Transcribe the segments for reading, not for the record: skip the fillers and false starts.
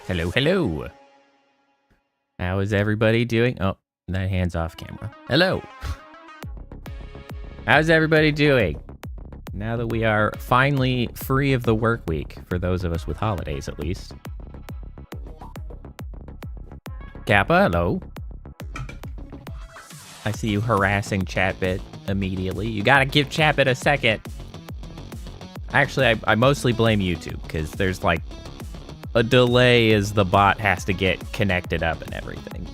Hello, hello. How is everybody doing? Oh, that hand's off camera. Hello. How's everybody doing? Now that we are finally free of the work week, for those of us with holidays at least. Kappa, hello. I see you harassing Chatbit immediately. You gotta give Chatbit a second. Actually, I mostly blame YouTube, because there's like a delay as the bot has to get connected up and everything.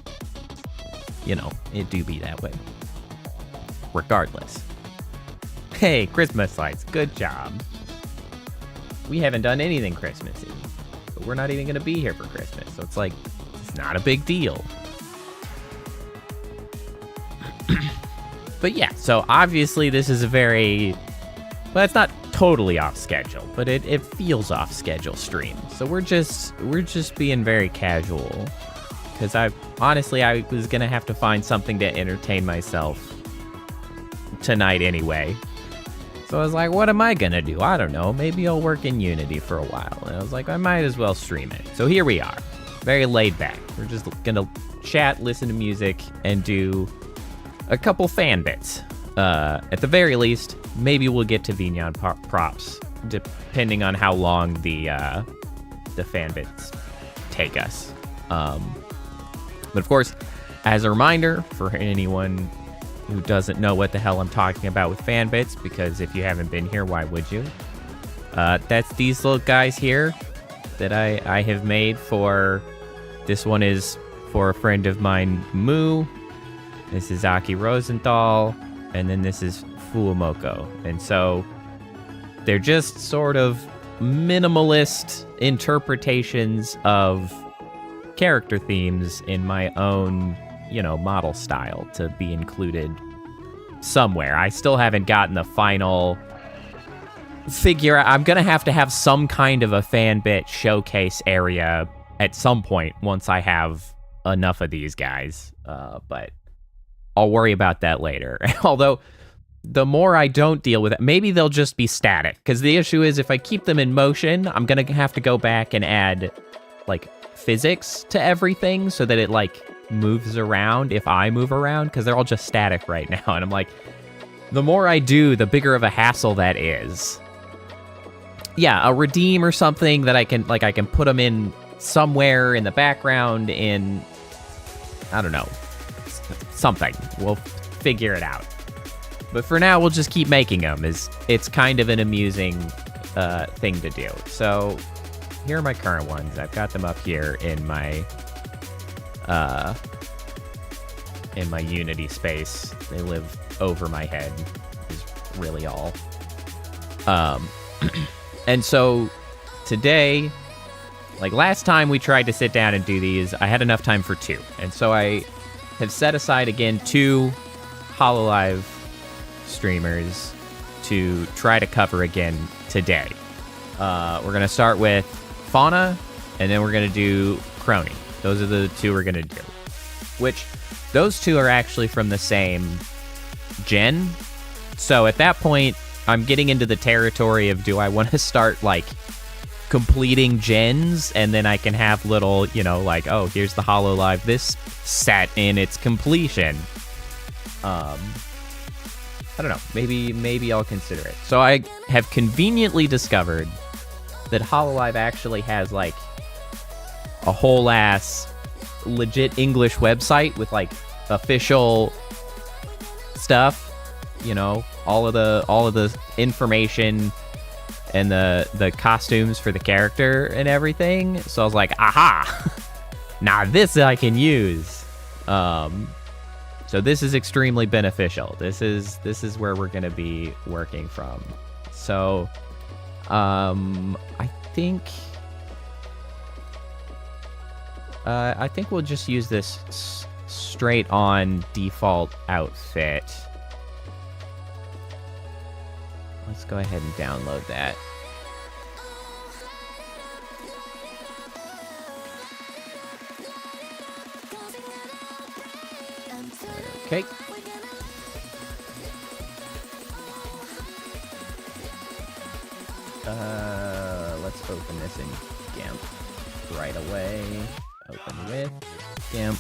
You know, it do be that way. Regardless. Hey, Christmas lights, good job. We haven't done anything Christmassy, but we're not even gonna be here for Christmas, so it's like, it's not a big deal. But yeah, so obviously this is a very, well, it's not totally off schedule, but it feels off schedule stream. So we're just being very casual, because I was gonna have to find something to entertain myself tonight anyway. So I was like, what am I gonna do? I don't know, maybe I'll work in Unity for a while. And I was like, I might as well stream it. So here we are, very laid back. We're just gonna chat, listen to music, and do a couple fan bits. At the very least, maybe we'll get to Vignon props, depending on how long the fan bits take us. But of course, as a reminder for anyone who doesn't know what the hell I'm talking about with fan bits, because if you haven't been here, why would you? That's these little guys here that I have made for. This one is for a friend of mine, Moo. This is Aki Rosenthal. And then this is Fuumoko. And so they're just sort of minimalist interpretations of character themes in my own, you know, model style to be included somewhere. I still haven't gotten the final figure. I'm going to have some kind of a fan bit showcase area at some point once I have enough of these guys. But I'll worry about that later. Although, the more I don't deal with it, maybe they'll just be static. Because the issue is, if I keep them in motion, I'm going to have to go back and add, like, physics to everything so that it, like, moves around if I move around. Because they're all just static right now. And I'm like, the more I do, the bigger of a hassle that is. Yeah, a redeem or something that I can put them in somewhere in the background in, I don't know, something. We'll figure it out. But for now, we'll just keep making them. It's kind of an amusing thing to do. So here are my current ones. I've got them up here in my Unity space. They live over my head is really all. And so today, like last time we tried to sit down and do these, I had enough time for 2. And so I have set aside again 2 hololive streamers to try to cover again today. We're going to start with Fauna, and then we're going to do Crony. Those are the two we're going to do. Which, those two are actually from the same gen. So at that point, I'm getting into the territory of, do I want to start, like, completing gens, and then I can have little, you know, like, oh, here's the hololive this set in its completion. I don't know. Maybe I'll consider it. So I have conveniently discovered that hololive actually has, like, a whole ass legit English website with, like, official stuff, you know, all of the information and the costumes for the character and everything. So I was like, aha! Now this I can use. So this is extremely beneficial. This is where we're gonna be working from. So I think we'll just use this straight on default outfit. Let's go ahead and download that. Okay. Let's open this in GIMP right away. Open with GIMP.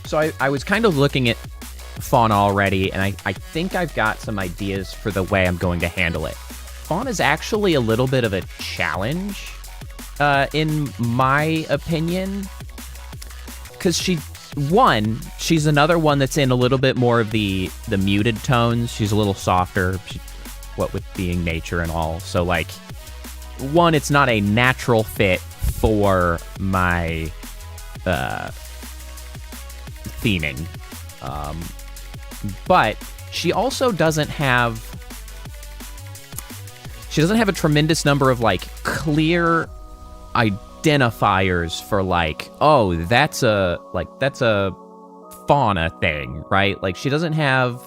So I was kind of looking at Fauna already, and I think I've got some ideas for the way I'm going to handle it. Fauna's actually a little bit of a challenge, in my opinion, because she's another one that's in a little bit more of the muted tones. She's a little softer, what with being nature and all. So, like, one, it's not a natural fit for my theming. But she also doesn't have a tremendous number of, like, clear identifiers for, like, oh, that's a fauna thing, right? Like, she doesn't have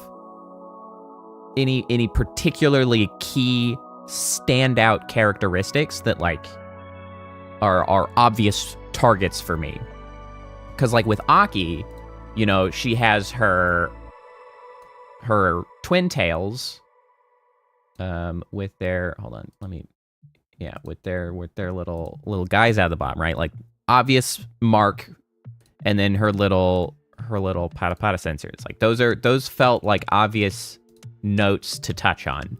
any particularly key standout characteristics that, like, are obvious targets for me. Because, like, with Aki, you know, she has her twin tails, with their, hold on, with their little guys out of the bottom, right? Like, obvious mark, and then her little pata sensors. Like, those felt like obvious notes to touch on.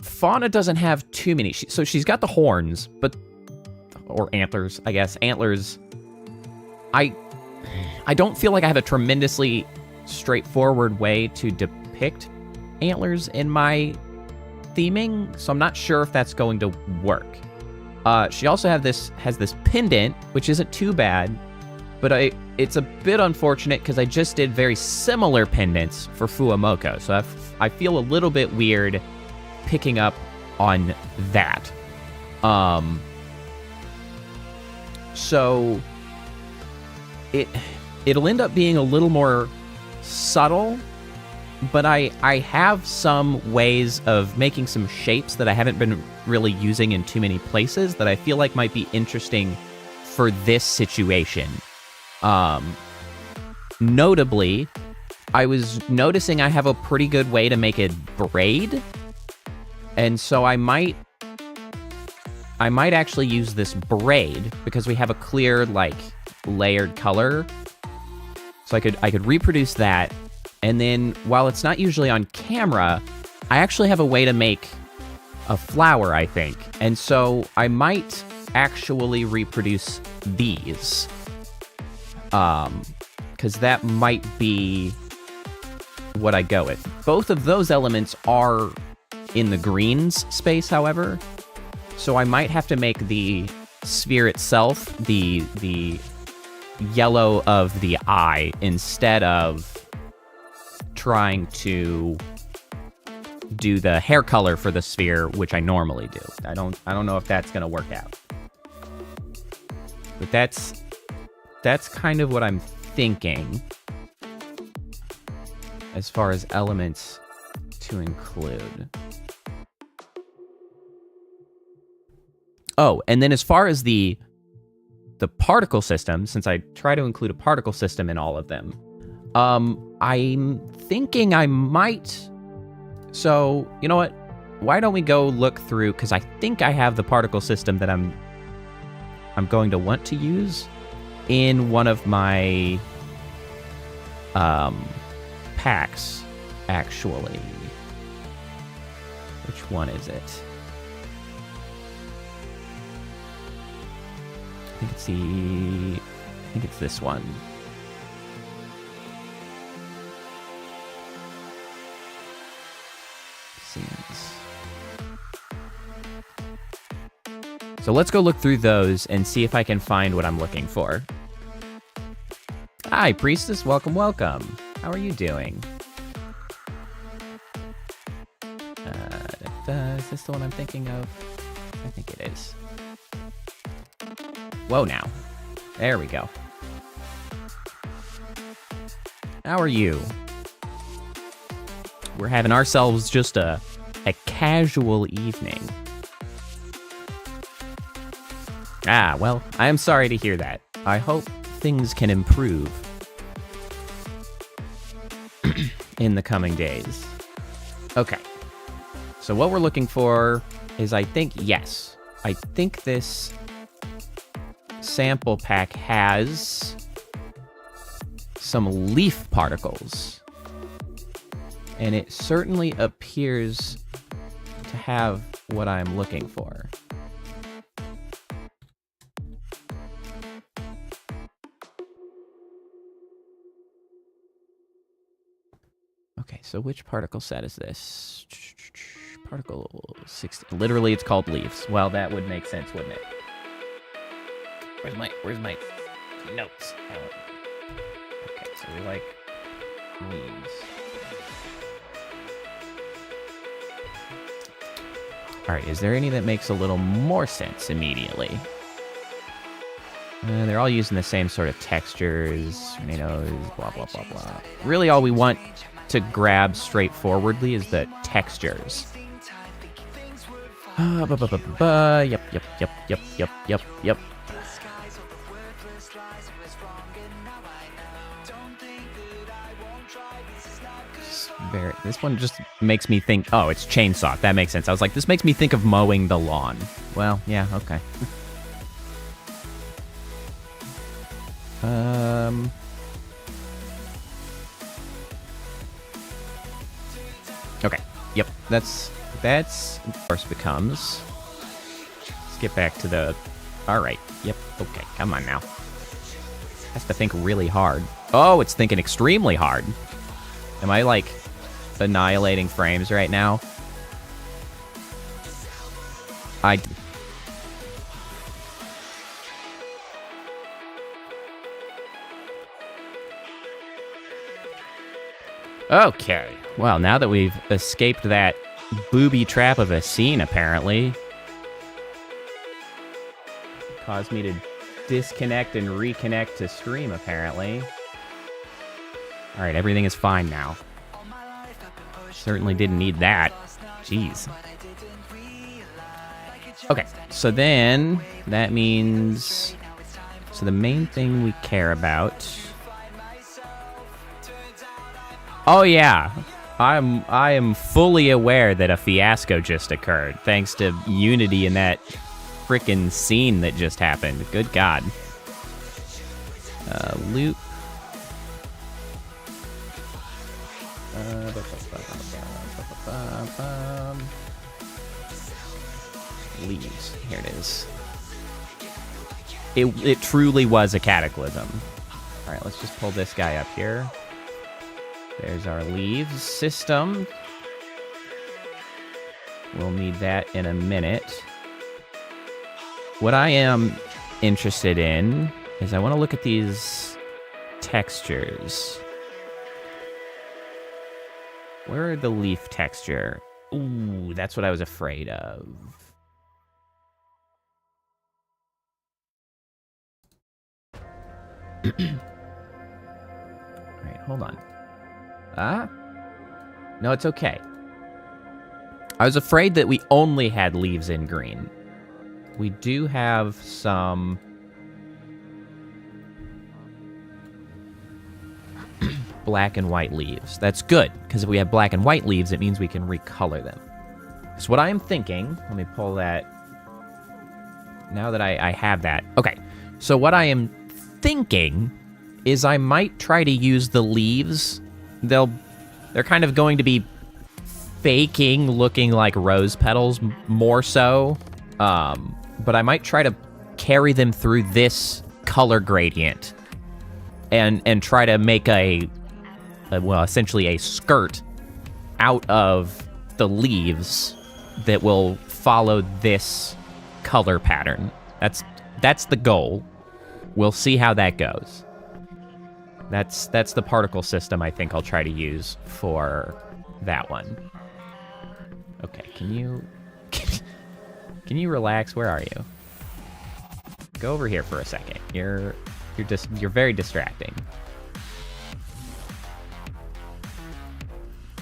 Fauna doesn't have too many. So she's got the horns, or antlers, I guess. Antlers. I don't feel like I have a tremendously straightforward way to depict antlers in my theming, so I'm not sure if that's going to work. She also has this pendant, which isn't too bad, but it's a bit unfortunate because I just did very similar pendants for Fuamoko, so I feel a little bit weird picking up on that. So it'll end up being a little more subtle, but I have some ways of making some shapes that I haven't been really using in too many places that I feel like might be interesting for this situation. Notably, I was noticing I have a pretty good way to make it braid, and so I might actually use this braid because we have a clear, like, layered color. So I could reproduce that, and then while it's not usually on camera, I actually have a way to make a flower, I think. And so I might actually reproduce these. Because that might be what I go with. Both of those elements are in the greens space, however. So I might have to make the sphere itself the yellow of the eye instead of trying to do the hair color for the sphere, which I normally do. I don't know if that's gonna work out. But that's kind of what I'm thinking as far as elements to include. Oh, and then as far as the particle system, since I try to include a particle system in all of them, I'm thinking I might. So, you know what? Why don't we go look through, because I think I have the particle system that I'm going to want to use in one of my packs, actually. Which one is it? I think it's this one. Scenes. So let's go look through those and see if I can find what I'm looking for. Hi, Priestess. Welcome, welcome. How are you doing? Is this the one I'm thinking of? I think it is. Whoa, now. There we go. How are you? We're having ourselves just a casual evening. Ah, well, I am sorry to hear that. I hope things can improve in the coming days. Okay. So what we're looking for is, I think this sample pack has some leaf particles. And it certainly appears to have what I'm looking for. Okay, so which particle set is this? Particle 60. Literally, it's called leaves. Well, that would make sense, wouldn't it? Where's my notes? Okay, so we like leaves. All right, is there any that makes a little more sense immediately? They're all using the same sort of textures, tornadoes, blah, blah, blah, blah. Really, all we want to grab straightforwardly is the textures. Yep. This one just makes me think, oh, it's chainsaw. That makes sense. I was like, this makes me think of mowing the lawn. Well, yeah, okay. Okay. Yep. That's of course becomes. Let's get back to the. All right. Yep. Okay. Come on now. Has to think really hard. Oh, it's thinking extremely hard. Am I like annihilating frames right now? Okay. Well, now that we've escaped that booby trap of a scene, apparently, caused me to disconnect and reconnect to stream, apparently. All right, everything is fine now. Certainly didn't need that. Jeez. Okay, so then that means... So the main thing we care about... Oh yeah, I am fully aware that a fiasco just occurred, thanks to Unity in that frickin' scene that just happened. Good God. Loop. Leaves. Here it is. It truly was a cataclysm. All right, let's just pull this guy up here. There's our leaves system. We'll need that in a minute. What I am interested in is I want to look at these textures. Where are the leaf texture? Ooh, that's what I was afraid of. All right, hold on. No, it's okay. I was afraid that we only had leaves in green. We do have some black and white leaves. That's good, because if we have black and white leaves, it means we can recolor them. So what I am thinking, let me pull that, now that I have that. Okay, so what I am thinking is I might try to use the leaves. They're kind of going to be faking looking like rose petals more so, but I might try to carry them through this color gradient and try to make well, essentially a skirt out of the leaves that will follow this color pattern. That's the goal. We'll see how that goes. That's the particle system I think I'll try to use for that one. Okay, can you relax? Where are you? Go over here for a second. You're very distracting.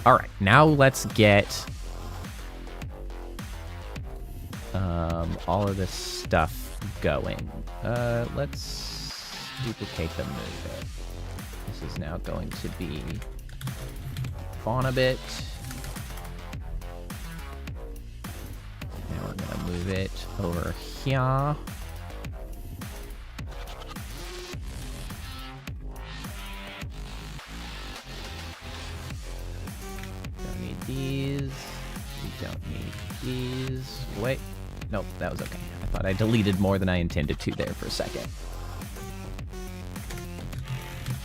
All right, now let's get all of this stuff going. Let's duplicate the move it. This is now going to be fan.bit. Now we're gonna move it over here. Don't need these. We don't need these. Wait. Nope, that was okay. I thought I deleted more than I intended to there for a second.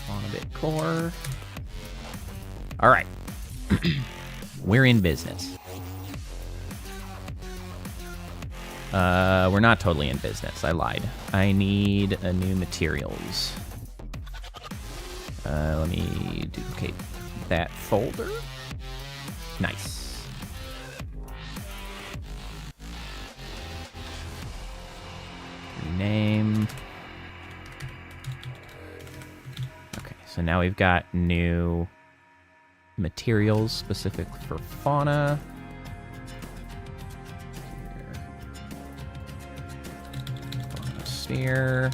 Fan.bit core. All right. We're in business. We're not totally in business. I lied. I need a new materials. Let me duplicate that folder. Nice. Rename. Okay, so now we've got new materials specific for fauna. Fauna sphere.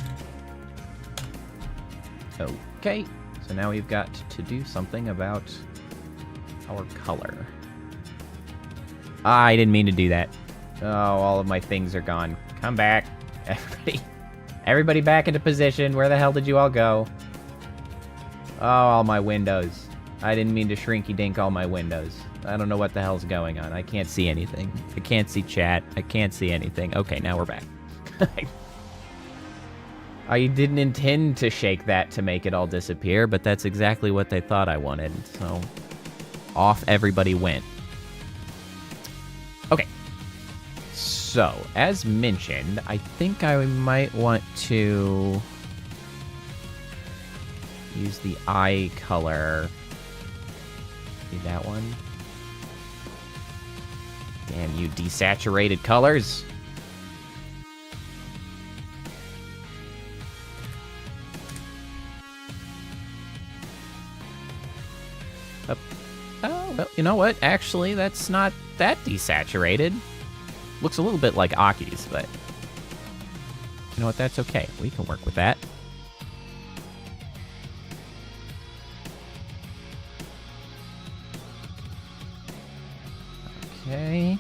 Okay, so now we've got to do something about our color. I didn't mean to do that. Oh, all of my things are gone. Come back. Everybody back into position. Where the hell did you all go? Oh, all my windows. I didn't mean to shrinky dink all my windows. I don't know what the hell's going on. I can't see anything. I can't see chat. I can't see anything. Okay, now we're back. I didn't intend to shake that to make it all disappear, but that's exactly what they thought I wanted. So, off everybody went. Okay. So, as mentioned, I think I might want to use the eye color. See that one? Damn you desaturated colors. Oh, well, you know what? Actually, that's not that desaturated. Looks a little bit like Aki's, but you know what? That's okay. We can work with that. Okay.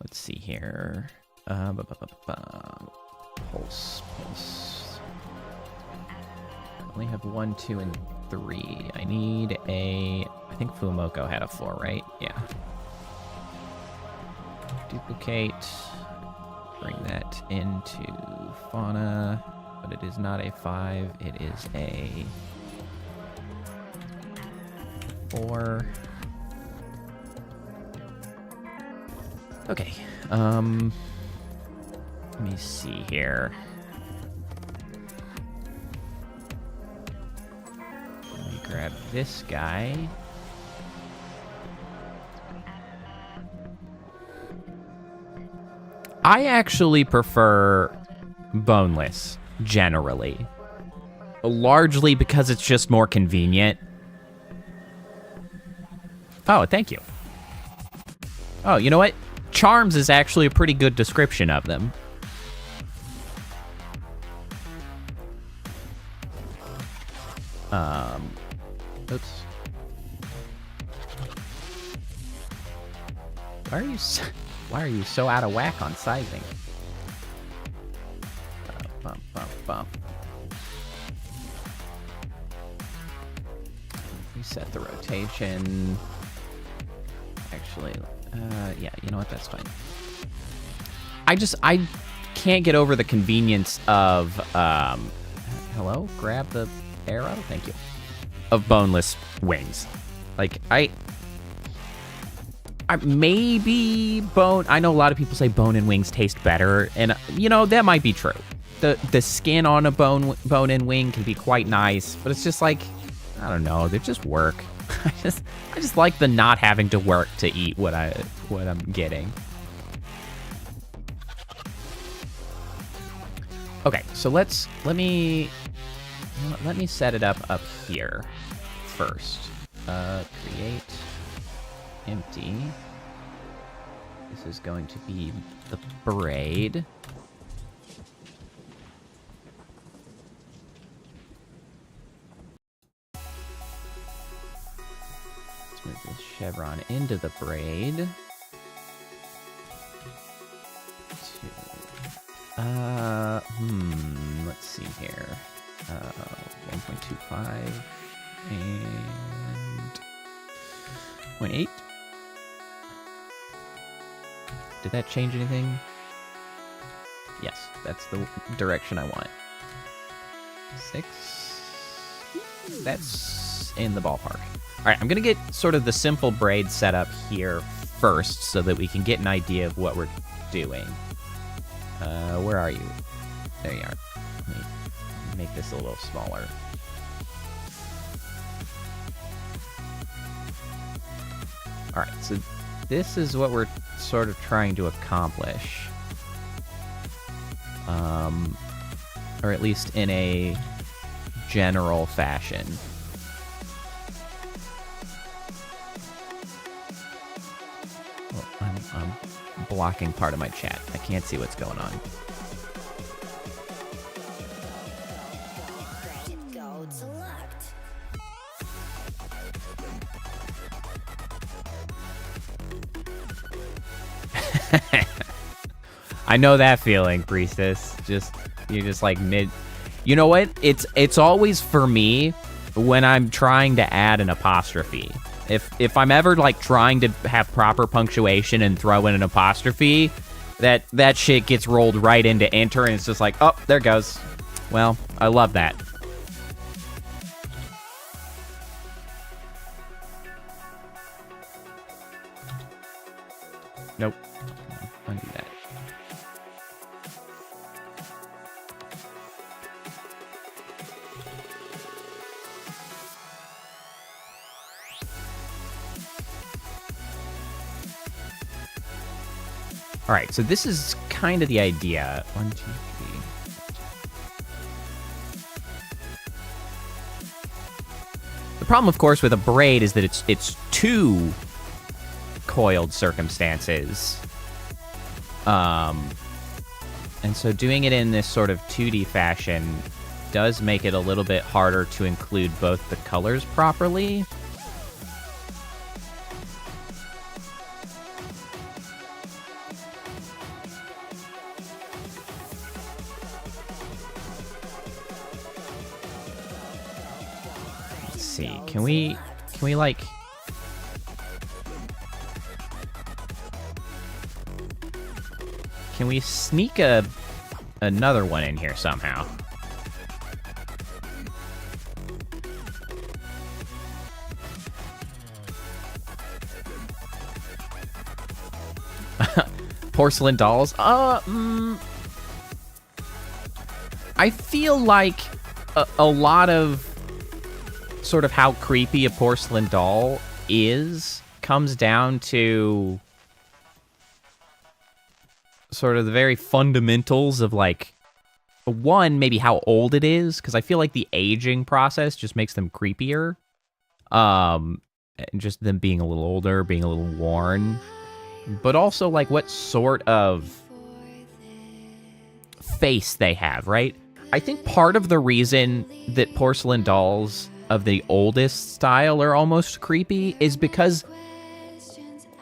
Let's see here. Pulse. I only have 1, 2, and 3. I need a... I think Fumoko had a 4, right? Yeah. Duplicate. Bring that into fauna. But it is not a 5. It is a 4. Okay. Let me see here. Let me grab this guy. I actually prefer boneless, generally. largely because it's just more convenient. Oh, thank you. Oh, you know what? Charms is actually a pretty good description of them. Oops. Why are you so out of whack on sizing? Bump, bump, bump. Reset the rotation. Actually, yeah, you know what? That's fine. I can't get over the convenience of, hello? Grab the arrow? Thank you. Of boneless wings. Like, I maybe I know a lot of people say bone and wings taste better, and, you know, that might be true. The skin on a bone-in wing can be quite nice, but it's just like, I don't know, they just work. I just like the not having to work to eat what I'm getting. Okay, so let me set it up here first. Create empty. This is going to be the braid. Let's move this chevron into the braid. Let's see here. 1.25 and 0.8. Did that change anything? Yes, that's the direction I want. 6. That's in the ballpark. All right, I'm gonna get sort of the simple braid set up here first so that we can get an idea of what we're doing. Where are you? There you are. Let me make this a little smaller. All right, so this is what we're sort of trying to accomplish. Or at least in a general fashion. Well, I'm blocking part of my chat. I can't see what's going on. I know that feeling, Priestess. You're just like mid. You know what? It's always for me when I'm trying to add an apostrophe. If I'm ever like trying to have proper punctuation and throw in an apostrophe, that shit gets rolled right into enter, and it's just like, oh, there it goes. Well, I love that. Nope. Undo that. All right, so this is kind of the idea. 1, 2, 3. The problem, of course, with a braid is that it's two coiled circumstances. And so doing it in this sort of 2D fashion does make it a little bit harder to include both the colors properly. Let's see. Can we like Can we sneak another one in here somehow? Porcelain dolls? I feel like a lot of sort of how creepy a porcelain doll is comes down to sort of the very fundamentals of, like, one, maybe how old it is, because I feel like the aging process just makes them creepier. And just them being a little older, being a little worn. But also, like, what sort of face they have, right? I think part of the reason that porcelain dolls of the oldest style are almost creepy is because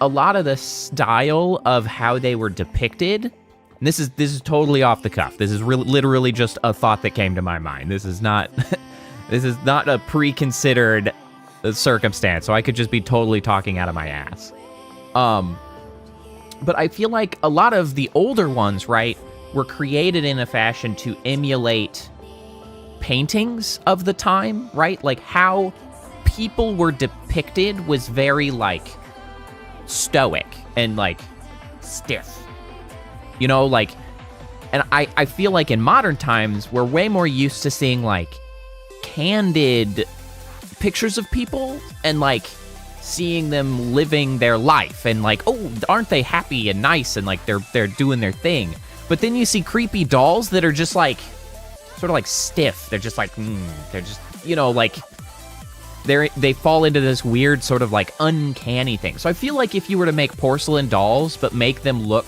a lot of the style of how they were depicted, and this is totally off the cuff. This is literally just a thought that came to my mind. This is not this is not a pre-considered circumstance, so I could just be totally talking out of my ass. But I feel like a lot of the older ones, right, were created in a fashion to emulate paintings of the time, right? Like, how people were depicted was very, like, stoic and, like, stiff. You know, like, and I feel like in modern times, we're way more used to seeing, like, candid pictures of people and, like, seeing them living their life and, like, oh, aren't they happy and nice and, like, they're doing their thing. But then you see creepy dolls that are just, like, sort of, like, stiff. They're just, like, they're just, you know, like, they fall into this weird sort of, like, uncanny thing. So I feel like if you were to make porcelain dolls but make them look,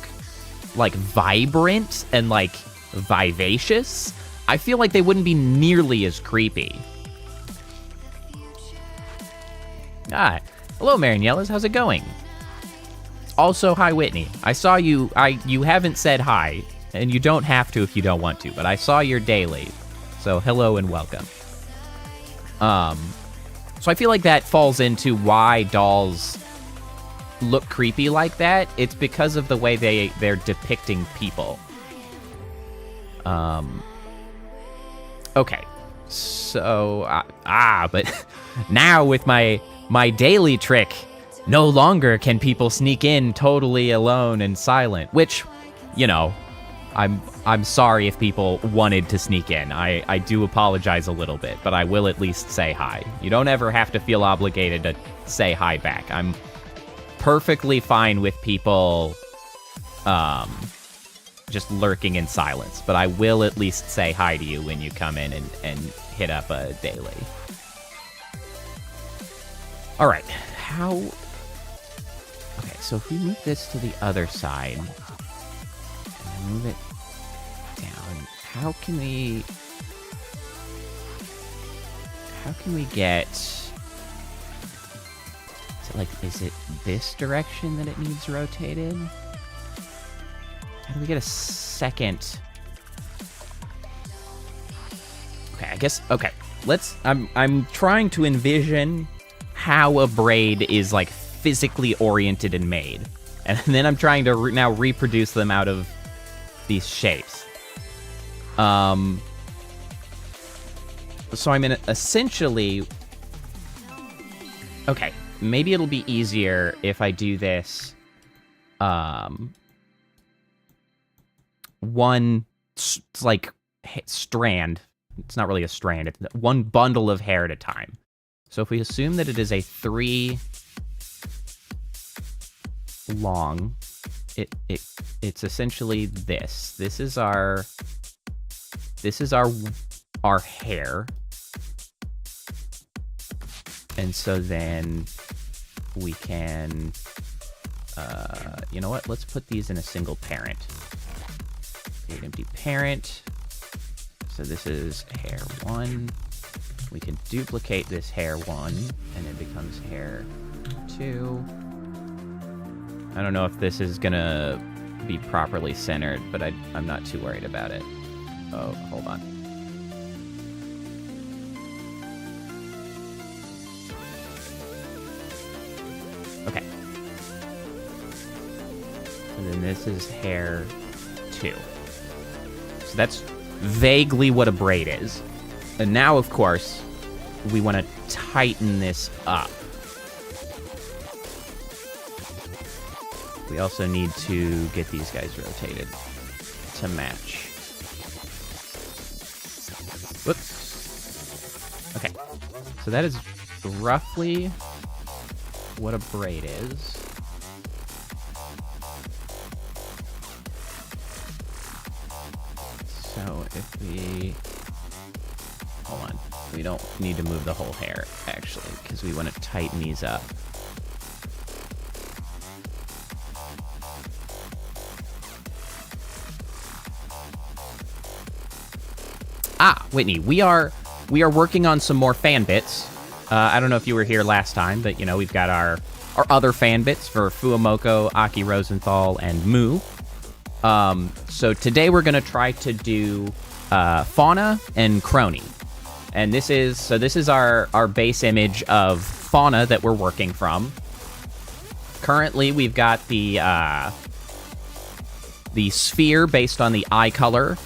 like, vibrant and, like, vivacious, I feel like they wouldn't be nearly as creepy. Ah, hello, Marion Yellows. How's it going? Also, hi, Whitney. I saw you. You haven't said hi, and you don't have to if you don't want to, but I saw your daily. So, hello and welcome. So I feel like that falls into why dolls look creepy like that. It's because of the way they're depicting people. Okay. So, but now with my daily trick, no longer can people sneak in totally alone and silent, which, you know, I'm sorry if people wanted to sneak in. I do apologize a little bit, but I will at least say hi. You don't ever have to feel obligated to say hi back. I'm perfectly fine with people just lurking in silence, but I will at least say hi to you when you come in and hit up a daily. All right, okay, so if we move this to the other side, and move it down, how can we get, is it this direction that it needs rotated? How do we get a second? Okay, I guess, okay, I'm trying to envision how a braid is, like, physically oriented and made. And then I'm trying to now reproduce them out of these shapes. So I'm gonna essentially... Okay, maybe it'll be easier if I do this... one, like, strand. It's not really a strand. It's one bundle of hair at a time. So if we assume that it is a 3 long, it's essentially this. This is our hair. And so then we can, you know what? Let's put these in a single parent. Create empty parent. So this is hair 1. We can duplicate this hair 1, and it becomes hair 2. I don't know if this is gonna be properly centered, but I'm not too worried about it. Oh, hold on. Okay. And then this is hair 2. So that's vaguely what a braid is. And now, of course, we want to tighten this up. We also need to get these guys rotated to match. Whoops. Okay. So that is roughly what a braid is. So if we... Hold on. We don't need to move the whole hair, actually, because we want to tighten these up. Whitney, we are working on some more fan bits. I don't know if you were here last time, but, you know, we've got our other fan bits for Fuamoko, Aki Rosenthal, and Moo. So today we're going to try to do Fauna and Crony. And this is our base image of Fauna that we're working from. Currently, we've got the sphere based on the eye color,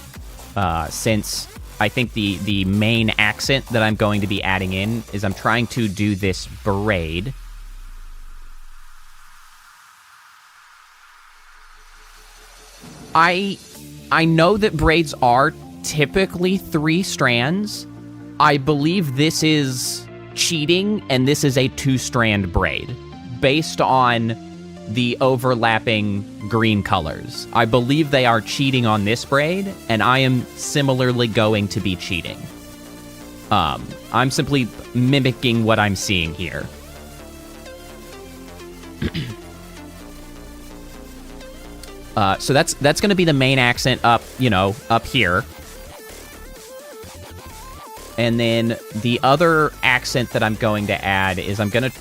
since I think the main accent that I'm going to be adding in is I'm trying to do this braid. I know that braids are typically 3 strands. I believe this is cheating, and this is a 2-strand braid based on the overlapping green colors. I believe they are cheating on this braid, and I am similarly going to be cheating. I'm simply mimicking what I'm seeing here. So that's going to be the main accent up here. And then the other accent that I'm going to add is I'm going to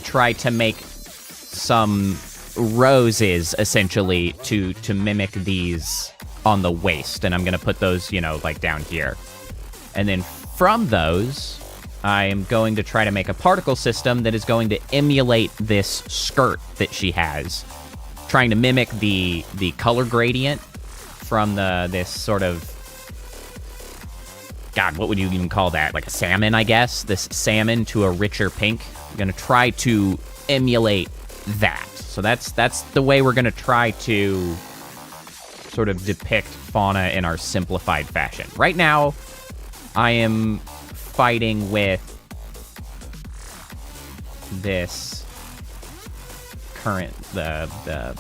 try to make some roses, essentially, to mimic these on the waist. And I'm going to put those, like down here. And then from those, I am going to try to make a particle system that is going to emulate this skirt that she has, trying to mimic the color gradient from this sort of, God, what would you even call that? Like a salmon, I guess? This salmon to a richer pink. I'm going to try to emulate that. So that's the way we're going to try to sort of depict Fauna in our simplified fashion. Right now, I am fighting with this current, the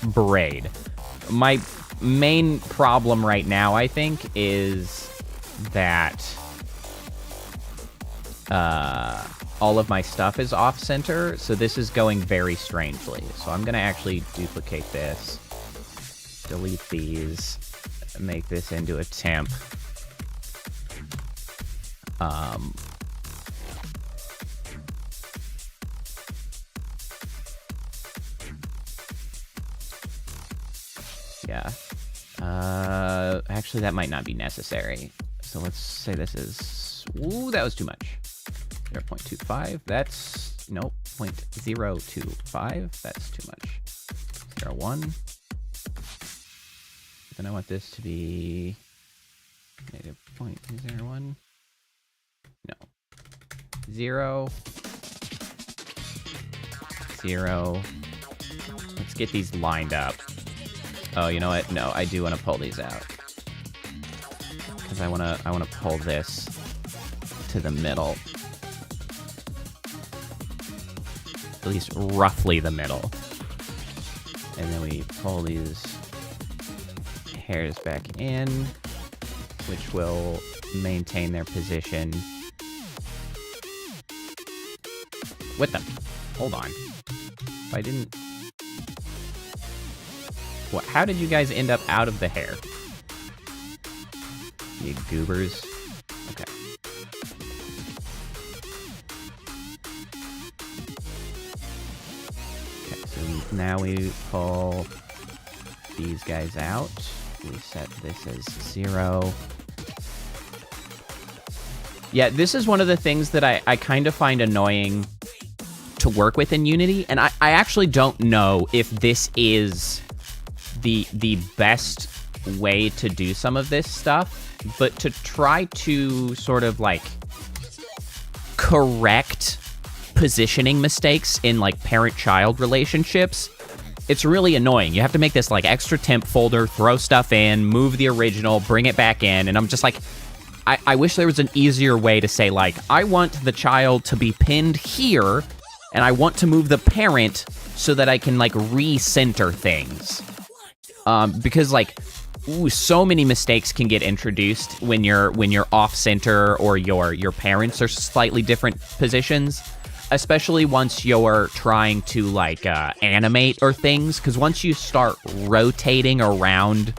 braid. My main problem right now, I think, is that all of my stuff is off-center, so this is going very strangely. So I'm going to actually duplicate this, delete these, make this into a temp. Yeah. Actually, that might not be necessary. So let's say this is... Ooh, that was too much. 0.25. That's... Nope. 0.025. That's too much. 0.1. Then I want this to be... Negative 0.01. No. 0. 0. Let's get these lined up. Oh, you know what? No, I do want to pull these out. Because I want to pull this to the middle. At least roughly the middle. And then we pull these hairs back in, which will maintain their position. What the? Hold on. If I didn't... What? How did you guys end up out of the hair? You goobers. Okay. Okay, so now we pull these guys out. We set this as 0. Yeah, this is one of the things that I kind of find annoying to work with in Unity, and I actually don't know if this is the best way to do some of this stuff, but to try to sort of like correct positioning mistakes in like parent-child relationships, it's really annoying. You have to make this like extra temp folder, throw stuff in, move the original, bring it back in, and I'm just like, I wish there was an easier way to say, like, I want the child to be pinned here, and I want to move the parent so that I can, like, recenter things. Because, like, Ooh, so many mistakes can get introduced when you're off center or your parents are slightly different positions, especially once you're trying to like animate or things, because once you start rotating around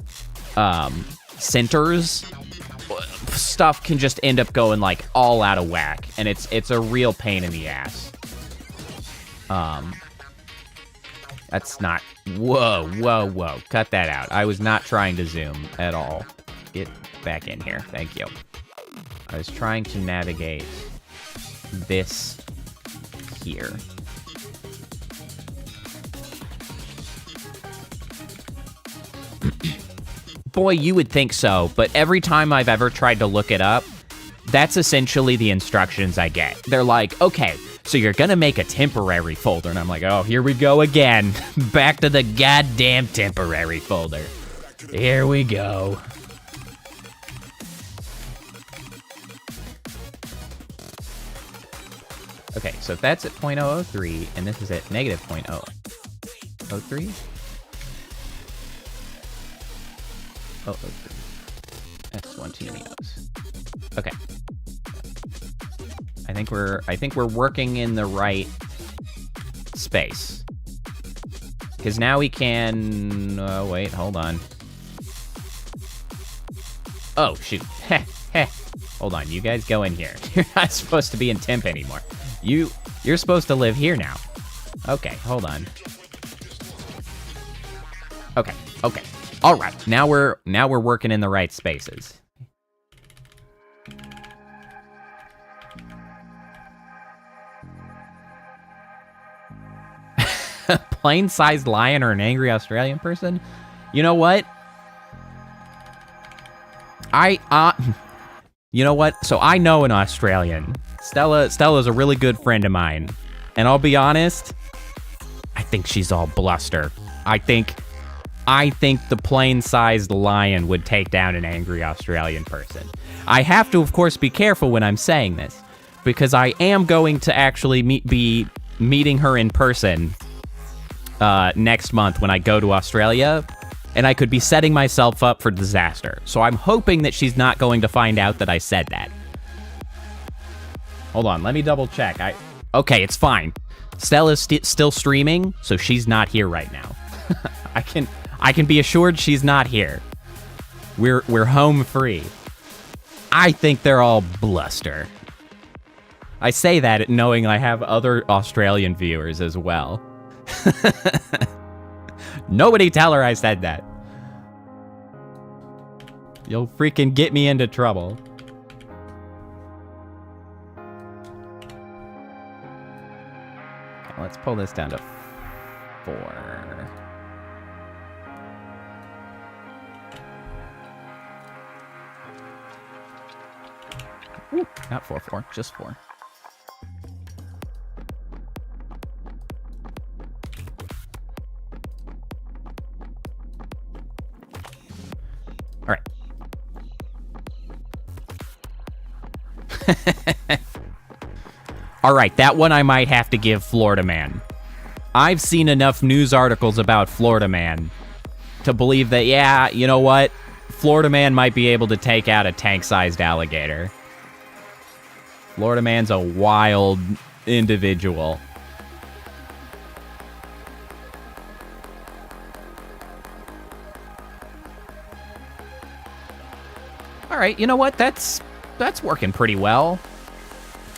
centers, stuff can just end up going like all out of whack, and it's a real pain in the ass. That's not... Whoa. Cut that out. I was not trying to zoom at all. Get back in here. Thank you. I was trying to navigate this here. Boy, you would think so, but every time I've ever tried to look it up, that's essentially the instructions I get. They're like, okay, so you're gonna make a temporary folder. And I'm like, oh, here we go again. Back to the goddamn temporary folder. Here we go. Okay, so that's at 0.003, and this is at negative 0.003? Oh, 03. That's one too many O's. Okay. I think we're working in the right space. Because now we can... wait, hold on. Oh, shoot. Heh. Hold on, you guys go in here. You're not supposed to be in temp anymore. You're supposed to live here now. Okay, hold on. Okay. All right, now we're working in the right spaces. Plain-sized lion or an angry Australian person? You know what? You know what? So I know an Australian. Stella's a really good friend of mine. And I'll be honest, I think she's all bluster. I think the plain-sized lion would take down an angry Australian person. I have to, of course, be careful when I'm saying this, because I am going to actually be meeting her in person next month when I go to Australia, and I could be setting myself up for disaster. So I'm hoping that she's not going to find out that I said that. Hold on, let me double check. Okay, it's fine. Stella's still streaming, so she's not here right now. I can be assured she's not here. We're home free. I think they're all bluster. I say that knowing I have other Australian viewers as well. Nobody tell her I said that. You'll freaking get me into trouble. Okay, let's pull this down to 4. Ooh, not 4, just 4. All right. All right, that one I might have to give Florida Man. I've seen enough news articles about Florida Man to believe that, yeah, you know what? Florida Man might be able to take out a tank-sized alligator. Florida Man's a wild individual. All right, you know what? That's working pretty well.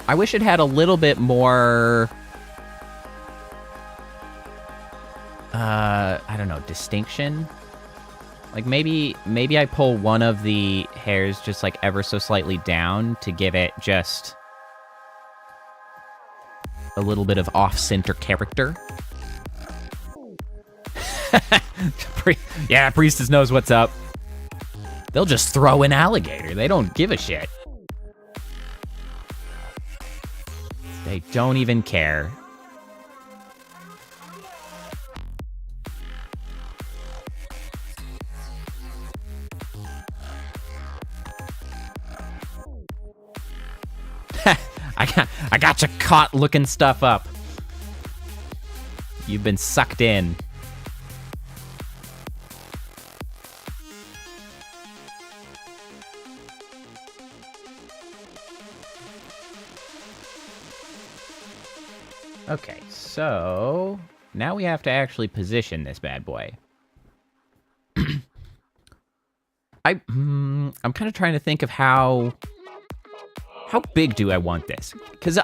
I wish it had a little bit more... I don't know, distinction? Like, maybe I pull one of the hairs just, like, ever so slightly down to give it just a little bit of off-center character. Yeah, Priestess knows what's up. They'll just throw an alligator. They don't give a shit. They don't even care. I got you caught looking stuff up. You've been sucked in. Okay, so now we have to actually position this bad boy. I'm kind of trying to think of how big do I want this? Because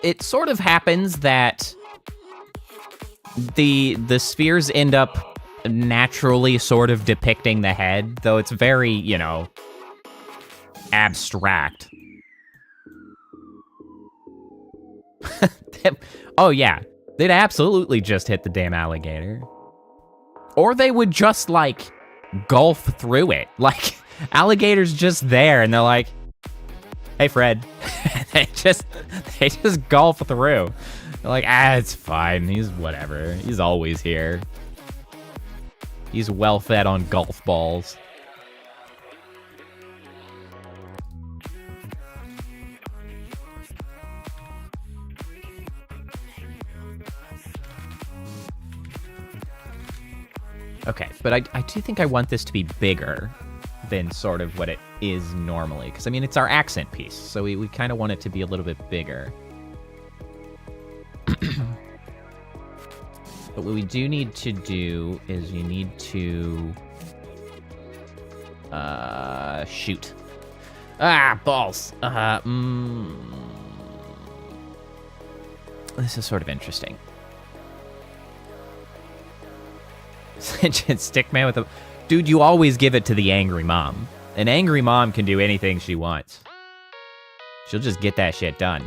it sort of happens that the spheres end up naturally sort of depicting the head, though it's very, you know, abstract. Oh yeah, they'd absolutely just hit the damn alligator. Or they would just, like, golf through it. Like, alligator's just there, and they're like, hey, Fred. they just golf through. They're like, it's fine. He's whatever. He's always here. He's well fed on golf balls. Okay, but I do think I want this to be bigger than sort of what it is normally. Because, I mean, it's our accent piece, so we kind of want it to be a little bit bigger. But what we do need to do is you need to... shoot. Ah, balls! This is sort of interesting. Stickman with a... Dude, you always give it to the angry mom. An angry mom can do anything she wants. She'll just get that shit done.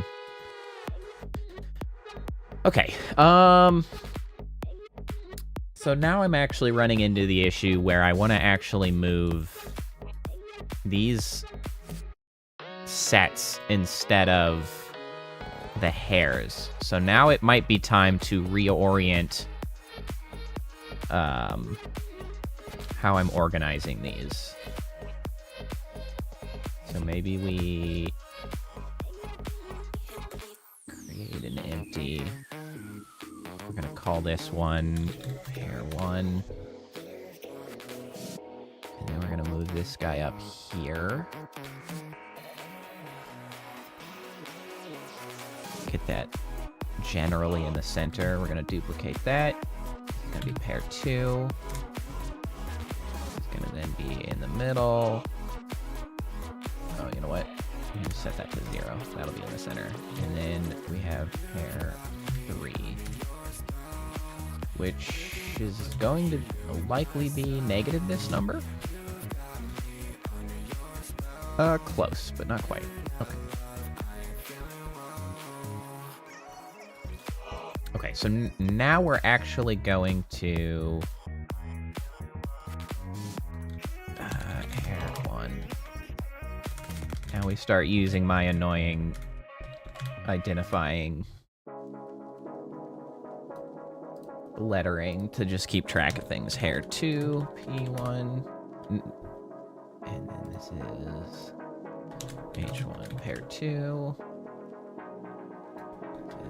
Okay, so now I'm actually running into the issue where I want to actually move these sets instead of the hairs. So now it might be time to reorient how I'm organizing these. So maybe we create an empty. We're gonna call this one pair 1. And then we're gonna move this guy up here. Get that generally in the center. We're gonna duplicate that. It's gonna be pair 2. It's gonna then be in the middle. Oh, you know what? I'm gonna set that to 0. That'll be in the center. And then we have pair 3, which is going to likely be negative this number. Close, but not quite. Okay. Okay, so now we're actually going to pair 1. Now we start using my annoying identifying lettering to just keep track of things. Hair 2, P1, and then this is H1, pair 2.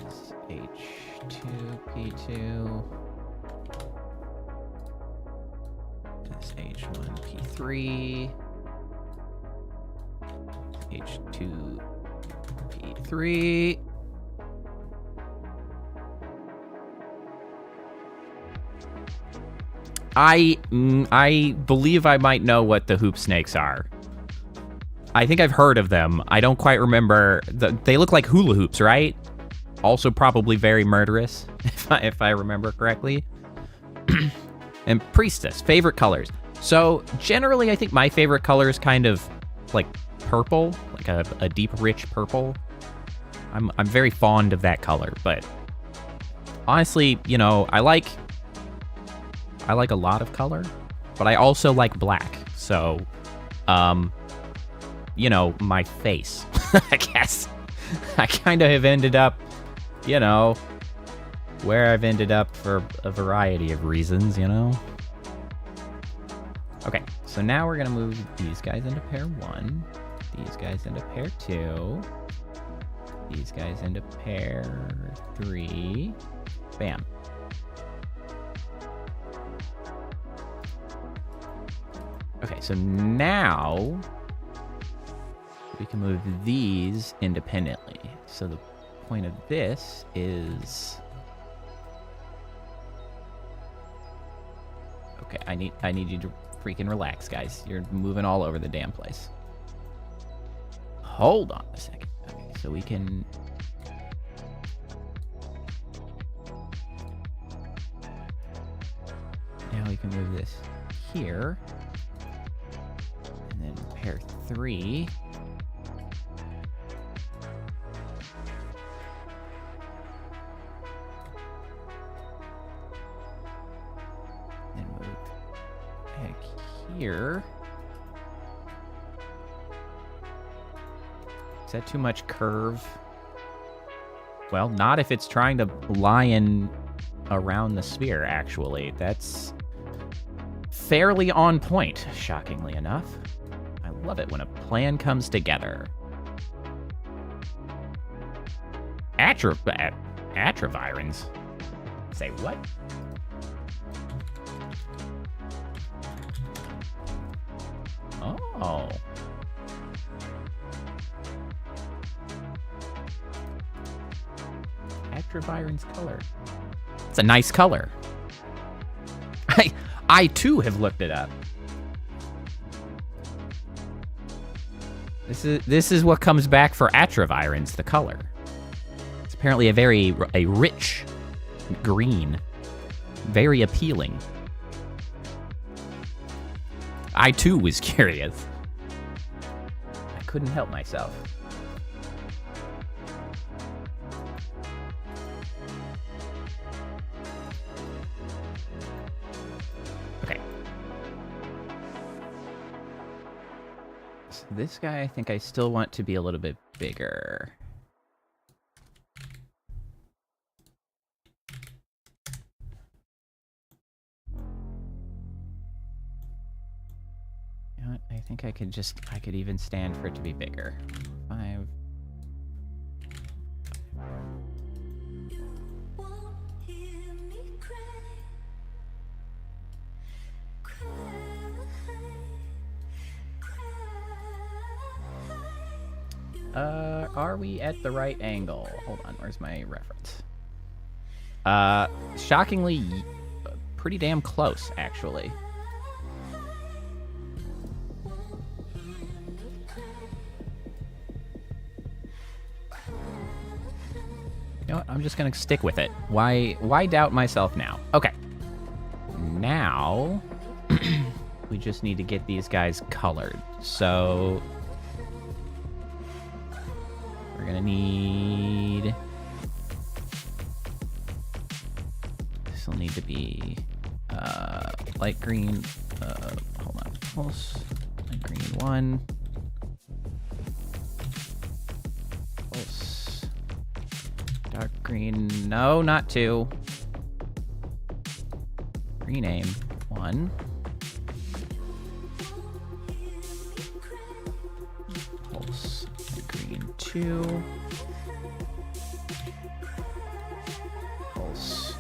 This is H2, P2. This is H1, P3. H2, P3. I believe I might know what the hoop snakes are. I think I've heard of them. I don't quite remember. They look like hula hoops, right? Also probably very murderous, if I remember correctly. And priestess, favorite colors. So generally, I think my favorite color is kind of like purple, like a deep, rich purple. I'm very fond of that color, but honestly, you know, I like a lot of color, but I also like black. So, you know, my face, I guess. I kind of have ended up, you know, where I've ended up for a variety of reasons, you know? Okay, so now we're gonna move these guys into pair 1, these guys into pair 2, these guys into pair 3, bam. Okay, so now we can move these independently. So point of this is... Okay, I need you to freaking relax, guys. You're moving all over the damn place. Hold on a second. Okay, so we can... Now we can move this here. And then pair 3. And move back here. Is that too much curve? Well, not if it's trying to lie in around the sphere, actually. That's fairly on point, shockingly enough. I love it when a plan comes together. Atravirons? Say what? Oh. Atraviron's color. It's a nice color. I too have looked it up. This is what comes back for Atravirons, the color. It's apparently a rich green. Very appealing. I too was curious. I couldn't help myself. This guy, I think I still want to be a little bit bigger. You know what? I think I could even stand for it to be bigger. 5. Are we at the right angle? Hold on, where's my reference? Shockingly, pretty damn close, actually. You know what? I'm just gonna stick with it. Why doubt myself now? Okay. Now, we just need to get these guys colored. So... we're gonna need... this will need to be light green. Hold on. Pulse. Light green 1. Pulse. Dark green. No, not 2. Green aim 1. Pulse. Light green 2. Pulse.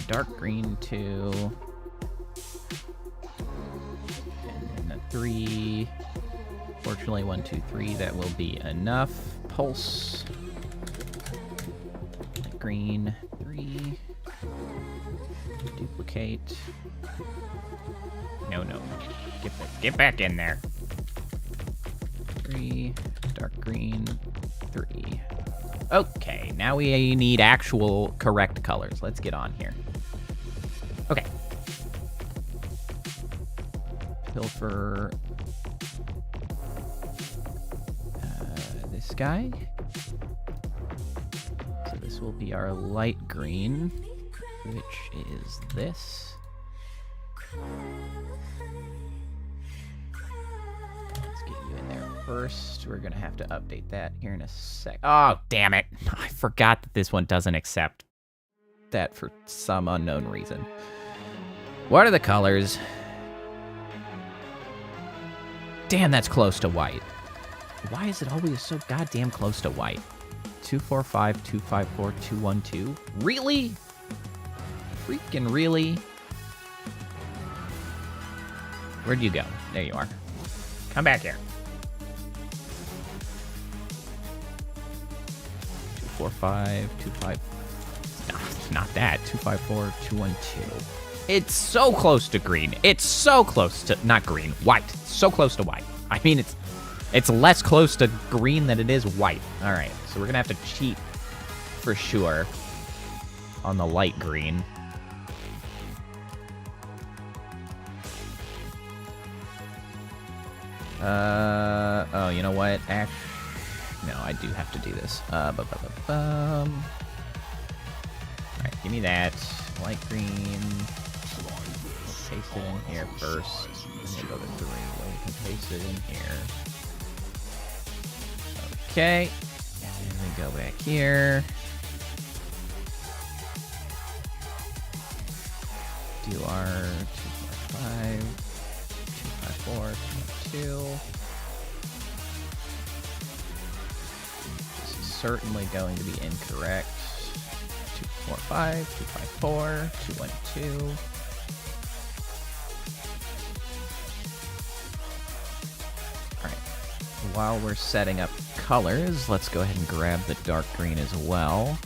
Dark green 2. And then a 3. Fortunately, 1, 2, 3. That will be enough. Pulse. Light green 3. Duplicate. No. Get back in there. 3. Dark green 3. Okay, now we need actual correct colors. Let's get on here. Okay. Pilfer. This guy. So this will be our light green, which is this. Let's get you in there first. We're gonna have to update that here in a sec. Oh, damn it. I forgot that this one doesn't accept that for some unknown reason. What are the colors? Damn, that's close to white. Why is it always so goddamn close to white? 245, 254, 212. Really? Freaking really? Where'd you go? There you are. Come back here. 245, 25. Not that. 254, 212. It's so close to green. It's so close to not green, white. So close to white. I mean, it's less close to green than it is white. All right, so we're gonna have to cheat for sure on the light green. Oh, you know what? No, I do have to do this. Alright, give me that. Light green. We'll paste it in here first. And then go to 3. Well, we can paste it in here. Okay. And then we go back here. Do our 245, 254, 212. This is certainly going to be incorrect. 245, 254, 212. Alright. While we're setting up colors, let's go ahead and grab the dark green as well.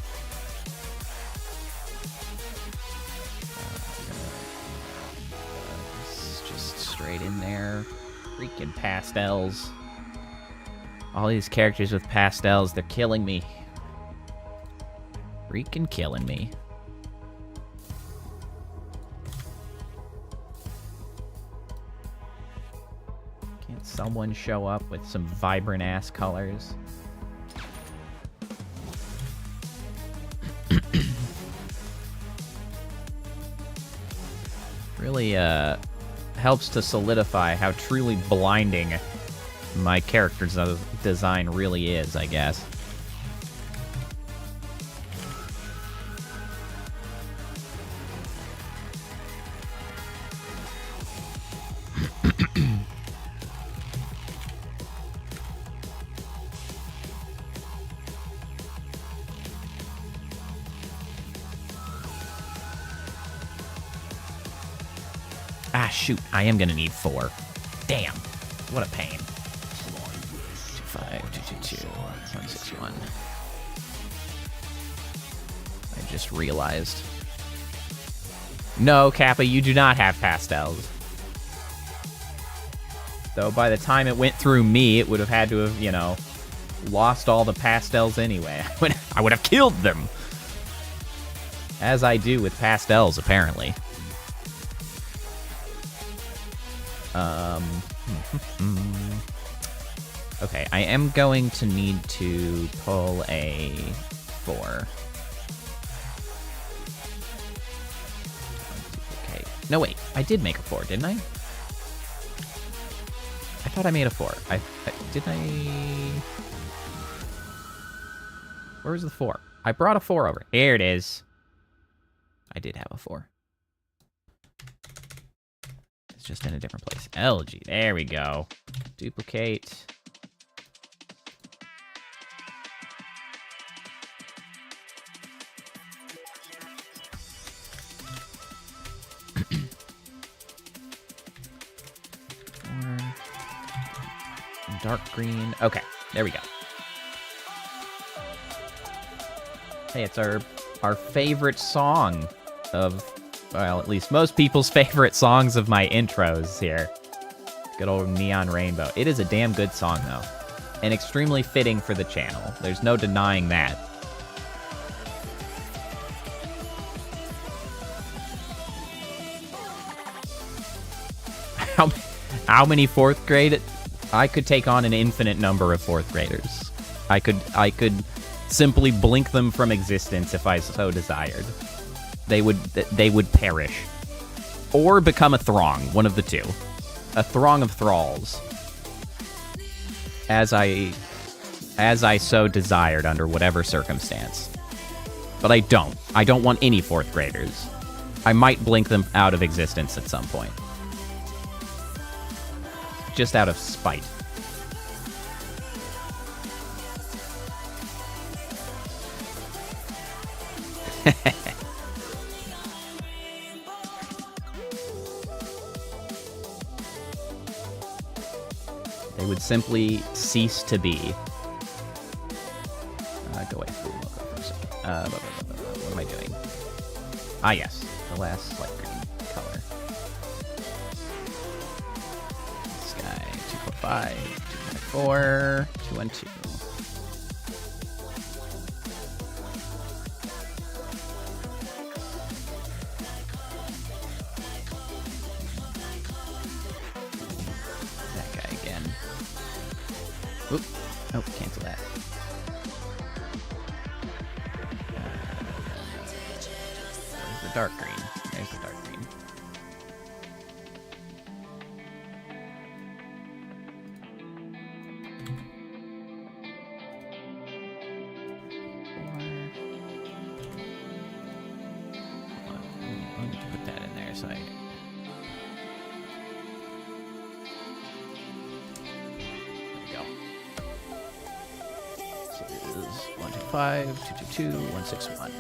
Just straight in there. Freaking pastels. All these characters with pastels, they're killing me. Freaking killing me. Can't someone show up with some vibrant-ass colors? Really, helps to solidify how truly blinding my character's design really is, I guess. Ah, shoot. I am gonna need 4. Damn. What a pain. 25, 222, 161. I just realized. No, Kappa, you do not have pastels. Though by the time it went through me, it would have had to have, you know, lost all the pastels anyway. I would have killed them. As I do with pastels, apparently. Okay, I am going to need to pull a 4. Okay. No, wait. I did make a 4, didn't I? I thought I made a 4. Didn't I... Where was the 4? I brought a 4 over. Here it is. I did have a 4. It's just in a different place. LG. There we go. Duplicate. Dark green. Okay, there we go. Hey, it's our favorite song of, well, at least most people's favorite songs of my intros here. Good old Neon Rainbow. It is a damn good song, though. And extremely fitting for the channel. There's no denying that. How many 4th grade... I could take on an infinite number of 4th graders. I could simply blink them from existence if I so desired. They would perish. Or become a throng, one of the two. A throng of thralls. As I so desired under whatever circumstance. But I don't. I don't want any 4th graders. I might blink them out of existence at some point. Just out of spite. They would simply cease to be. Go away, fool. What am I doing? Ah, yes. The last light green color. This guy, 245, 254, 212. That guy again. Oop. Oh, cancel that. Where's the dark green? There's the dark green. I need to put that in there so I... There we go. So this is 125, 222, 161.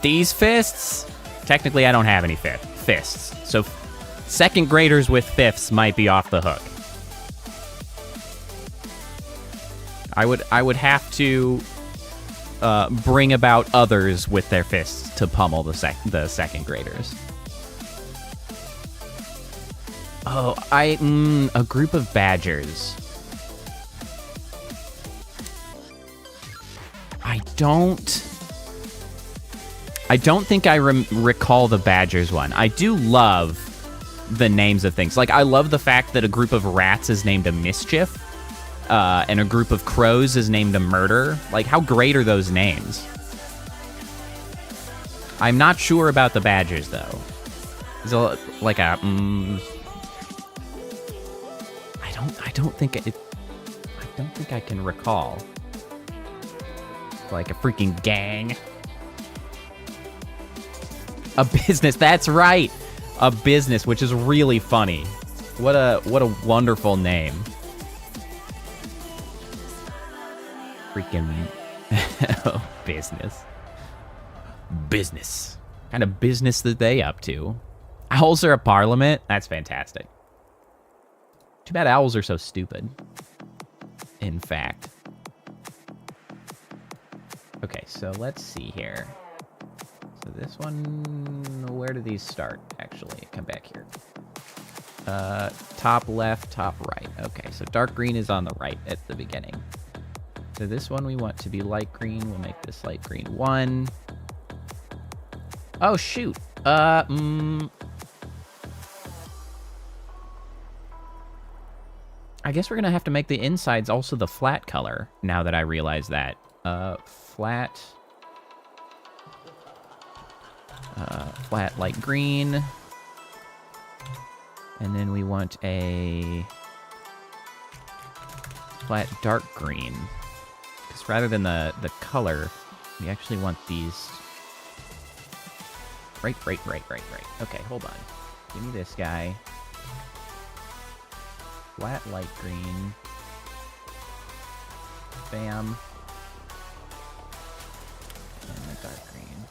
These fists? Technically, I don't have any fists. So second graders with fifths might be off the hook. I would have to bring about others with their fists to pummel the second graders. Oh, a group of badgers. I don't think I recall the badgers one. I do love the names of things. Like, I love the fact that a group of rats is named a mischief, and a group of crows is named a murder. Like, how great are those names? I'm not sure about the badgers, though. Is it like a... I don't think I can recall. Like a freaking gang. A business, that's right. A business, which is really funny. What a wonderful name. Freaking business. Business. What kind of business are they up to? Owls are a parliament? That's fantastic. Too bad owls are so stupid. In fact. Okay, so let's see here. So this one, where do these start, actually? Come back here. Top left, top right. Okay, so dark green is on the right at the beginning. So this one we want to be light green. We'll make this light green 1. Oh, shoot. I guess we're gonna have to make the insides also the flat color, now that I realize that. Flat light green. And then we want a flat dark green. Because rather than the color, we actually want these... Right. Okay, hold on. Give me this guy. Flat light green. Bam. And the dark green.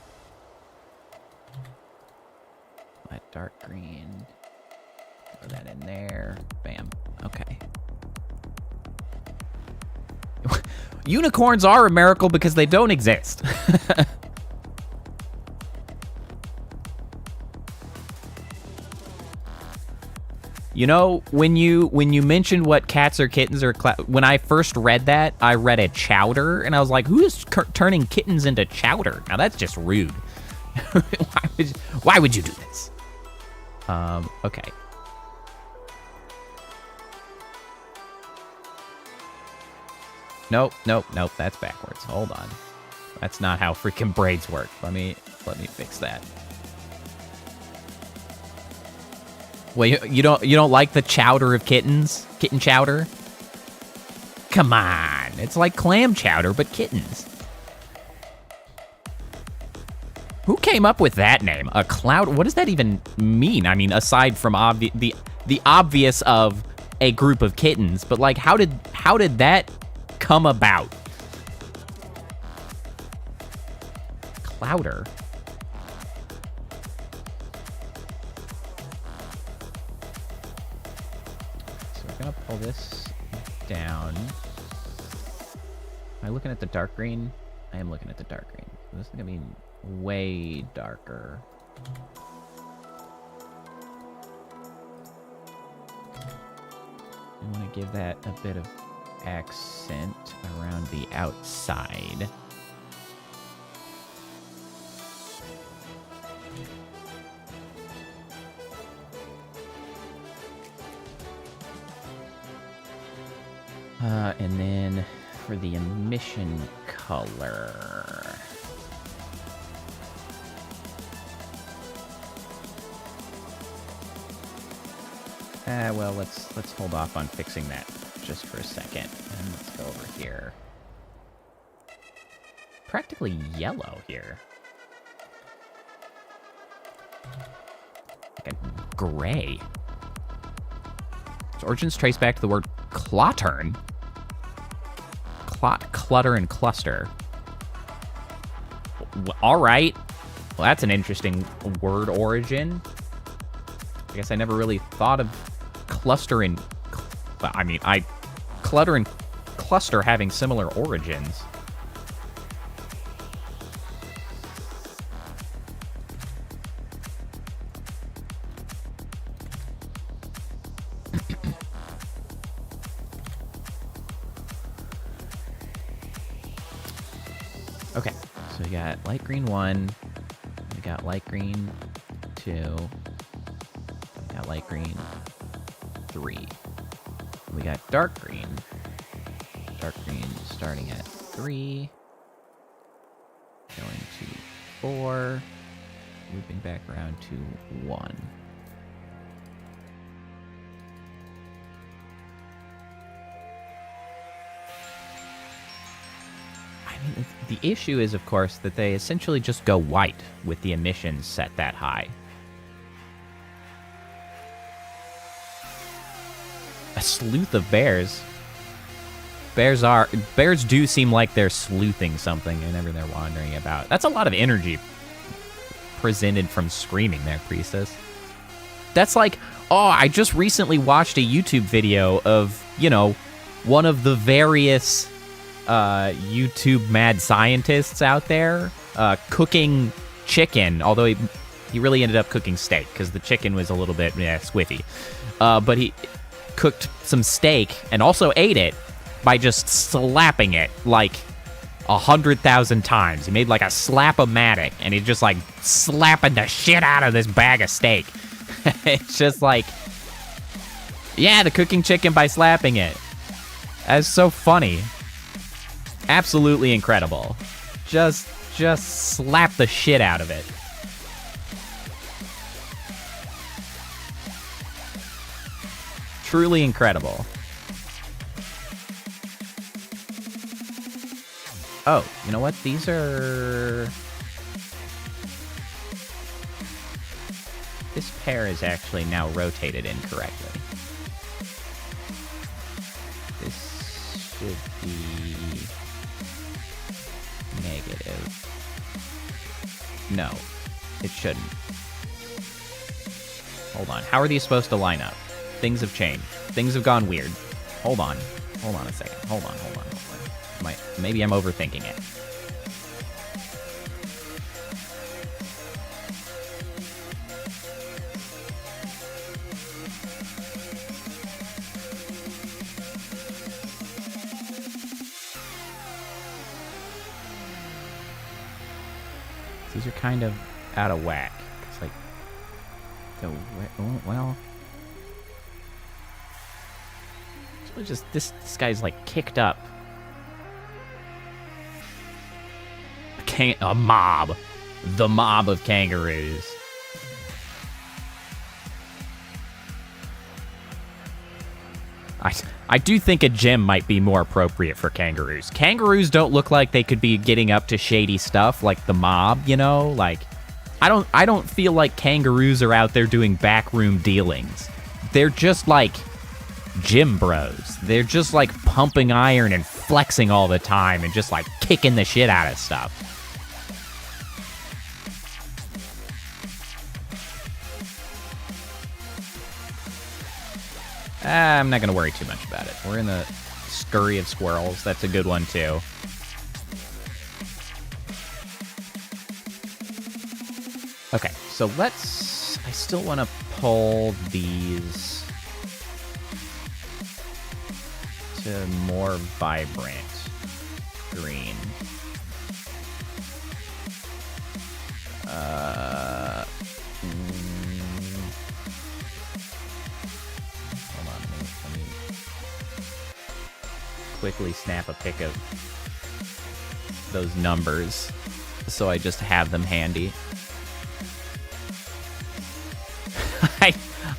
Flat dark green. Throw that in there. Bam. Okay. Unicorns are a miracle because they don't exist. You know, when you mentioned what cats or kittens are, when I first read that, I read a chowder, and I was like, who is turning kittens into chowder? Now that's just rude. Why would you do this? Okay. Nope, that's backwards. Hold on. That's not how freaking braids work. Let me fix that. Well, you don't like the chowder of kittens? Kitten chowder? Come on. It's like clam chowder, but kittens. Who came up with that name? A cloud? What does that even mean? I mean, aside from the obvious of a group of kittens, but like, how did that come about? Clouder. this down. Am I looking at the dark green? I am looking at the dark green. This is gonna be way darker. I want to give that a bit of accent around the outside. And then for the emission color. Well, let's hold off on fixing that just for a second. And let's go over here. Practically yellow here. Like a gray. Its origins trace back to the word clottern. Clutter, and cluster. All right. Well, that's an interesting word origin. I guess I never really thought of cluster and... I mean, clutter and cluster having similar origins. Okay, so we got light green 1, we got light green 2, we got light green 3. We got dark green. Dark green starting at 3, going to 4, looping back around to 1. The issue is, of course, that they essentially just go white with the emissions set that high. A sleuth of bears. Bears do seem like they're sleuthing something whenever they're wandering about. That's a lot of energy presented from screaming there, Priestess. That's like, oh, I just recently watched a YouTube video of, you know, one of the various... YouTube mad scientists out there cooking chicken, although he really ended up cooking steak because the chicken was a little bit squiffy. But he cooked some steak and also ate it by just slapping it like 100,000 times. He made like a slap-o-matic, and he's just like slapping the shit out of this bag of steak. It's just like, yeah, the cooking chicken by slapping it. That's so funny. Absolutely incredible. Just slap the shit out of it. Truly incredible. Oh, you know what? These are... This pair is actually now rotated incorrectly. This should be... negative. No, it shouldn't. Hold on. How are these supposed to line up? Things have changed. Things have gone weird. Hold on. Hold on a second. Hold on. Maybe I'm overthinking it. These are kind of out of whack. It's like, well, it's just this guy's like kicked up. A mob, the mob of kangaroos. I do think a gym might be more appropriate for kangaroos. Kangaroos don't look like they could be getting up to shady stuff like the mob, you know? Like, I don't feel like kangaroos are out there doing backroom dealings. They're just like gym bros. They're just like pumping iron and flexing all the time and just like kicking the shit out of stuff. I'm not going to worry too much about it. We're in the scurry of squirrels. That's a good one, too. Okay, so let's... I still want to pull these to more vibrant green. Hold on, let me quickly snap a pic of those numbers so I just have them handy.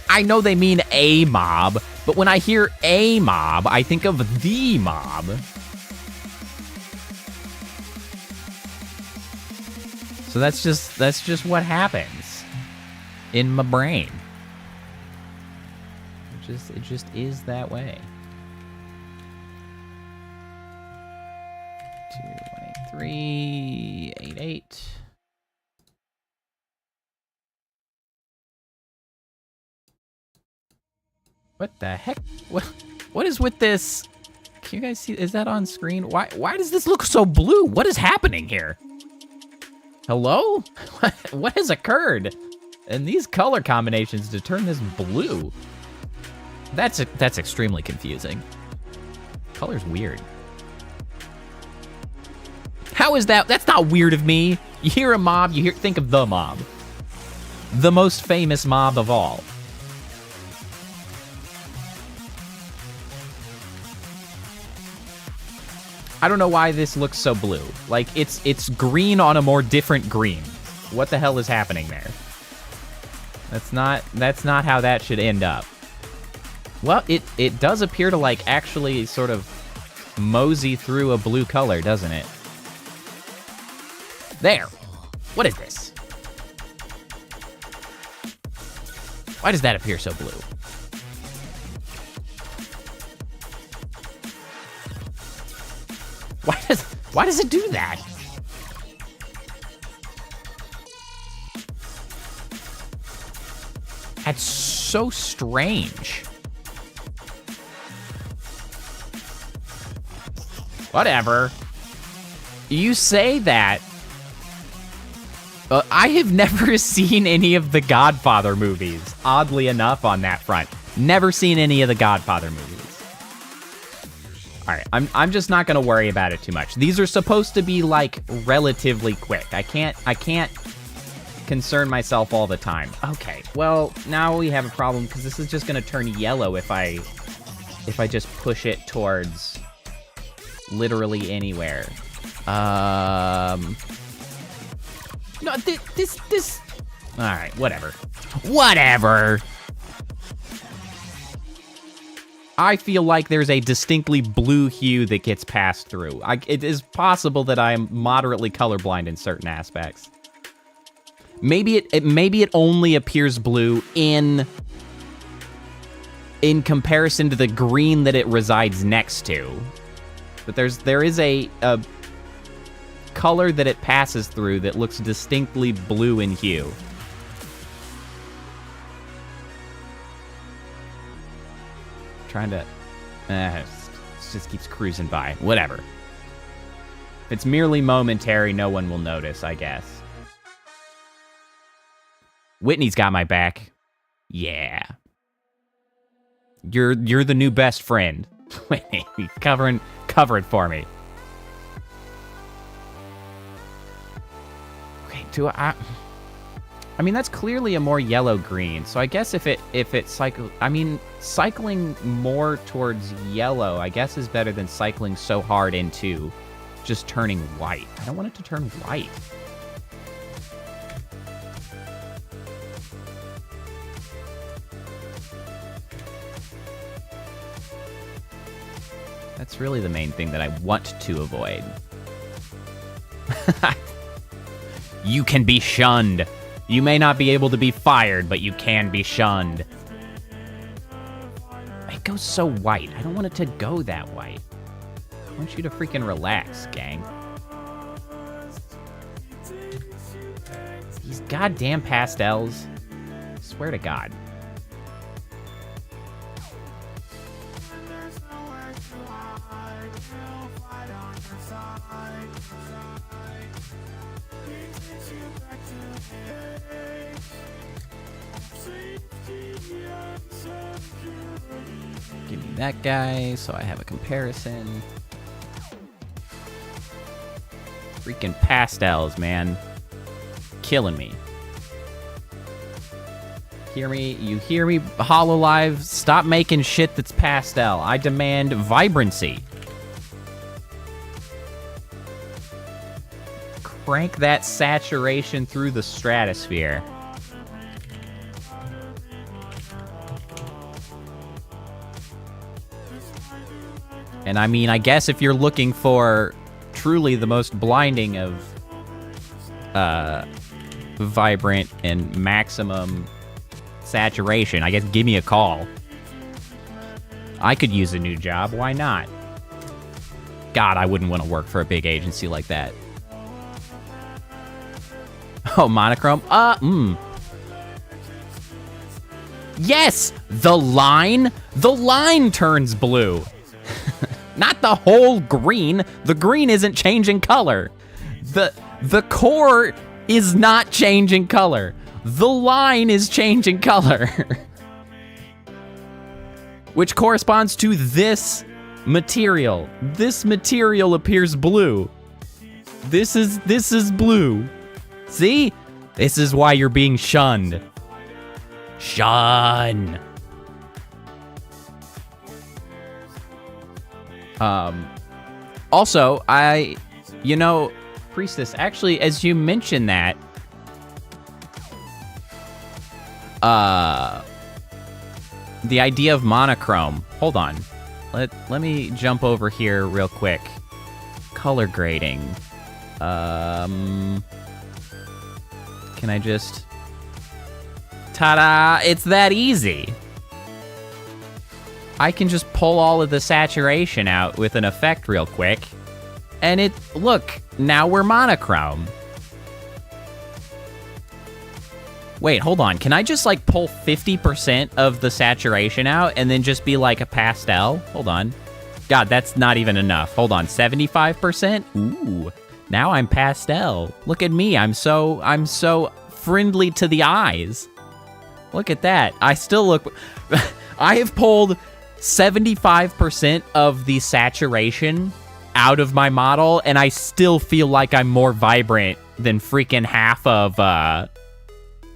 I know they mean a mob, but when I hear a mob, I think of the mob. So that's just what happens in my brain. It just is that way. 2183888. What the heck? What is with this? Can you guys see? Is that on screen? Why does this look so blue? What is happening here? Hello? What has occurred? And these color combinations to turn this blue. That's extremely confusing. Color's weird. How is that? That's not weird of me. You hear a mob, think of the mob. The most famous mob of all. I don't know why this looks so blue. Like, it's green on a more different green. What the hell is happening there? That's not how that should end up. Well, it does appear to, like, actually sort of mosey through a blue color, doesn't it? There. What is this? Why does that appear so blue? Why does it do that? That's so strange. Whatever. You say that. I have never seen any of the Godfather movies, oddly enough, on that front. Never seen any of the Godfather movies. All right, I'm just not gonna worry about it too much. These are supposed to be like relatively quick. I can't concern myself all the time. Okay, well now we have a problem because this is just gonna turn yellow if I just push it towards literally anywhere. No, this. All right, whatever. I feel like there's a distinctly blue hue that gets passed through. It is possible that I am moderately colorblind in certain aspects. Maybe it only appears blue in comparison to the green that it resides next to. But there is a color that it passes through that looks distinctly blue in hue. Trying to... it just keeps cruising by. Whatever. If it's merely momentary, no one will notice, I guess. Whitney's got my back. Yeah. You're the new best friend. Whitney, cover it for me. Okay, I mean, that's clearly a more yellow-green, so I guess if it cycles... I mean, cycling more towards yellow, I guess, is better than cycling so hard into just turning white. I don't want it to turn white. That's really the main thing that I want to avoid. You can be shunned. You may not be able to be fired, but you can be shunned. It goes so white. I don't want it to go that white. I want you to freaking relax, gang. These goddamn pastels. I swear to God. that guy so I have a comparison. Freaking pastels, man. Killing me. Hear me? You hear me, hololive? Stop making shit that's pastel. I demand vibrancy. Crank that saturation through the stratosphere. And I mean, I guess if you're looking for truly the most blinding of vibrant and maximum saturation, I guess give me a call. I could use a new job, why not? God, I wouldn't want to work for a big agency like that. Oh, monochrome? Yes! The line turns blue. Not the whole green. The green isn't changing color. The core is not changing color. The line is changing color. Which corresponds to this material. This material appears blue. This is blue. See? This is why you're being shunned. Shun. Also, Priestess, actually, as you mentioned that, the idea of monochrome. Hold on. Let me jump over here real quick. Color grading. Can I just... Ta-da! It's that easy. I can just pull all of the saturation out with an effect real quick. And look, now we're monochrome. Wait, hold on. Can I just like pull 50% of the saturation out and then just be like a pastel? Hold on. God, that's not even enough. Hold on, 75%? Ooh, now I'm pastel. Look at me, I'm so friendly to the eyes. Look at that. I still look, I have pulled 75% of the saturation out of my model, and I still feel like I'm more vibrant than freaking half of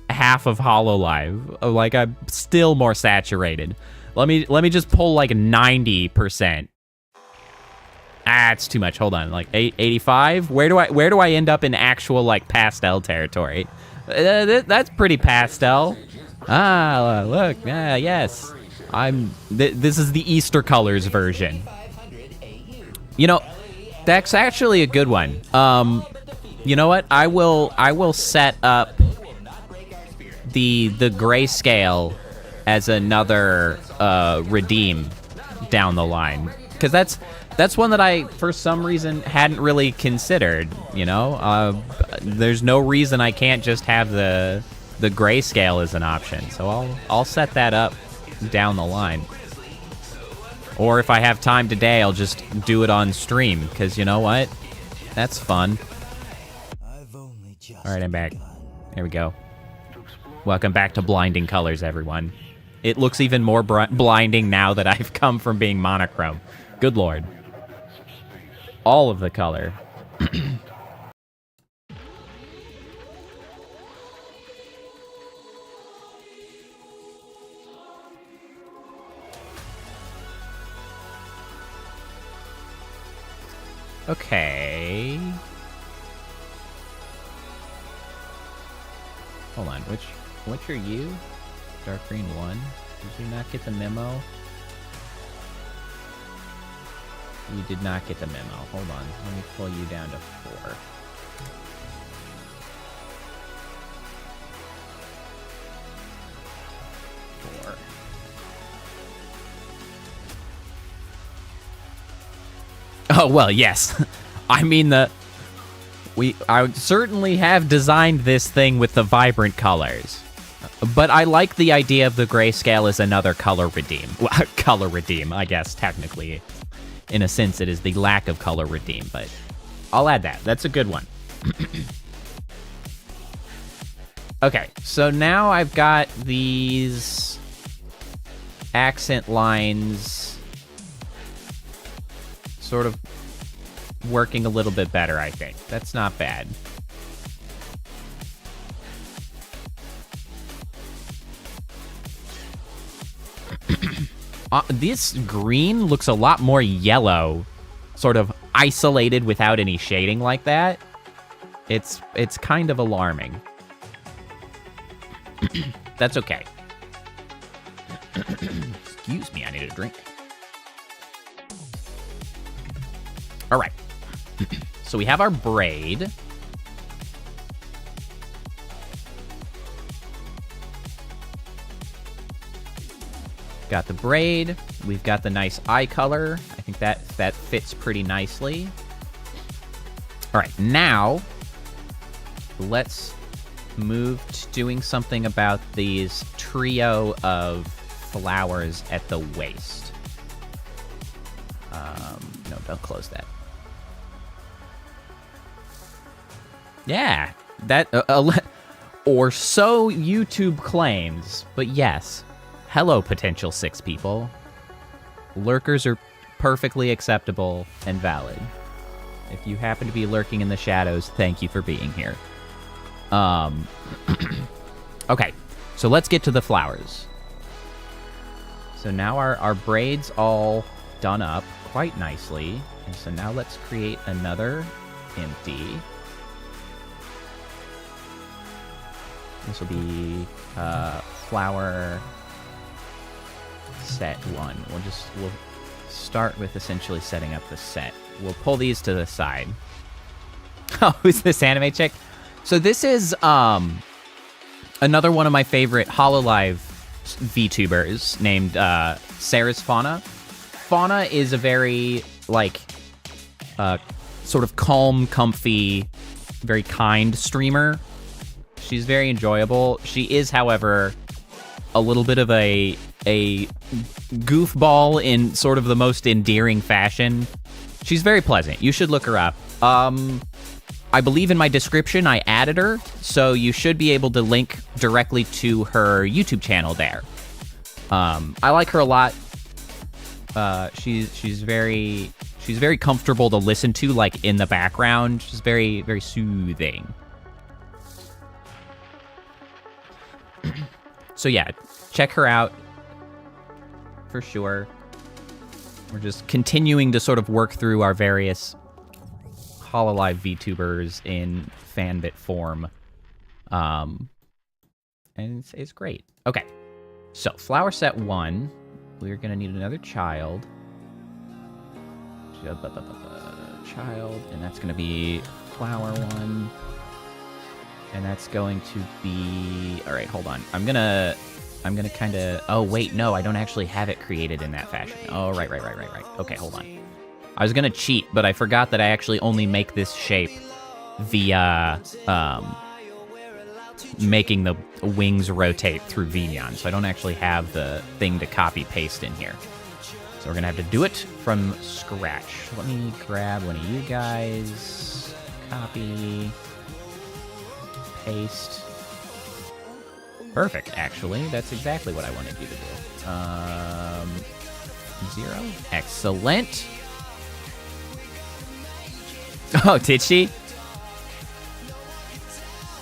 hololive. Like, I'm still more saturated. Let me just pull like 90%. Ah, it's too much. Hold on, like 85. Where do I end up in actual like pastel territory? That's pretty pastel. Ah, look. Yes. This is the Easter colors version. You know, that's actually a good one. You know what? I will set up the grayscale as another redeem down the line, because that's one that I, for some reason, hadn't really considered. You know, there's no reason I can't just have the grayscale as an option. So I'll set that up down the line. Or if I have time today, I'll just do it on stream, because you know what? That's fun. All right, I'm back. There we go. Welcome back to Blinding Colors, everyone. It looks even more blinding now that I've come from being monochrome. Good lord. All of the color. Okay. Hold on, which are you? Dark green 1. Did you not get the memo? You did not get the memo. Hold on, let me pull you down to 4. Oh, well, yes. I mean, I would certainly have designed this thing with the vibrant colors. But I like the idea of the grayscale as another color redeem. Well, color redeem, I guess, technically. In a sense, it is the lack of color redeem, but I'll add that. That's a good one. Okay, so now I've got these accent lines sort of working a little bit better, I think. That's not bad. This green looks a lot more yellow, sort of isolated without any shading like that. It's kind of alarming. That's okay. Excuse me, I need a drink. All right. So we have our braid. Got the braid. We've got the nice eye color. I think that fits pretty nicely. All right, now let's move to doing something about these trio of flowers at the waist. No, don't close that. Yeah, that or so YouTube claims, but yes. Hello, potential 6 people. Lurkers are perfectly acceptable and valid. If you happen to be lurking in the shadows, thank you for being here. Okay, so let's get to the flowers. So now our braid's all done up quite nicely. And so now let's create another empty. This will be flower set 1. We'll start with essentially setting up the set. We'll pull these to the side. Oh, who's this anime chick? So this is another one of my favorite hololive VTubers named Sarah's Fauna. Fauna is a very sort of calm, comfy, very kind streamer. She's very enjoyable. She is, however, a little bit of a goofball in sort of the most endearing fashion. She's very pleasant. You should look her up. I believe in my description I added her, so you should be able to link directly to her YouTube channel there. I like her a lot. She's very comfortable to listen to, like, in the background. She's very, very soothing. So yeah, check her out for sure. We're just continuing to sort of work through our various hololive VTubers in fan.bit form. And it's great. Okay, so flower set 1. We're gonna need another child. Child, and that's gonna be flower 1. And that's going to be... All right, hold on. I'm gonna kind of... Oh, wait, no, I don't actually have it created in that fashion. Oh, right. Okay, hold on. I was gonna cheat, but I forgot that I actually only make this shape via making the wings rotate through vneon, so I don't actually have the thing to copy-paste in here. So we're gonna have to do it from scratch. Let me grab one of you guys. Copy... paste. Perfect, actually. That's exactly what I wanted you to do. 0. Excellent. Oh, did she?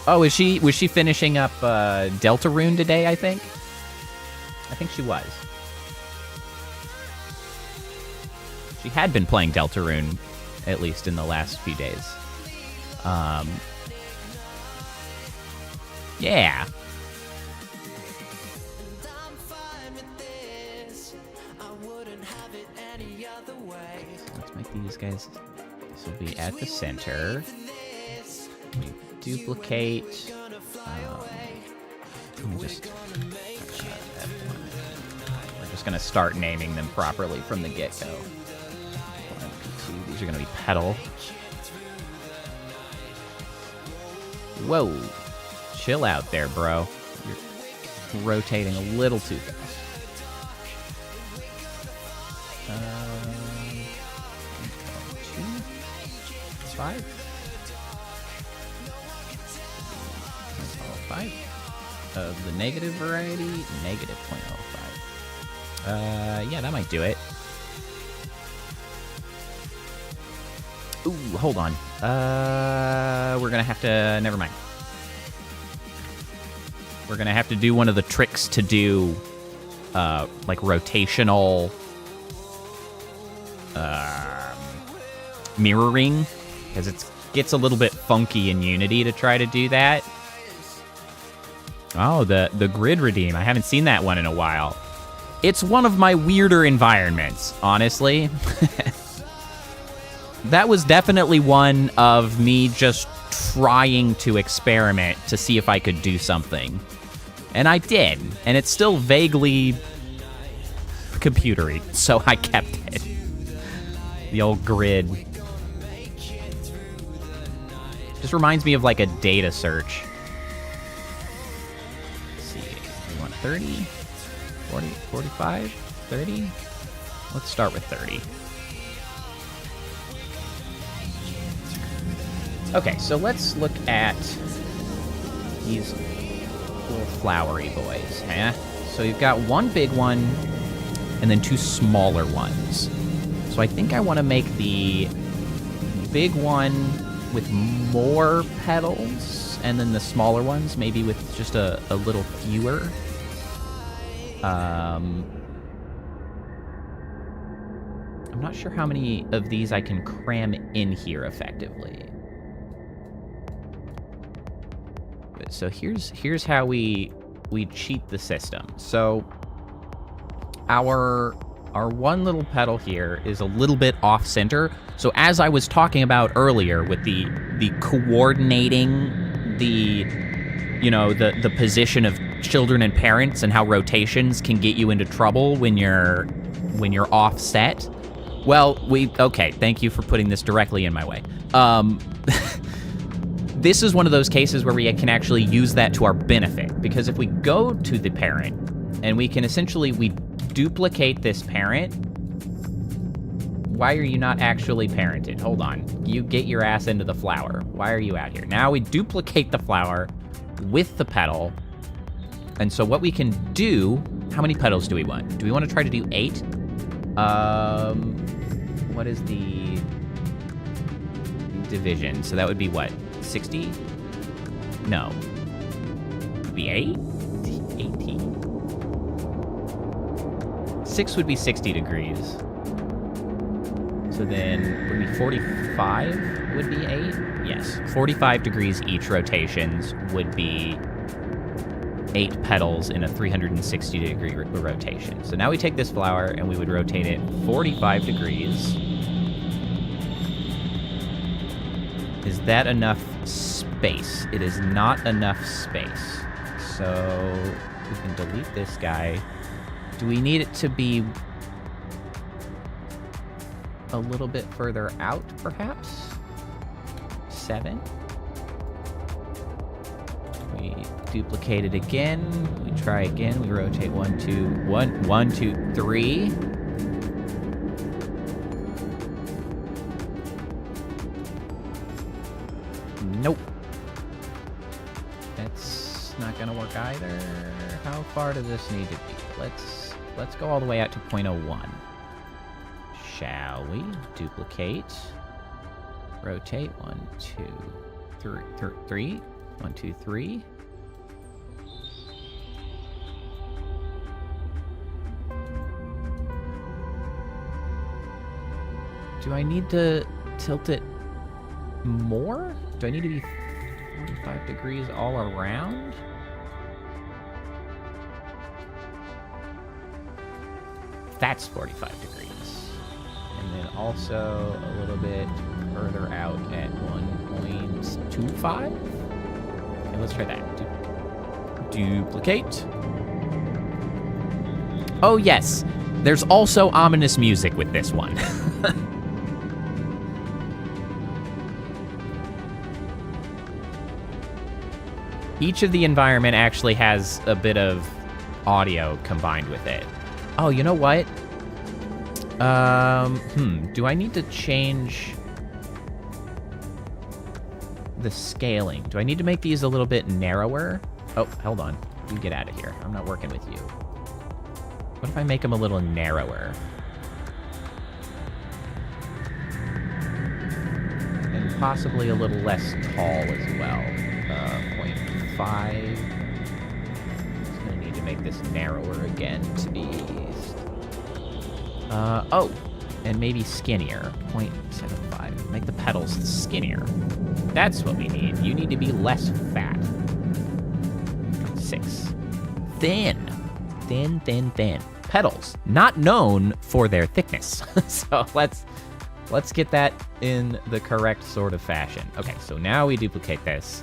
Oh, was she finishing up Deltarune today, I think? I think she was. She had been playing Deltarune, at least in the last few days. Yeah. Let's make these guys. This will be at the center. We duplicate. We're just gonna start naming them properly from the get-go. 1, 2. These are gonna be petal. Whoa. Chill out there, bro. You're rotating a little too fast. 2, 5. 0.05 of the negative variety. Negative 0.05. Yeah, that might do it. Ooh, hold on. We're gonna have to... Never mind. We're gonna have to do one of the tricks to do, like, rotational... mirroring, because it gets a little bit funky in Unity to try to do that. Oh, the grid redeem. I haven't seen that one in a while. It's one of my weirder environments, honestly. That was definitely one of me just trying to experiment to see if I could do something. And I did, and it's still vaguely computery, so I kept it. The old grid. Just reminds me of like a data search. Let's see, we want 30, 40, 45, 30? Let's start with 30. Okay, so let's look at these little flowery boys, huh? So you've got one big one and then two smaller ones. So I think I want to make the big one with more petals, and then the smaller ones maybe with just a little fewer. I'm not sure how many of these I can cram in here effectively. So here's how we cheat the system. So our one little petal here is a little bit off center. So as I was talking about earlier with the coordinating the position of children and parents and how rotations can get you into trouble when you're offset. Well, okay, thank you for putting this directly in my way. This is one of those cases where we can actually use that to our benefit, because if we go to the parent and we can essentially, we duplicate this parent. Why are you not actually parented? Hold on. You get your ass into the flower. Why are you out here? Now we duplicate the flower with the petal. And so what we can do, how many petals do we want? Do we want to try to do 8? What is the division? So that would be what? 60? No. It would be 8? 18? 6 would be 60 degrees. So then, would be 45 would be 8? Yes. 45 degrees each rotations would be 8 petals in a 360 degree rotation. So now we take this flower and we would rotate it 45 degrees. Is that enough space? It is not enough space. So we can delete this guy. Do we need it to be a little bit further out, perhaps? 7. We duplicate it again. We try again. We rotate 1, 2, 1, 2, 3. Nope. That's not gonna work either. How far does this need to be? Let's go all the way out to 0.01. Shall we? Duplicate. Rotate. 1, 2, 3. 1, 2, 3. Do I need to tilt it more? Do I need to be 45 degrees all around? That's 45 degrees. And then also a little bit further out at 1.25. Okay, let's try that. Duplicate. Oh yes, there's also ominous music with this one. Each of the environment actually has a bit of audio combined with it. Oh, you know what? Do I need to change the scaling? Do I need to make these a little bit narrower? Oh, hold on. You get out of here. I'm not working with you. What if I make them a little narrower? possibly a little less tall as well. 0.5. Just gonna need to make this narrower again to be... oh! And maybe skinnier. 0.75. Make the petals skinnier. That's what we need. You need to be less fat. 6. Thin. Thin, thin, thin. Petals. Not known for their thickness. So let's get that in the correct sort of fashion. Okay, so now we duplicate this.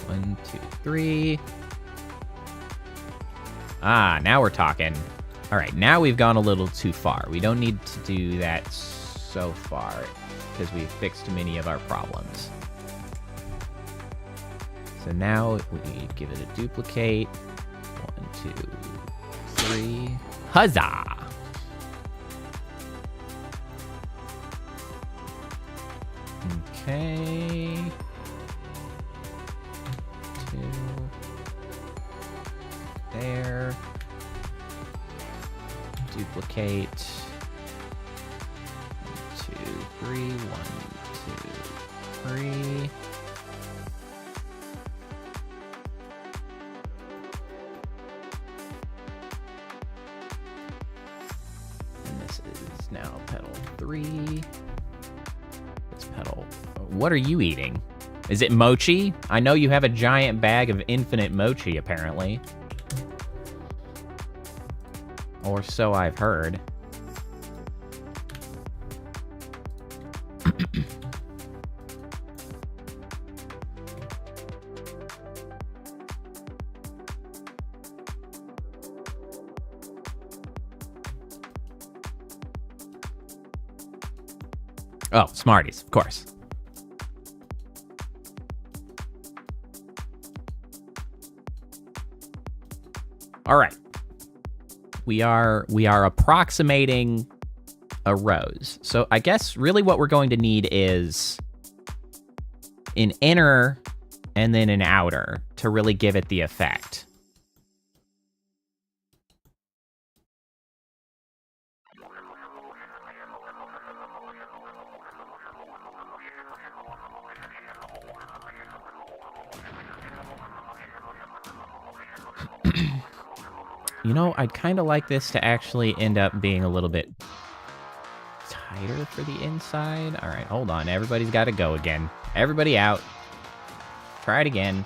1, 2, 3. Ah, now we're talking. All right, now we've gone a little too far. We don't need to do that so far because we've fixed many of our problems. So now we give it a duplicate. 1, 2, 3. Huzzah! Okay. 2. There. Duplicate. 1, 2, 3. 1, 2, 3. And this is now petal 3. It's petal. What are you eating? Is it mochi? I know you have a giant bag of infinite mochi, apparently. Or so I've heard. Oh, Smarties, of course. All right. We are approximating a rose. So I guess really what we're going to need is an inner and then an outer to really give it the effect. You know, I'd kind of like this to actually end up being a little bit tighter for the inside. All right, hold on. Everybody's got to go again. Everybody out. Try it again.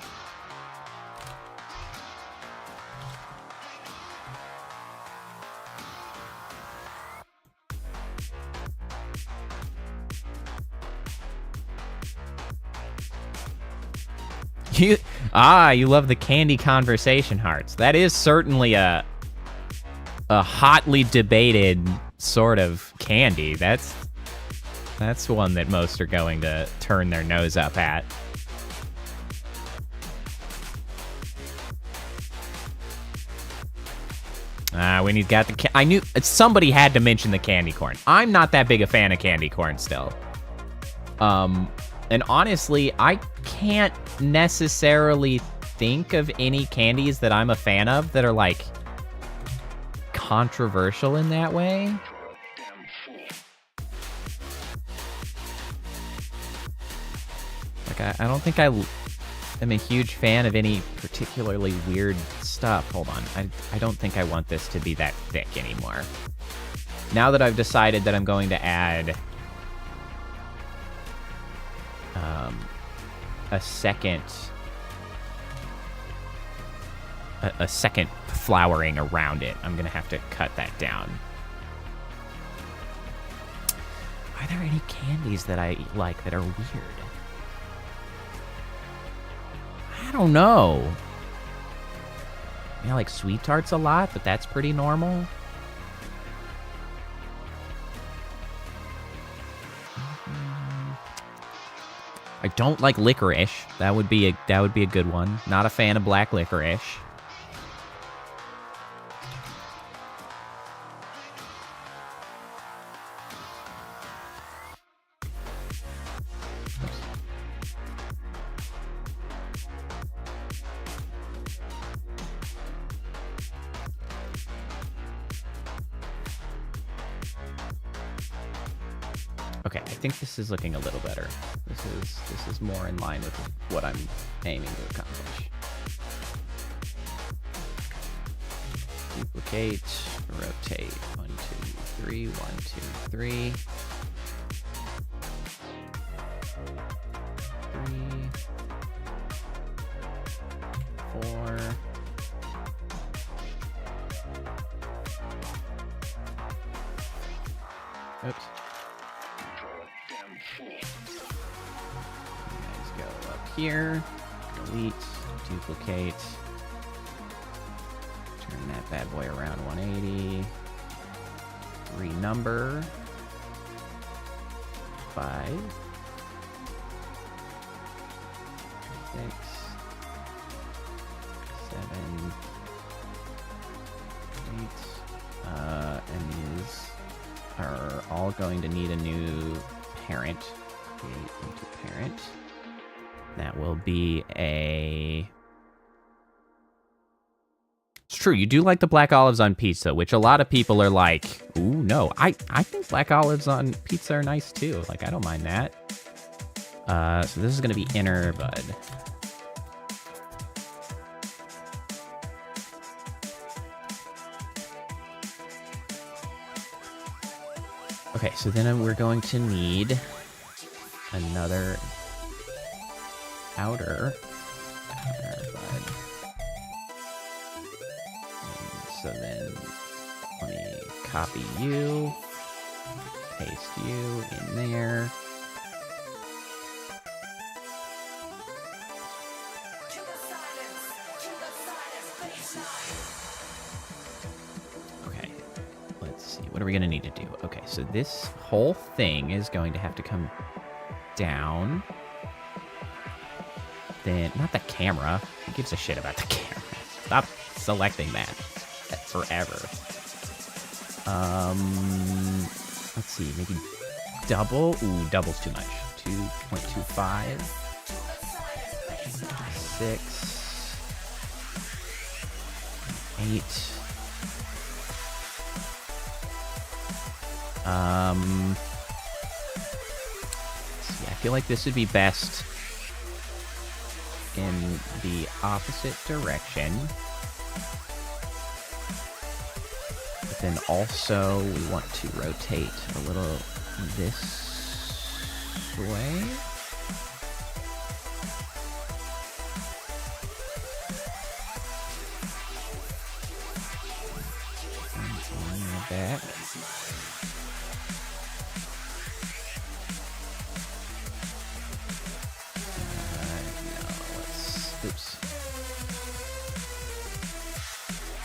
You love the candy conversation hearts. That is certainly a hotly debated sort of candy. That's one that most are going to turn their nose up at. When got the I knew somebody had to mention the candy corn. I'm not that big a fan of candy corn still. And honestly, I can't necessarily think of any candies that I'm a fan of that are, like, controversial in that way. Like, I don't think I am a huge fan of any particularly weird stuff. Hold on. I don't think I want this to be that thick anymore. Now that I've decided that I'm going to add a second flowering around it, I'm gonna have to cut that down. Are there any candies that I like that are weird? I don't know. I like sweet tarts a lot, but that's pretty normal. I don't like licorice. That would be a good one. Not a fan of black licorice. Okay, I think this is looking a little better. This is more in line with what I'm aiming to accomplish. Duplicate, rotate. 1, 2, 3. 1, 2, 3. 3, 4. Oops. Let's go up here. Delete, duplicate. Turn that bad boy around 180. Renumber. 5. 6. 7. 8. And these are all going to need a new parent. Create into parent. That will be a... It's true, you do like the black olives on pizza, which a lot of people are like, ooh, no. I think black olives on pizza are nice too. Like, I don't mind that. So this is going to be inner bud. Okay, so then we're going to need another outer bud. And so then let me copy you, paste you in there. Okay, let's see. What are we going to need to do? Okay, so this whole thing is going to have to come down. Then, not the camera. Who gives a shit about the camera? Stop selecting that. That's forever. Let's see, maybe double. Ooh, double's too much. 2.25. 6. 8. See, I feel like this would be best in the opposite direction. But then also we want to rotate a little this way. And back. Oops.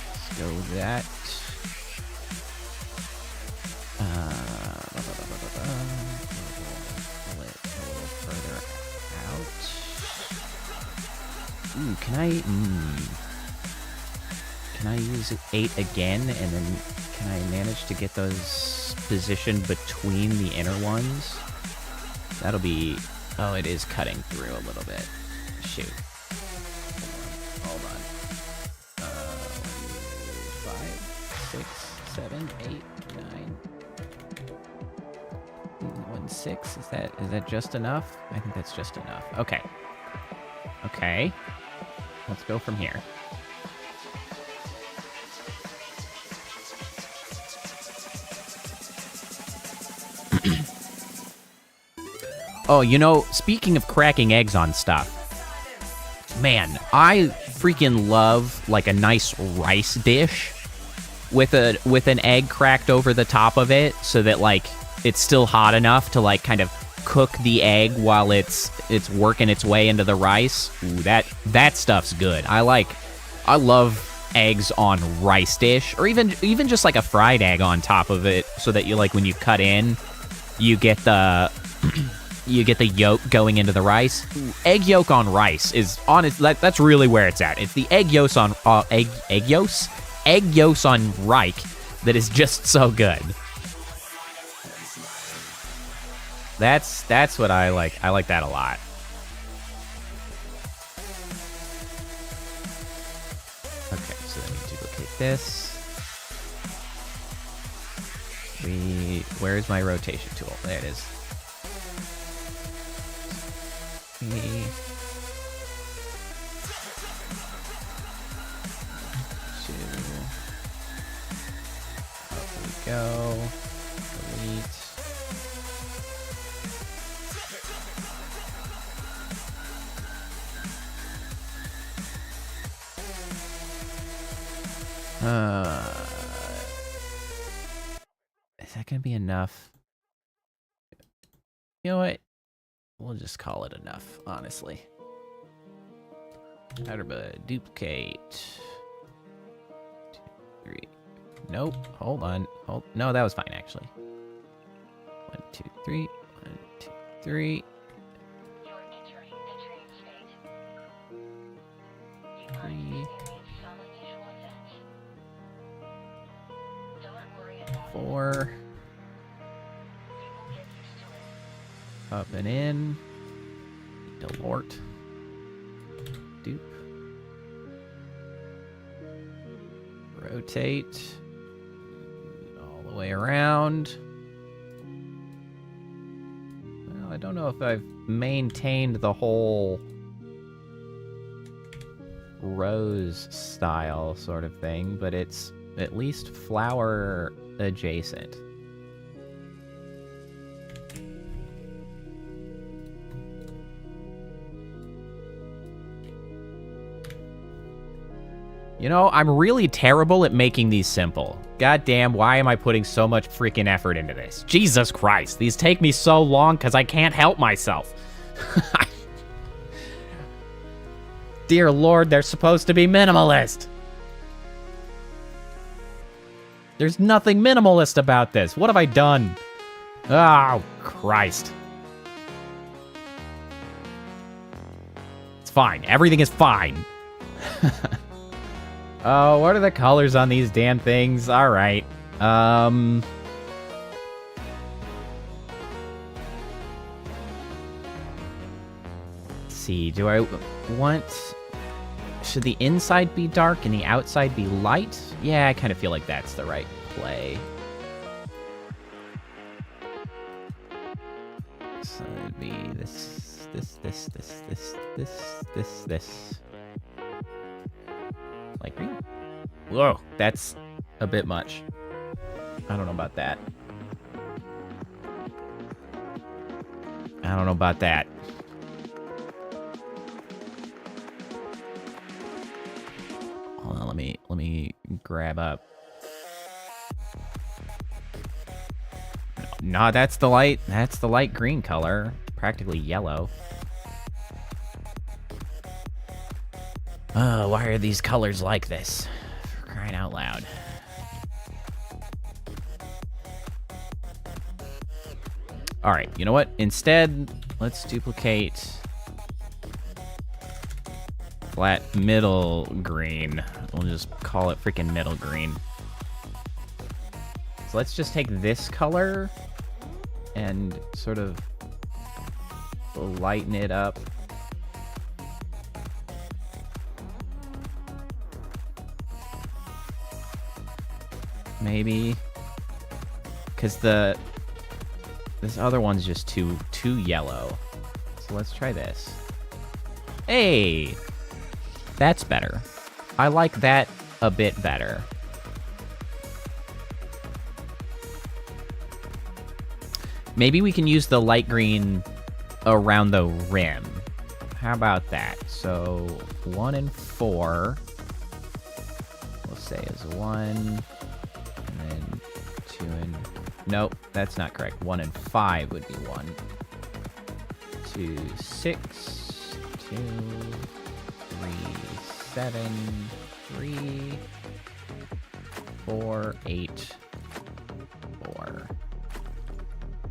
Let's go with that. Pull it a little further out. Ooh, can I use 8 again, and then can I manage to get those positioned between the inner ones? That'll be... Oh, it is cutting through a little bit. Shoot. Hold on. 5, 6, 7, 8, 9. 1, 6. Is that just enough? I think that's just enough. Okay. Okay. Let's go from here. Oh, you know, speaking of cracking eggs on stuff, man, I freaking love like a nice rice dish with an egg cracked over the top of it, so that like it's still hot enough to like kind of cook the egg while it's working its way into the rice. Ooh, that stuff's good. I love eggs on rice dish, or even just like a fried egg on top of it, so that you like when you cut in, you get the yolk going into the rice. Ooh, egg yolk on rice is honest. That's really where it's at. It's the egg yolks on egg yolks on Reich that is just so good. That's what I like. I like that a lot. Okay, so let me duplicate this. Where's my rotation tool? There it is. go. Delete. Is that gonna be enough? You know what? We'll just call it enough, honestly. Outerbud, duplicate. 2, 3. Nope. Hold on. No, that was fine, actually. 1, 2, 3. 1, 2, 3. 3. 4. Up and in. Delort. Dupe. Rotate. All the way around. Well, I don't know if I've maintained the whole rose style sort of thing, but it's at least flower adjacent. You know, I'm really terrible at making these simple. God damn, why am I putting so much freaking effort into this? Jesus Christ, these take me so long because I can't help myself. Dear Lord, they're supposed to be minimalist. There's nothing minimalist about this. What have I done? Oh, Christ. It's fine. Everything is fine. Oh, what are the colors on these damn things? All right. Let's see. Do I want... Should the inside be dark and the outside be light? Yeah, I kind of feel like that's the right play. So it'd be this. Light green? Whoa, that's a bit much. I don't know about that. I don't know about that. Hold on, let me grab up. No, that's the light green color. Practically yellow. Oh, why are these colors like this? For crying out loud. Alright, you know what? Instead, let's duplicate flat middle green. We'll just call it freaking middle green. So let's just take this color and sort of lighten it up. Maybe. Because this other one's just too yellow. So let's try this. Hey! That's better. I like that a bit better. Maybe we can use the light green around the rim. How about that? So 1 and 4. We'll say is 1. And then 2 and... Nope, that's not correct. 1 and 5 would be 1. 2, 6. 2, 3, 7, 3, 4, 8, 4.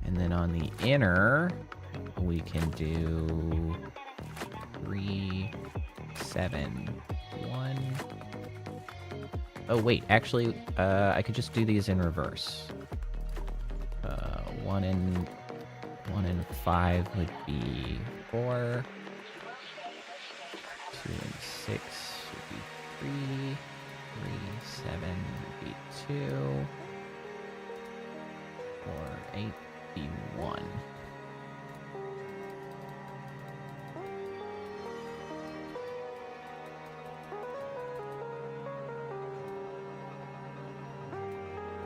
And then on the inner, we can do 3, 7, 1. Oh, wait, actually, I could just do these in reverse. 1 and 5 would be 4. 2 and 6 would be 3. 3, 7 would be 2. 4, 8 would be 1.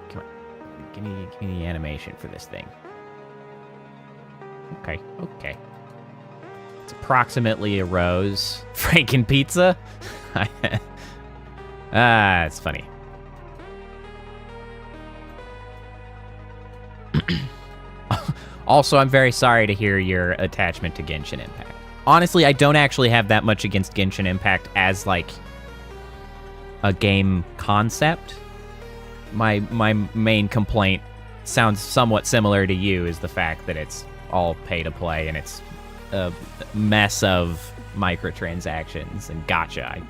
Come on. Give me the animation for this thing. Okay, okay. It's approximately a rose. Franken pizza? It's funny. Also, I'm very sorry to hear your attachment to Genshin Impact. Honestly, I don't actually have that much against Genshin Impact as, like, a game concept. My main complaint sounds somewhat similar to you, is the fact that it's all pay-to-play and it's a mess of microtransactions and gacha. I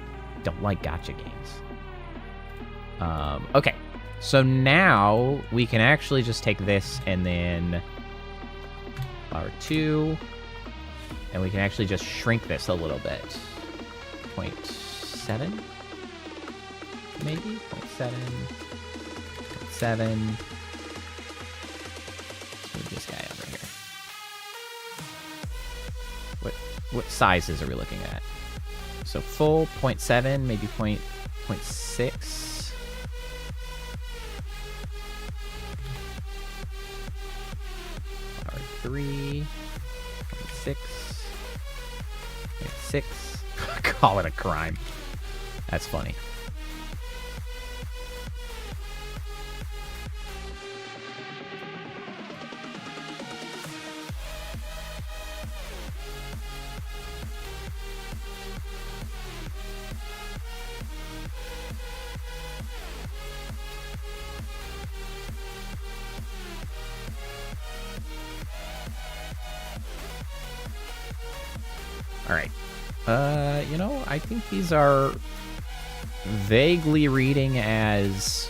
don't like gacha games. Okay, so now we can actually just take this and then power 2, and we can actually just shrink this a little bit. 0.7, maybe? 0.7. 7. Let's move this guy over here. What sizes are we looking at? So full 0.7, maybe 0.6. Power 3. 0.6. 0.6. Call it a crime. That's funny. All right. You know, I think these are vaguely reading as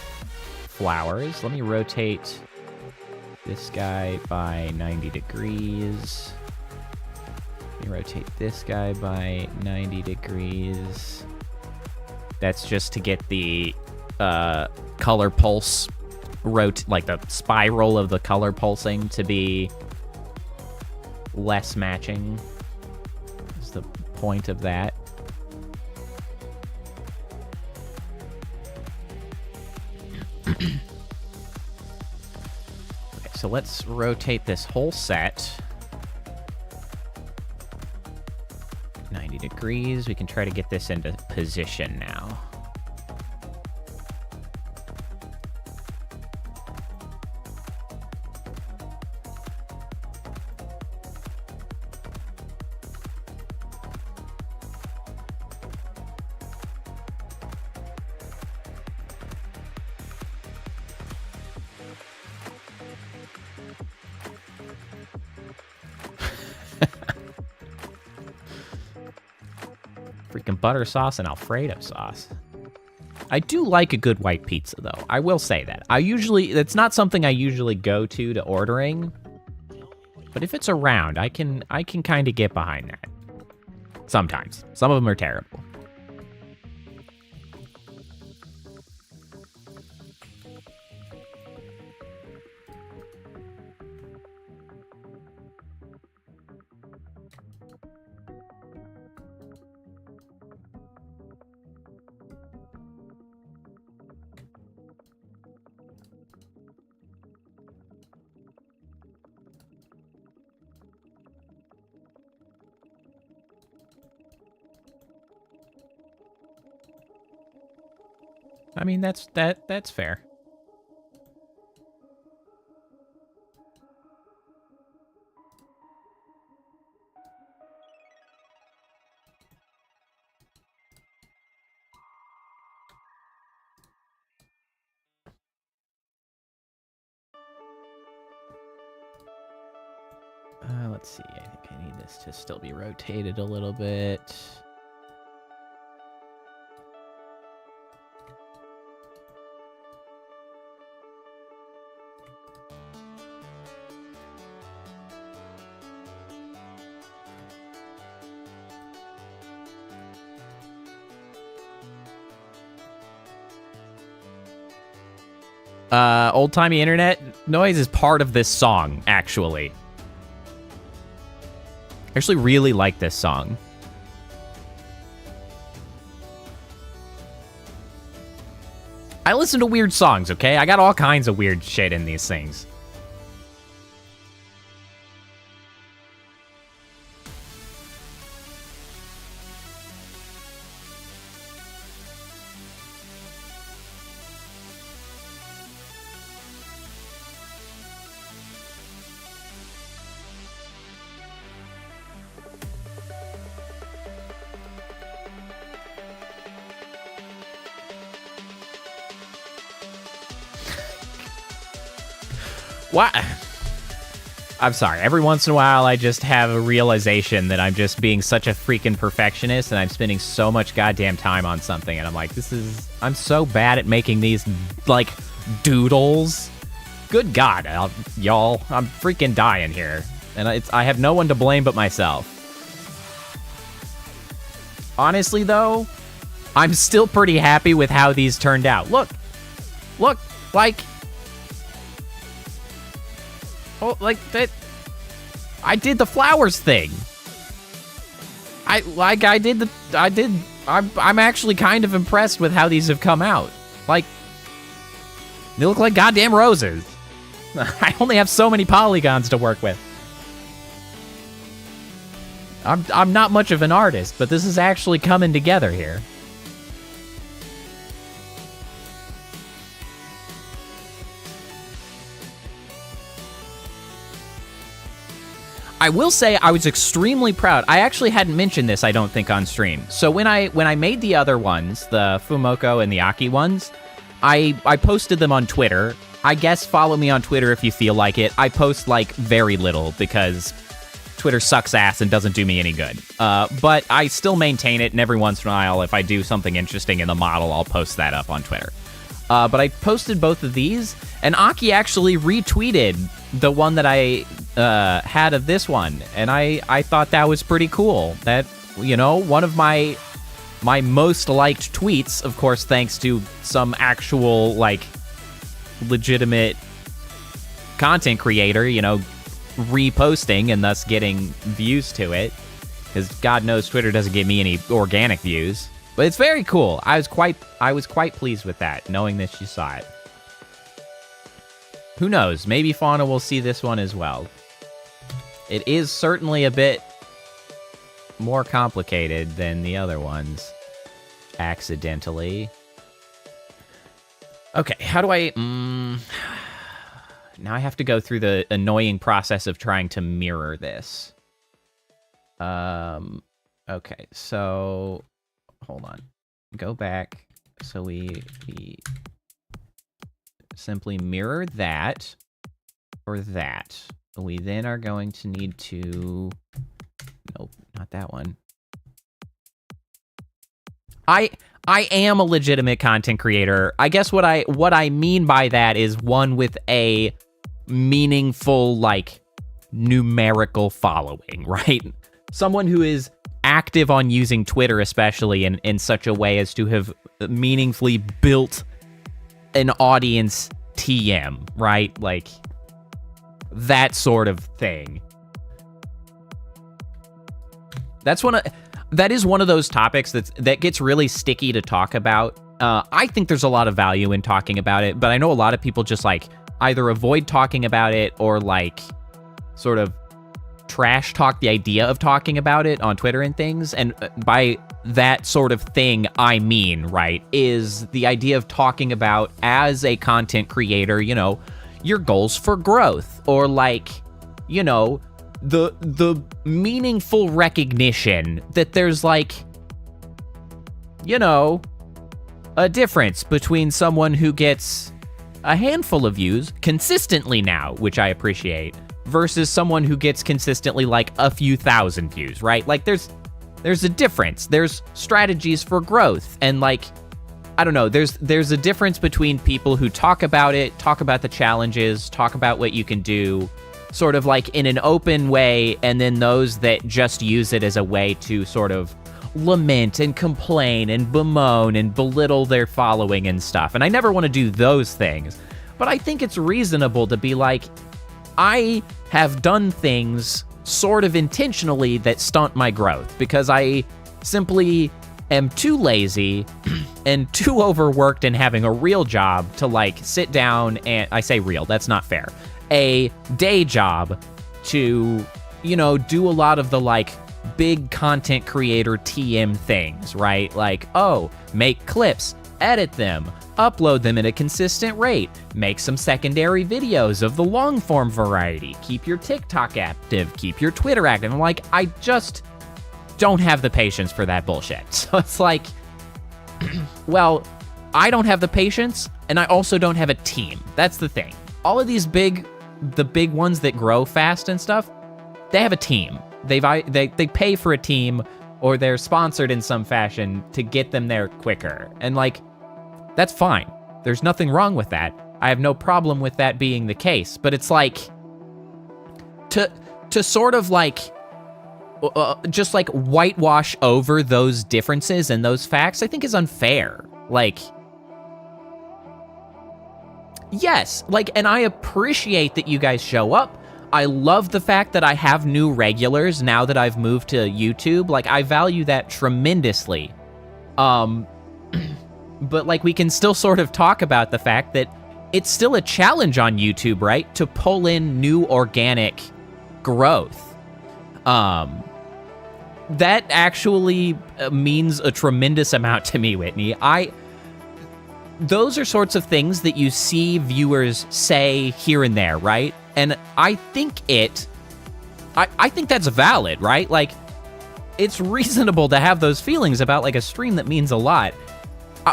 flowers. Let me rotate this guy by 90 degrees. Let me rotate this guy by 90 degrees. That's just to get the color pulse like the spiral of the color pulsing to be less matching. Is the point of that. Okay, so let's rotate this whole set 90 degrees. We can try to get this into position now. Freaking butter sauce and Alfredo sauce. I do like a good white pizza, though. I will say that. It's not something I usually go to ordering, but if it's around, I can kind of get behind that. Sometimes. Some of them are terrible. I mean, that's fair. Let's see. I think I need this to still be rotated a little bit. Old-timey internet noise is part of this song, actually. I actually really like this song. I listen to weird songs, okay? I got all kinds of weird shit in these things. What? I'm sorry. Every once in a while, I just have a realization that I'm just being such a freaking perfectionist and I'm spending so much goddamn time on something. And I'm like, I'm so bad at making these, like, doodles. Good God, y'all. I'm freaking dying here. And I have no one to blame but myself. Honestly, though, I'm still pretty happy with how these turned out. Look, like... Oh, like that. I did the flowers thing. I'm actually kind of impressed with how these have come out. Like, they look like goddamn roses. I only have so many polygons to work with. I'm not much of an artist, but this is actually coming together here. I will say I was extremely proud. I actually hadn't mentioned this, I don't think, on stream. So when I made the other ones, the Fumoko and the Aki ones, I posted them on Twitter. I guess follow me on Twitter if you feel like it. I post, like, very little because Twitter sucks ass and doesn't do me any good. But I still maintain it, and every once in a while, if I do something interesting in the model, I'll post that up on Twitter. But I posted both of these, and Aki actually retweeted the one that I had of this one, and I thought that was pretty cool. That, you know, one of my most liked tweets, of course, thanks to some actual, like, legitimate content creator, you know, reposting and thus getting views to it, because God knows Twitter doesn't give me any organic views. But it's very cool. I was quite pleased with that, knowing that she saw it. Who knows? Maybe Fauna will see this one as well. It is certainly a bit more complicated than the other ones. Accidentally. Okay, how do I... Now I have to go through the annoying process of trying to mirror this. Okay, so... Hold on. Go back. So we simply mirror that or that. We then are going to need to... Nope, not that one. I am a legitimate content creator. I guess what I mean by that is one with a meaningful, like, numerical following, right? Someone who is active on using Twitter, especially in such a way as to have meaningfully built an audience TM, right? Like, that sort of thing. That is one of those topics that gets really sticky to talk about. I think there's a lot of value in talking about it, but I know a lot of people just, like, either avoid talking about it or, like, sort of trash talk the idea of talking about it on Twitter and things. And by that sort of thing, I mean, right, is the idea of talking about, as a content creator, you know, your goals for growth, or, like, you know, the meaningful recognition that there's, like, you know, a difference between someone who gets a handful of views consistently now, which I appreciate, versus someone who gets consistently, like, a few thousand views, right? Like, there's a difference. There's strategies for growth, and, like, I don't know, there's a difference between people who talk about it, talk about the challenges, talk about what you can do, sort of like in an open way, and then those that just use it as a way to sort of lament and complain and bemoan and belittle their following and stuff. And I never want to do those things, but I think it's reasonable to be like, I have done things sort of intentionally that stunt my growth, because I simply am too lazy and too overworked and having a real job to like sit down and, I say real, that's not fair, a day job to, you know, do a lot of the like big content creator TM things, right? Like, oh, make clips, edit them, upload them at a consistent rate, make some secondary videos of the long form variety, keep your TikTok active, keep your Twitter active. I'm like, I just don't have the patience for that bullshit. So it's like, well, I don't have the patience, and I also don't have a team. That's the thing. All of these the big ones that grow fast and stuff, they have a team. They pay for a team, or they're sponsored in some fashion to get them there quicker. And like, that's fine. There's nothing wrong with that. I have no problem with that being the case. But it's like, to sort of like, just like whitewash over those differences and those facts, I think is unfair. Like, yes, like, and I appreciate that you guys show up. I love the fact that I have new regulars now that I've moved to YouTube. Like, I value that tremendously. But like, we can still sort of talk about the fact that it's still a challenge on YouTube, right? To pull in new organic growth. That actually means a tremendous amount to me, Whitney. Those are sorts of things that you see viewers say here and there, right? And I think I think that's valid, right? Like, it's reasonable to have those feelings about like a stream that means a lot.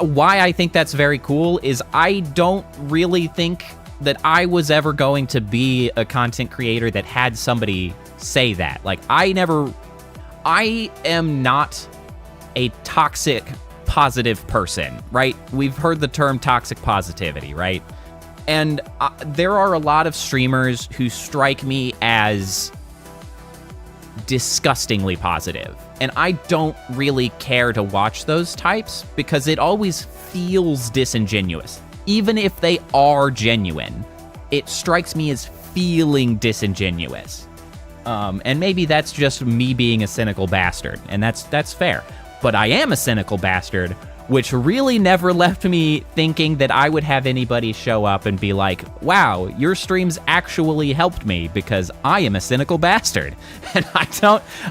Why I think that's very cool is I don't really think that I was ever going to be a content creator that had somebody say that. Like, I am not a toxic positive person, right? We've heard the term toxic positivity, right? And there are a lot of streamers who strike me as disgustingly positive. And I don't really care to watch those types because it always feels disingenuous. Even if they are genuine, it strikes me as feeling disingenuous. And maybe that's just me being a cynical bastard, and that's fair. But I am a cynical bastard, which really never left me thinking that I would have anybody show up and be like, wow, your streams actually helped me because I am a cynical bastard. And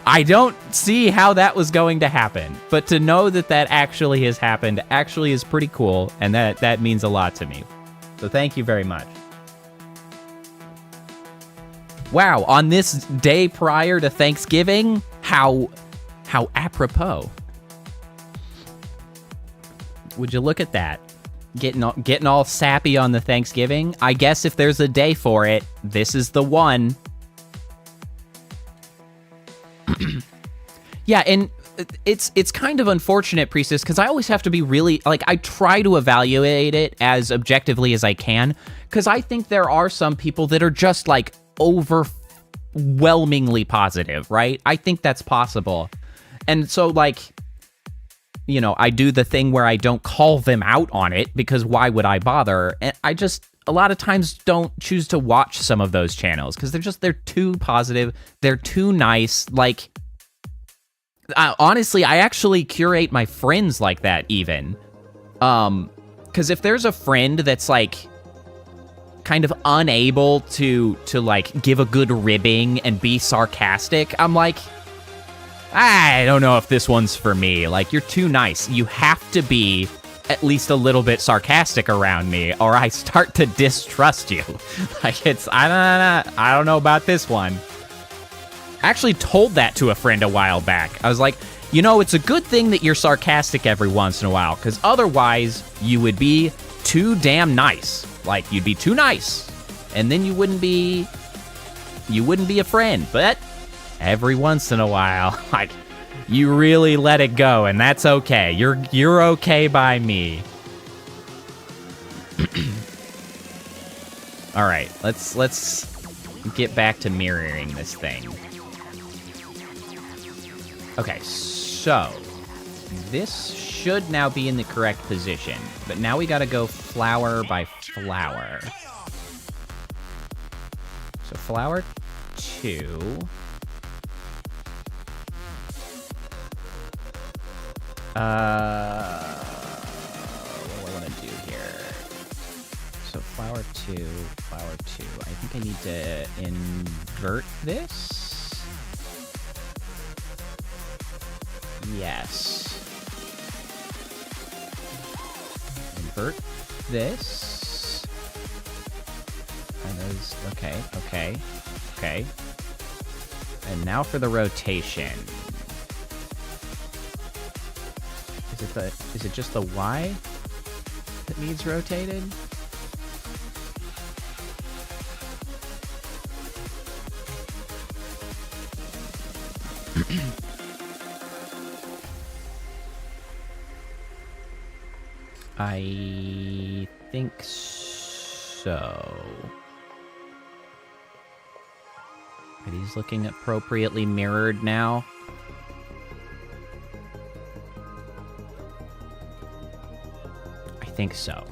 I don't see how that was going to happen. But to know that that actually has happened actually is pretty cool, and that means a lot to me. So thank you very much. Wow, on this day prior to Thanksgiving, how apropos. Would you look at that? Getting all sappy on the Thanksgiving? I guess if there's a day for it, this is the one. Yeah, and it's kind of unfortunate, Priestess, because I always have to be really, like, I try to evaluate it as objectively as I can, because I think there are some people that are just, like, overwhelmingly positive, right? I think that's possible. And so, like, you know, I do the thing where I don't call them out on it because why would I bother? And I just, a lot of times, don't choose to watch some of those channels because they're too positive. They're too nice. Like, honestly, I actually curate my friends like that even. Because if there's a friend that's like kind of unable to like give a good ribbing and be sarcastic, I'm like, I don't know if this one's for me. Like, you're too nice. You have to be at least a little bit sarcastic around me, or I start to distrust you. Like, I don't know about this one. I actually told that to a friend a while back. I was like, you know, it's a good thing that you're sarcastic every once in a while, because otherwise you would be too damn nice. Like, you'd be too nice, and then you wouldn't be a friend. But every once in a while, like, you really let it go, and that's okay. You're okay by me. All right, let's get back to mirroring this thing. Okay, so this should now be in the correct position, but now we gotta go flower by flower. So flower 2. What do I want to do here? So flower 2. I think I need to invert this. Yes. Invert this. And those, okay. And now for the rotation. Is it just the Y that needs rotated? I think so. Are these looking appropriately mirrored now? I think so.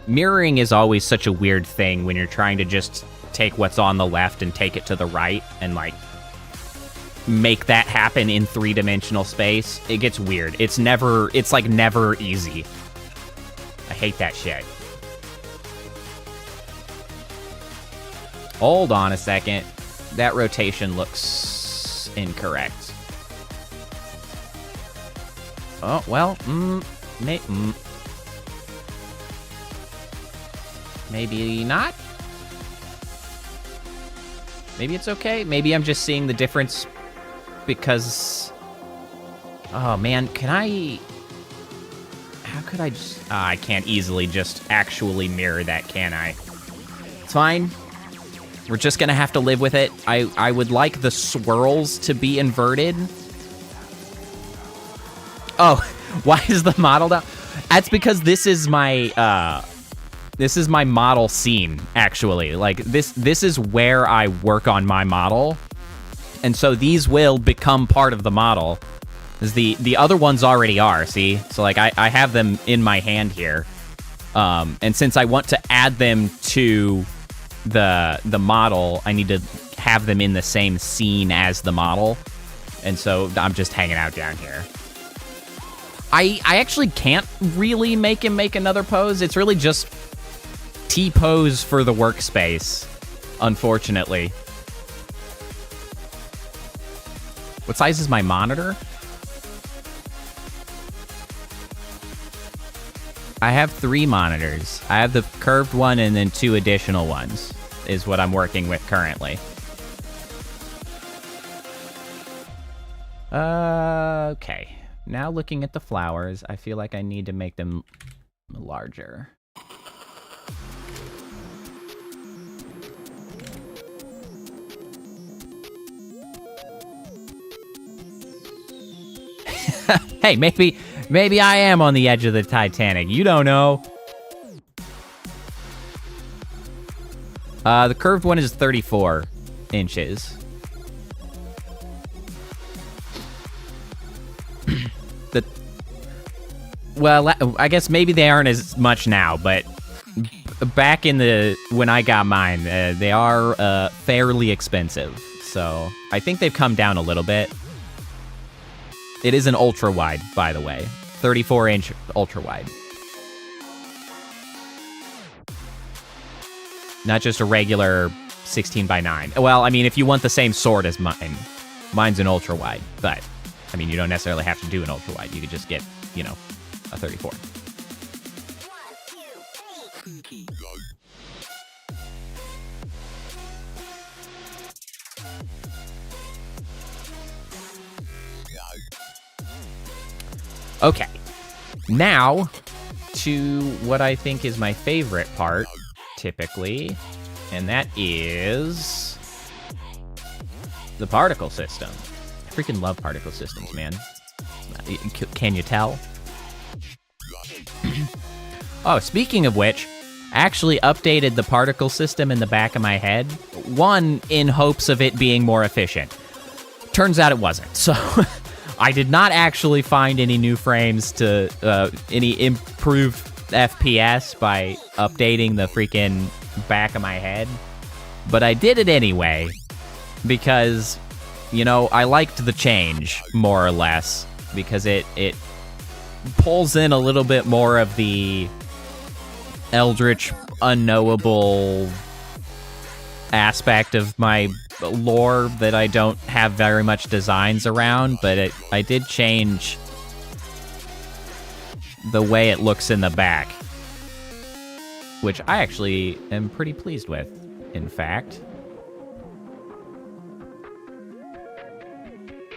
Mirroring is always such a weird thing when you're trying to just take what's on the left and take it to the right and, like, make that happen in three-dimensional space. It gets weird. It's like never easy. I hate that shit. Hold on a second. That rotation looks incorrect. Oh, well, maybe not. Maybe it's okay. Maybe I'm just seeing the difference because... Oh, man, can I... How could I just... I can't easily just actually mirror that, can I? It's fine. We're just gonna have to live with it. I would like the swirls to be inverted. Oh, why is the model down? That's because this is my model scene, actually. Like, this is where I work on my model. And so these will become part of the model. The other ones already are, see? So, like, I have them in my hand here. And since I want to add them to the model, I need to have them in the same scene as the model. And so I'm just hanging out down here. I actually can't really make him make another pose. It's really just T-pose for the workspace, unfortunately. What size is my monitor? I have 3 monitors. I have the curved one and then 2 additional ones is what I'm working with currently. Okay. Now looking at the flowers, I feel like I need to make them larger. Hey, maybe I am on the edge of the Titanic. You don't know. The curved one is 34 inches. Well, I guess maybe they aren't as much now, but back in when I got mine, they are fairly expensive. So I think they've come down a little bit. It is an ultra wide, by the way. 34-inch ultra wide. Not just a regular 16:9. Well, I mean, if you want the same sort as mine, mine's an ultra wide. But, I mean, you don't necessarily have to do an ultra wide. You could just get, you know, a 34. Okay, now to what I think is my favorite part, typically, and that is the particle system. I freaking love particle systems, man. Can you tell? Oh, speaking of which, I actually updated the particle system in the back of my head. One, in hopes of it being more efficient. Turns out it wasn't, so... I did not actually find any new frames to, any improved FPS by updating the freaking back of my head. But I did it anyway, because, you know, I liked the change, more or less, because it pulls in a little bit more of the eldritch, unknowable aspect of my lore that I don't have very much designs around, but I did change the way it looks in the back, which I actually am pretty pleased with, in fact.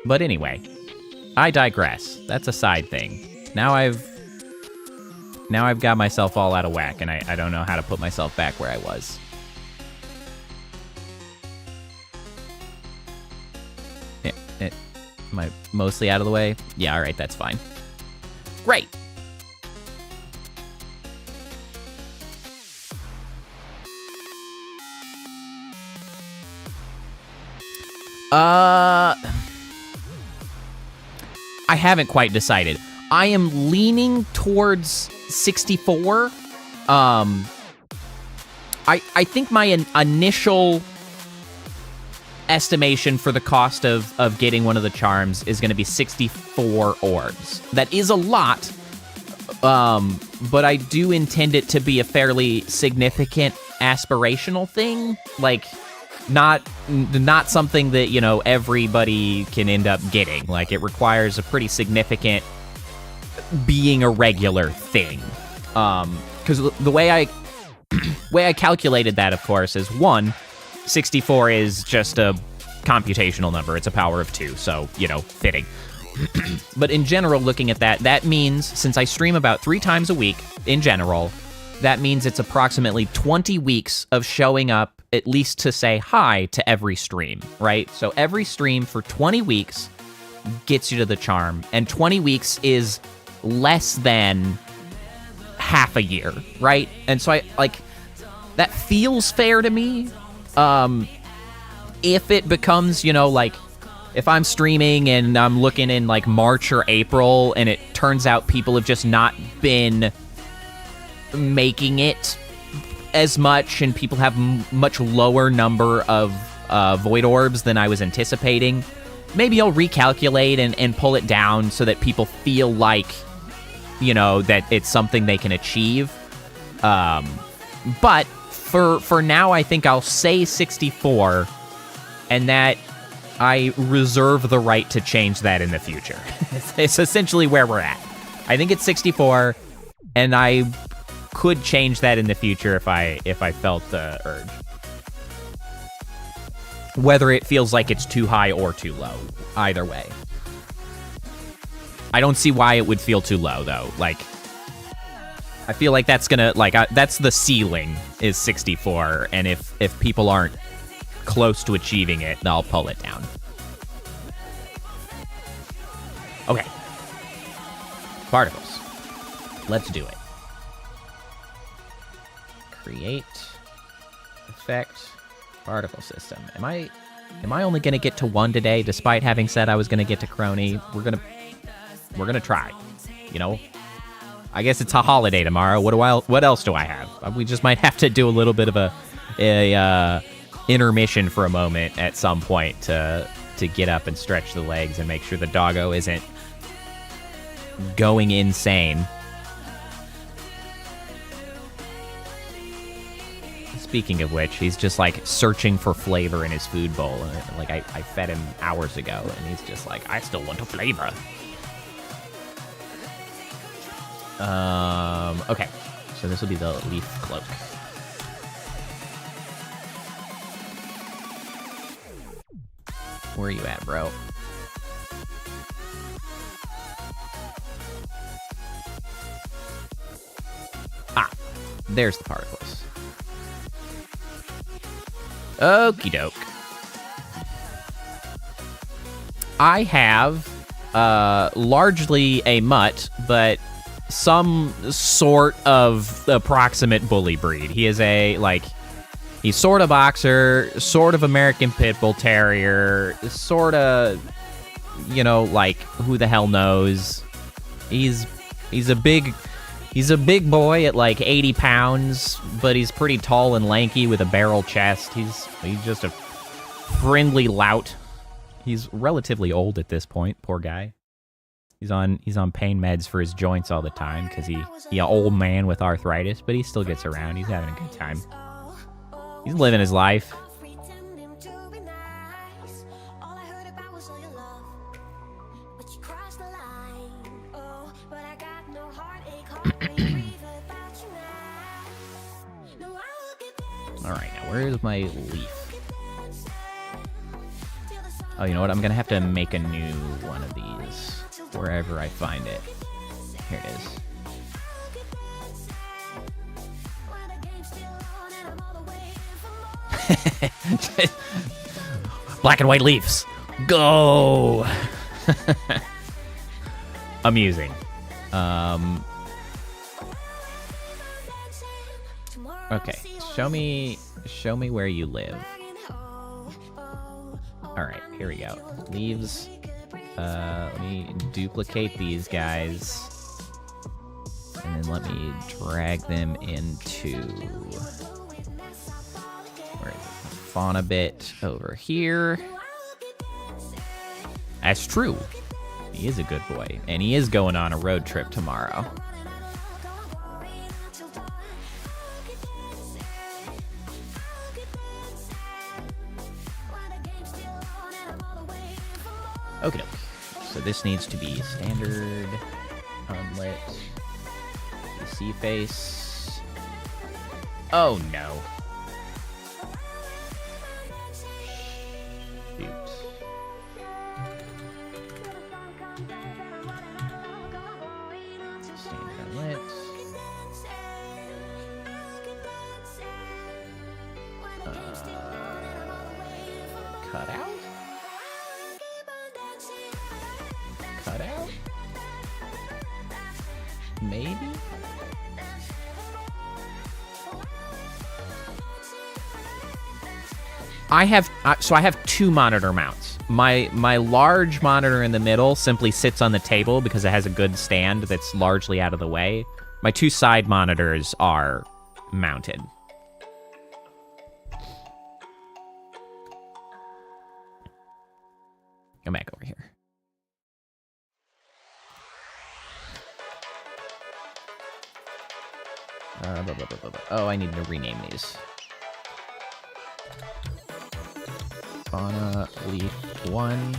But anyway, I digress. That's a side thing. Now I've got myself all out of whack, and I don't know how to put myself back where I was. Am I mostly out of the way? Yeah, all right, that's fine. Great. I haven't quite decided. I am leaning towards 64. I think my initial estimation for the cost of getting one of the charms is going to be 64 orbs. That is a lot, but I do intend it to be a fairly significant aspirational thing. Like, not something that, you know, everybody can end up getting. Like, it requires a pretty significant being a regular thing. Because the way I calculated that, of course, is 64 is just a computational number. It's a power of 2, so, you know, fitting. But in general, looking at that means, since I stream about 3 times a week, in general, that means it's approximately 20 weeks of showing up at least to say hi to every stream, right? So every stream for 20 weeks gets you to the charm, and 20 weeks is less than half a year, right? And so that feels fair to me. If it becomes, you know, like, if I'm streaming and I'm looking in, like, March or April, and it turns out people have just not been making it as much, and people have much lower number of void orbs than I was anticipating, maybe I'll recalculate and pull it down so that people feel like, you know, that it's something they can achieve. But for now, I think I'll say 64, and that I reserve the right to change that in the future. It's essentially where we're at. I think it's 64, and I could change that in the future if I felt the urge. Whether it feels like it's too high or too low, either way. I don't see why it would feel too low, though. Like, I feel like that's gonna, like, that's the ceiling, is 64, and if people aren't close to achieving it, I'll pull it down. Okay. Particles. Let's do it. Create. Effect. Particle system. Am I only gonna get to 1 today, despite having said I was gonna get to Crony? We're gonna try. You know? I guess it's a holiday tomorrow. What else do I have? We just might have to do a little bit of a intermission for a moment at some point to get up and stretch the legs and make sure the doggo isn't going insane. Speaking of which, he's just, like, searching for flavor in his food bowl. Like, I fed him hours ago, and he's just like, I still want a flavor. Okay. So this will be the leaf cloak. Where are you at, bro? Ah, there's the particles. Okie doke. I have largely a mutt, but some sort of approximate bully breed. He is he's sort of boxer, sort of American Pit Bull Terrier, sort of, you know, like, who the hell knows. He's a big boy at like 80 pounds, but he's pretty tall and lanky with a barrel chest. He's just a friendly lout. He's relatively old at this point, poor guy. He's on pain meds for his joints all the time because he an old man with arthritis, but he still gets around. He's having a good time. He's living his life. All right, now where's my leaf? Oh, you know what? I'm gonna have to make a new one of these wherever I find it. Here it is. Black and white leaves. Go! Amusing. Okay, show me where you live. Alright, here we go. Leaves. Let me duplicate these guys. And then let me drag them into... Where is it? Fan.bits over here. That's true. He is a good boy. And he is going on a road trip tomorrow. Okay, so this needs to be standard, unlit, PC face. Oh no. Shoot. Standard unlit. Cut out? Cut out? Maybe? I have two monitor mounts. My large monitor in the middle simply sits on the table because it has a good stand that's largely out of the way. My two side monitors are mounted. Come back over here. Oh, I need to rename these. Fauna Leaf 1.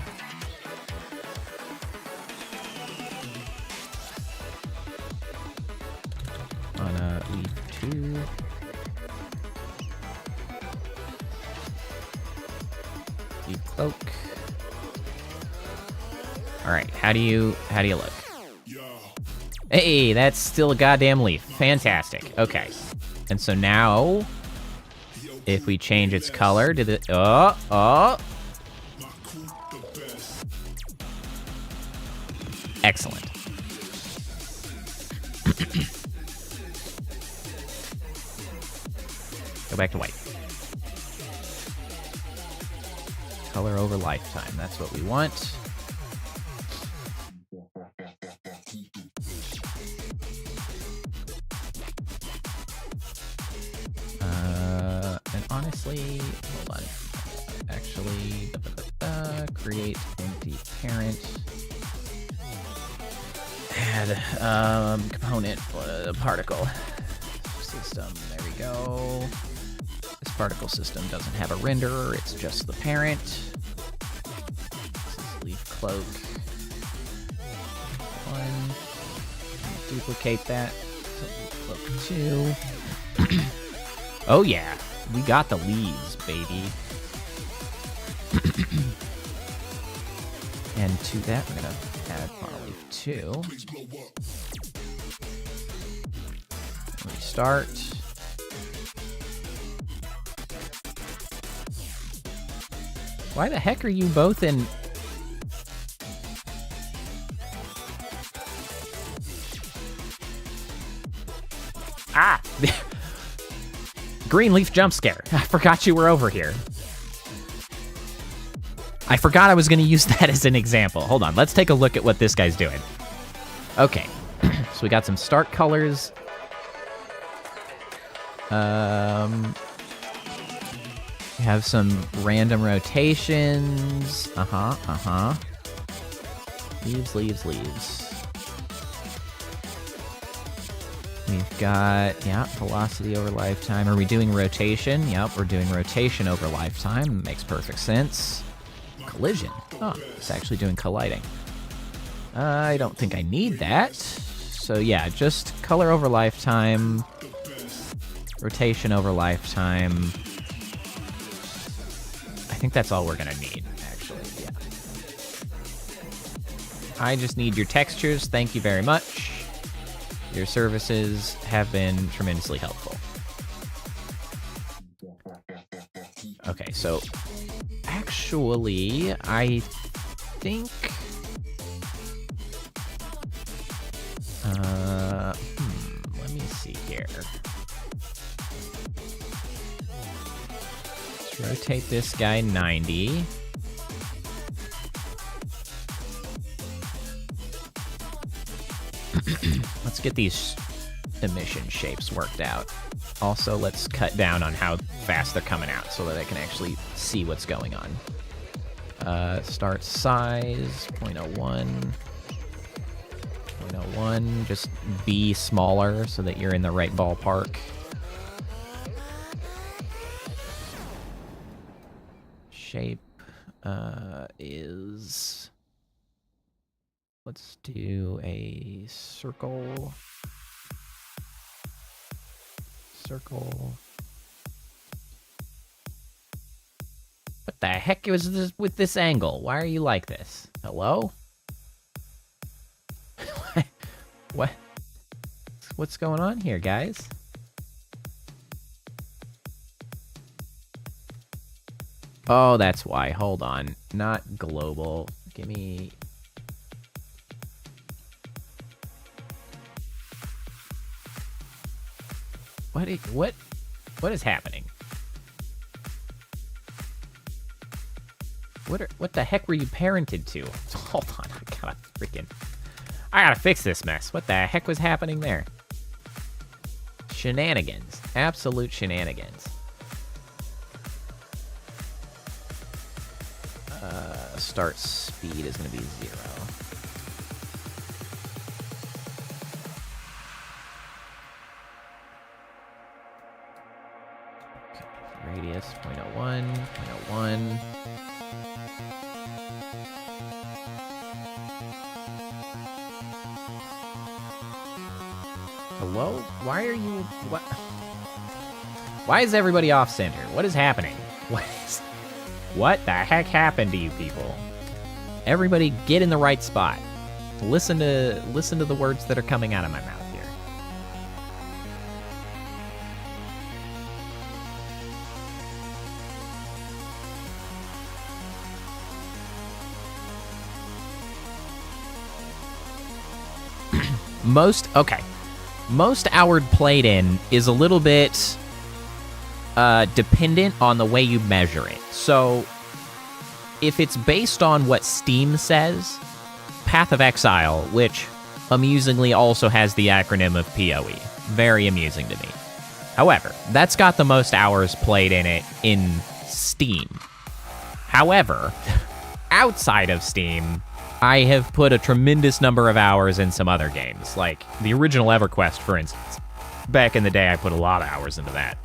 Fauna Leaf 2. Leaf Cloak. Alright, how do you look? Hey, that's still a goddamn leaf. Fantastic. Okay. And so now, if we change its color to the... Oh! Excellent. Go back to white. Color over lifetime. That's what we want. And honestly, hold on. Actually, create empty parent. Add component particle system. There we go. This particle system doesn't have a renderer. It's just the parent. This is leaf cloak. One. Duplicate that. So leaf cloak 2. Oh yeah, we got the leaves, baby. And to that, we're gonna add leaf 2. Restart. Why the heck are you both in? Ah! Green leaf jump scare. I forgot you were over here. I forgot I was going to use that as an example. Hold on, let's take a look at what this guy's doing. Okay, so we got some start colors. We have some random rotations. Leaves, leaves, leaves. We've got, yeah, velocity over lifetime. Are we doing rotation? Yep, we're doing rotation over lifetime. Makes perfect sense. Collision. Oh, it's actually doing colliding. I don't think I need that. So yeah, just color over lifetime. Rotation over lifetime. I think that's all we're gonna need, actually, yeah. I just need your textures, thank you very much. Your services have been tremendously helpful. Okay, so actually, I think... let me see here. Let's rotate this guy 90. Let's get these emission shapes worked out. Also, let's cut down on how fast they're coming out so that I can actually see what's going on. Start size, 0.01. 0.01, just be smaller so that you're in the right ballpark. Shape is... Let's do a circle. Circle. What the heck is this with this angle? Why are you like this? Hello? What? What's going on here, guys? Oh, that's why. Hold on. Not global. Give me... What is happening? What the heck were you parented to? Hold on, I gotta fix this mess. What the heck was happening there? Shenanigans. Absolute shenanigans. Start speed is gonna be 0. Radius, 0.01, 0.01. Hello? Why are you... What? Why is everybody off-center? What is happening? What the heck happened to you people? Everybody get in the right spot. Listen to the words that are coming out of my mouth. Most houred played in is a little bit dependent on the way you measure it. So if it's based on what Steam says, Path of Exile, which amusingly also has the acronym of PoE, very amusing to me. However, that's got the most hours played in it in Steam. However, outside of Steam, I have put a tremendous number of hours in some other games, like the original EverQuest, for instance. Back in the day, I put a lot of hours into that.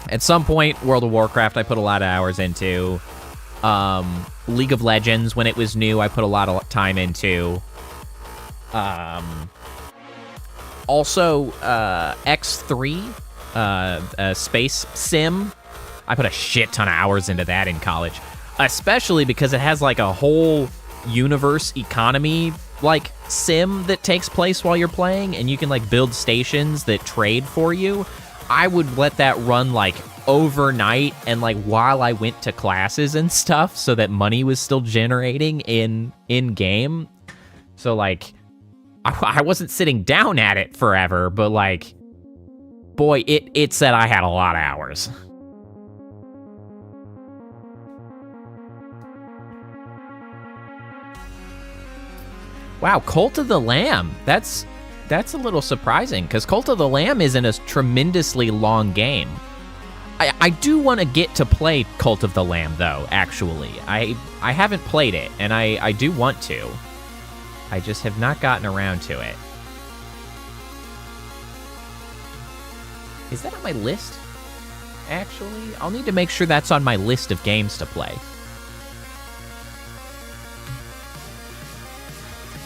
At some point, World of Warcraft, I put a lot of hours into. League of Legends, when it was new, I put a lot of time into. Also, X3, Space Sim, I put a shit ton of hours into that in college. Especially because it has like a whole universe economy like sim that takes place while you're playing, and you can like build stations that trade for you. I would let that run like overnight and like while I went to classes and stuff so that money was still generating in game. So like I wasn't sitting down at it forever, but like boy, it said I had a lot of hours. Wow, Cult of the Lamb. That's a little surprising, because Cult of the Lamb isn't a tremendously long game. I do want to get to play Cult of the Lamb, though, actually. I haven't played it, and I do want to. I just have not gotten around to it. Is that on my list? Actually, I'll need to make sure that's on my list of games to play.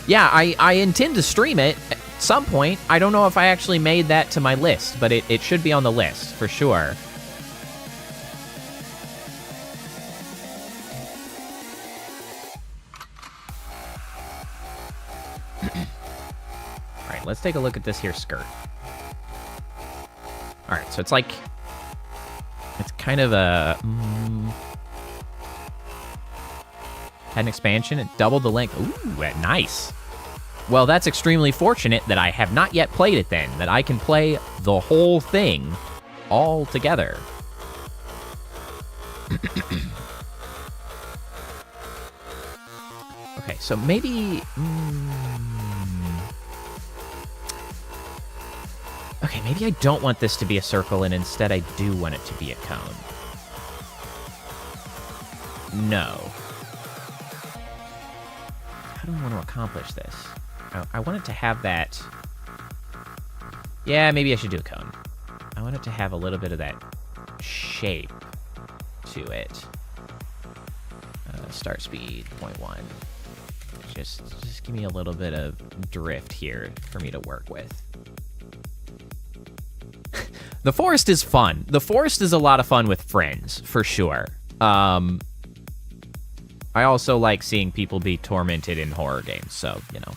Yeah, I intend to stream it at some point. I don't know if I actually made that to my list, but it should be on the list, for sure. Alright, let's take a look at this here skirt. Alright, so it's like... It's kind of a... had an expansion. It doubled the length. Ooh, nice. Well, that's extremely fortunate that I have not yet played it then, that I can play the whole thing all together. Okay, so maybe... Okay, maybe I don't want this to be a circle, and instead I do want it to be a cone. No. How do I want to accomplish this? I want it to have that... Yeah, maybe I should do a cone. I want it to have a little bit of that shape to it. Start speed, 0.1. Just give me a little bit of drift here for me to work with. The forest is fun. The forest is a lot of fun with friends, for sure. I also like seeing people be tormented in horror games, so, you know,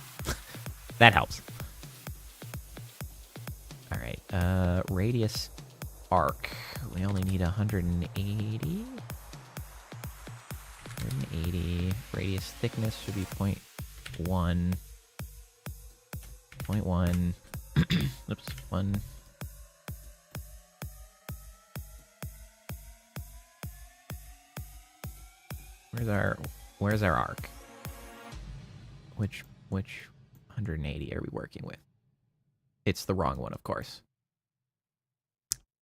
that helps. All right, radius arc. We only need 180. 180. Radius thickness should be 0.1. 0.1. Oops, 1. Where's our arc? Which 180 are we working with? It's the wrong one, of course.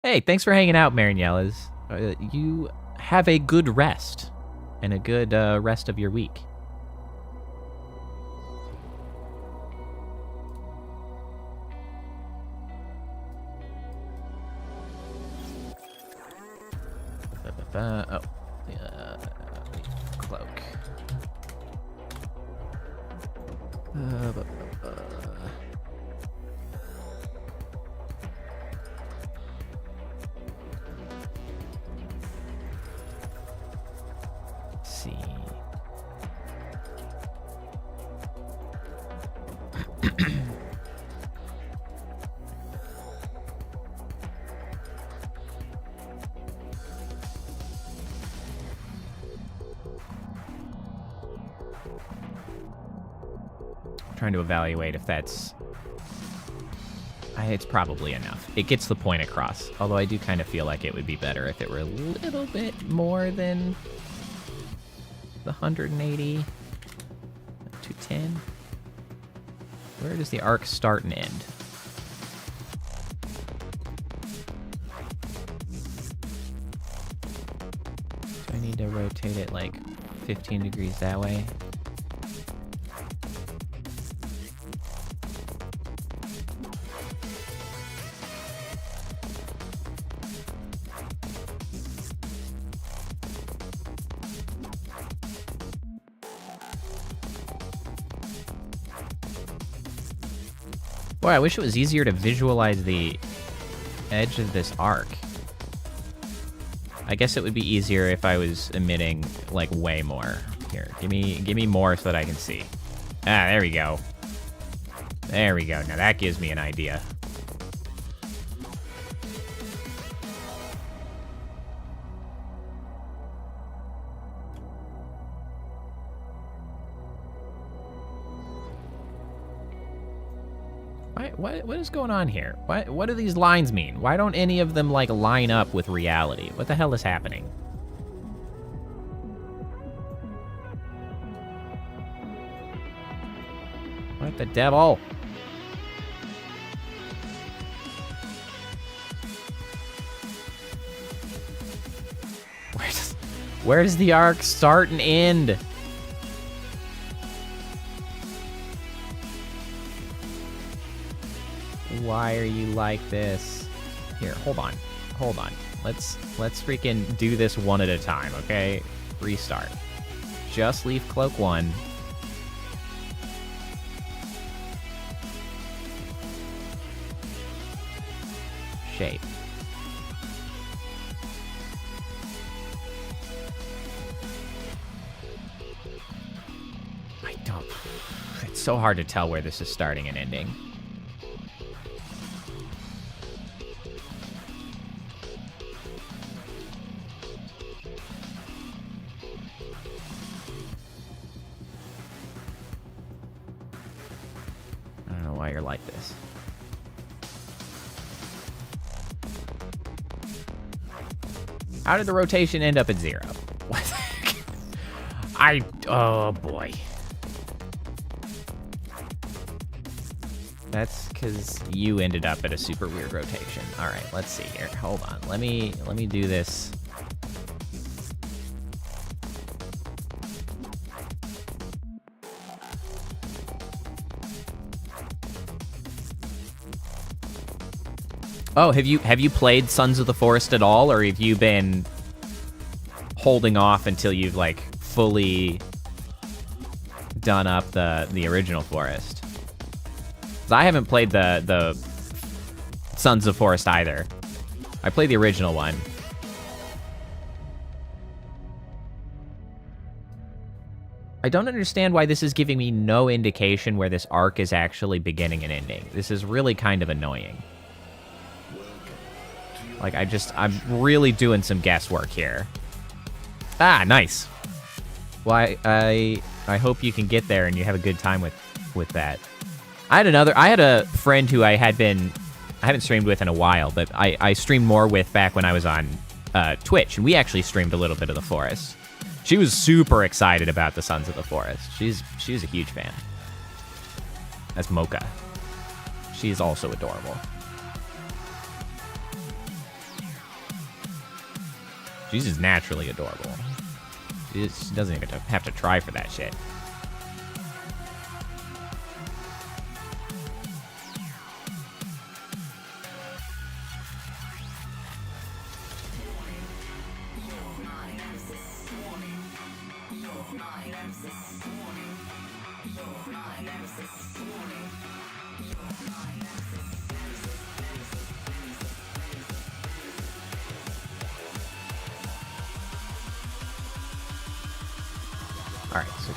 Hey, thanks for hanging out, Marinellas. You have a good rest and a good rest of your week. Oh. Cloak. Let's see. Trying to evaluate if that's... It's probably enough. It gets the point across. Although I do kind of feel like it would be better if it were a little bit more than the 180. 210. Where does the arc start and end? So I need to rotate it like 15 degrees that way. Boy, I wish it was easier to visualize the edge of this arc. I guess it would be easier if I was emitting, like, way more. Here, give me more so that I can see. Ah, there we go. There we go. Now that gives me an idea. What is going on here? What do these lines mean? Why don't any of them, like, line up with reality? What the hell is happening? What the devil? Where's the arc start and end? Why are you like this? Here, hold on. Hold on. Let's freaking do this one at a time, okay? Restart. Just leave cloak 1. Shape. I don't... It's so hard to tell where this is starting and ending. I don't know why you're like this. How did the rotation end up at 0? What? Oh boy. That's because you ended up at a super weird rotation. All right, let's see here. Hold on. Let me do this. Oh, have you played Sons of the Forest at all, or have you been holding off until you've like fully done up the original Forest? 'Cause I haven't played the Sons of Forest either. I played the original one. I don't understand why this is giving me no indication where this arc is actually beginning and ending. This is really kind of annoying. Like, I'm really doing some guesswork here. Ah, nice. Well, I hope you can get there and you have a good time with that. I had a friend who I haven't streamed with in a while, but I streamed more with back when I was on Twitch, and we actually streamed a little bit of the Forest. She was super excited about the Sons of the Forest. She's a huge fan. That's Mocha. She's also adorable. She's just naturally adorable. She doesn't even have to try for that shit. Alright, so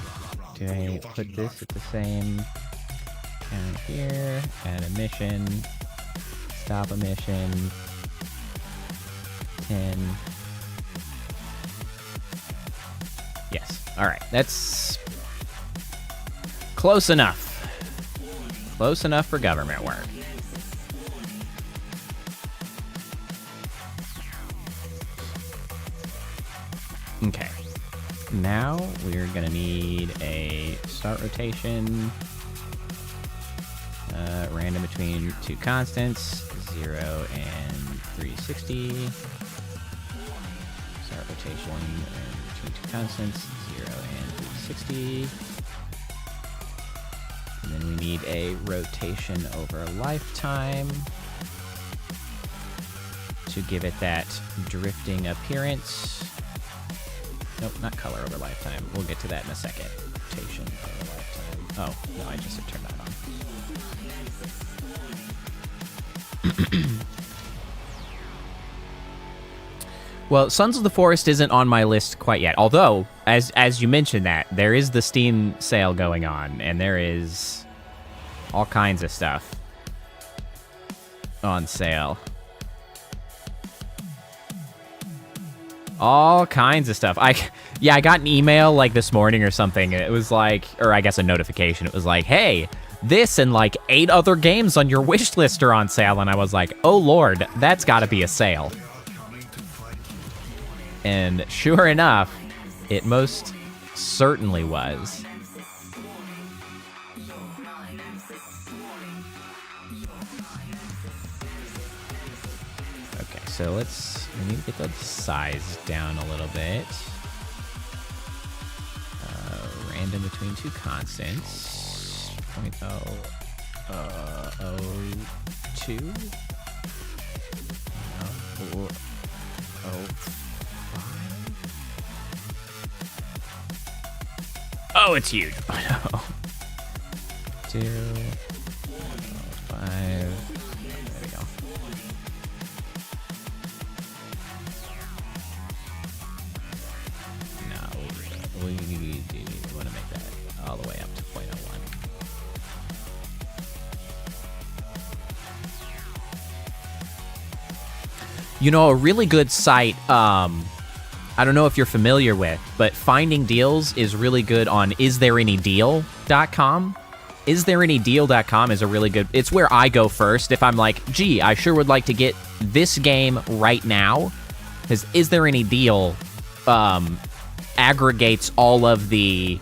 do I put this at the same count here? Add a mission. Stop a mission. 10. Yes. Alright, that's close enough. Close enough for government work. Okay. Now we're gonna need a start rotation, random between two constants, 0 and 360. Start rotation between two constants, 0 and 360. And then we need a rotation over a lifetime to give it that drifting appearance. Nope, not color over lifetime. We'll get to that in a second. Rotation over lifetime. Oh, no, I just had turned that on. Well, Sons of the Forest isn't on my list quite yet. Although, as you mentioned that, there is the Steam sale going on, and there is all kinds of stuff on sale. All kinds of stuff. I got an email like this morning or something. It was like, or I guess a notification. It was like, hey, this and like 8 other games on your wish list are on sale. And I was like, oh Lord, that's gotta be a sale. And sure enough, it most certainly was. Okay, so we need to get the size down a little bit. random between two constants. 0.002. Oh, it's huge. Oh, 2, 5. There we go. No, we want to make that all the way up to 0.01. You know, a really good site, I don't know if you're familiar with, but finding deals is really good on istthereanydeal.com. Istthereanydeal.com is a really good, it's where I go first if I'm like, gee, I sure would like to get this game right now. Because Is There Any Deal aggregates all of the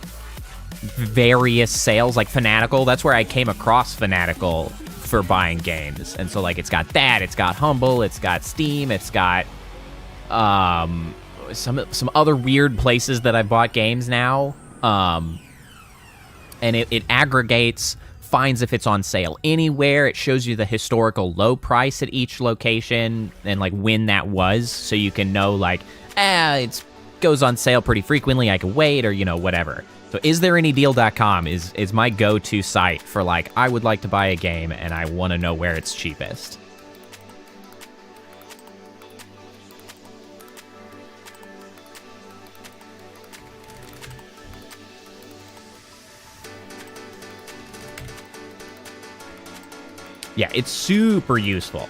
various sales, like Fanatical. That's where I came across Fanatical for buying games. And so, like, it's got that, it's got Humble, it's got Steam, it's got some other weird places that I bought games now. And it aggregates, finds if it's on sale anywhere. It shows you the historical low price at each location and, like, when that was, so you can know, like, it goes on sale pretty frequently, I can wait, or, you know, whatever. So istthereanydeal.com is my go-to site for, like, I would like to buy a game and I want to know where it's cheapest. Yeah, it's super useful.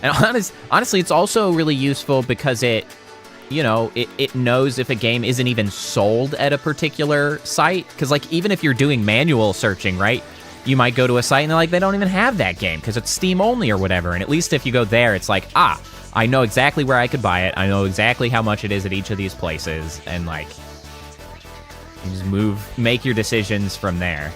And honestly, it's also really useful because it knows if a game isn't even sold at a particular site. Because, like, even if you're doing manual searching, right, you might go to a site and they're like, they don't even have that game because it's Steam only or whatever. And at least if you go there, it's like, I know exactly where I could buy it. I know exactly how much it is at each of these places. And, like, you just make your decisions from there.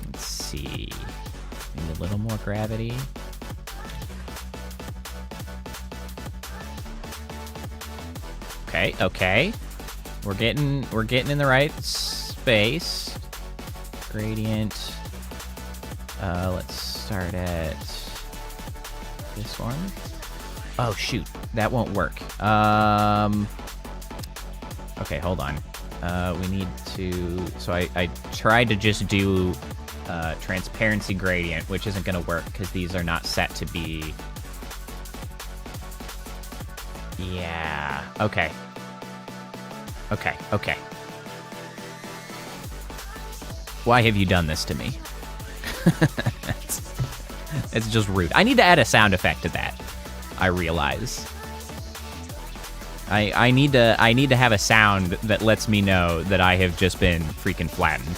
Let's see. Maybe a little more gravity. Okay. We're getting in the right space. Gradient. Let's start at this one. Oh, shoot. That won't work. Okay, hold on. We need to... So I tried to just do transparency gradient, which isn't going to work because these are not set to be... Yeah. Okay. Why have you done this to me? It's just rude. I need to add a sound effect to that, I realize. I need to have a sound that lets me know that I have just been freaking flattened.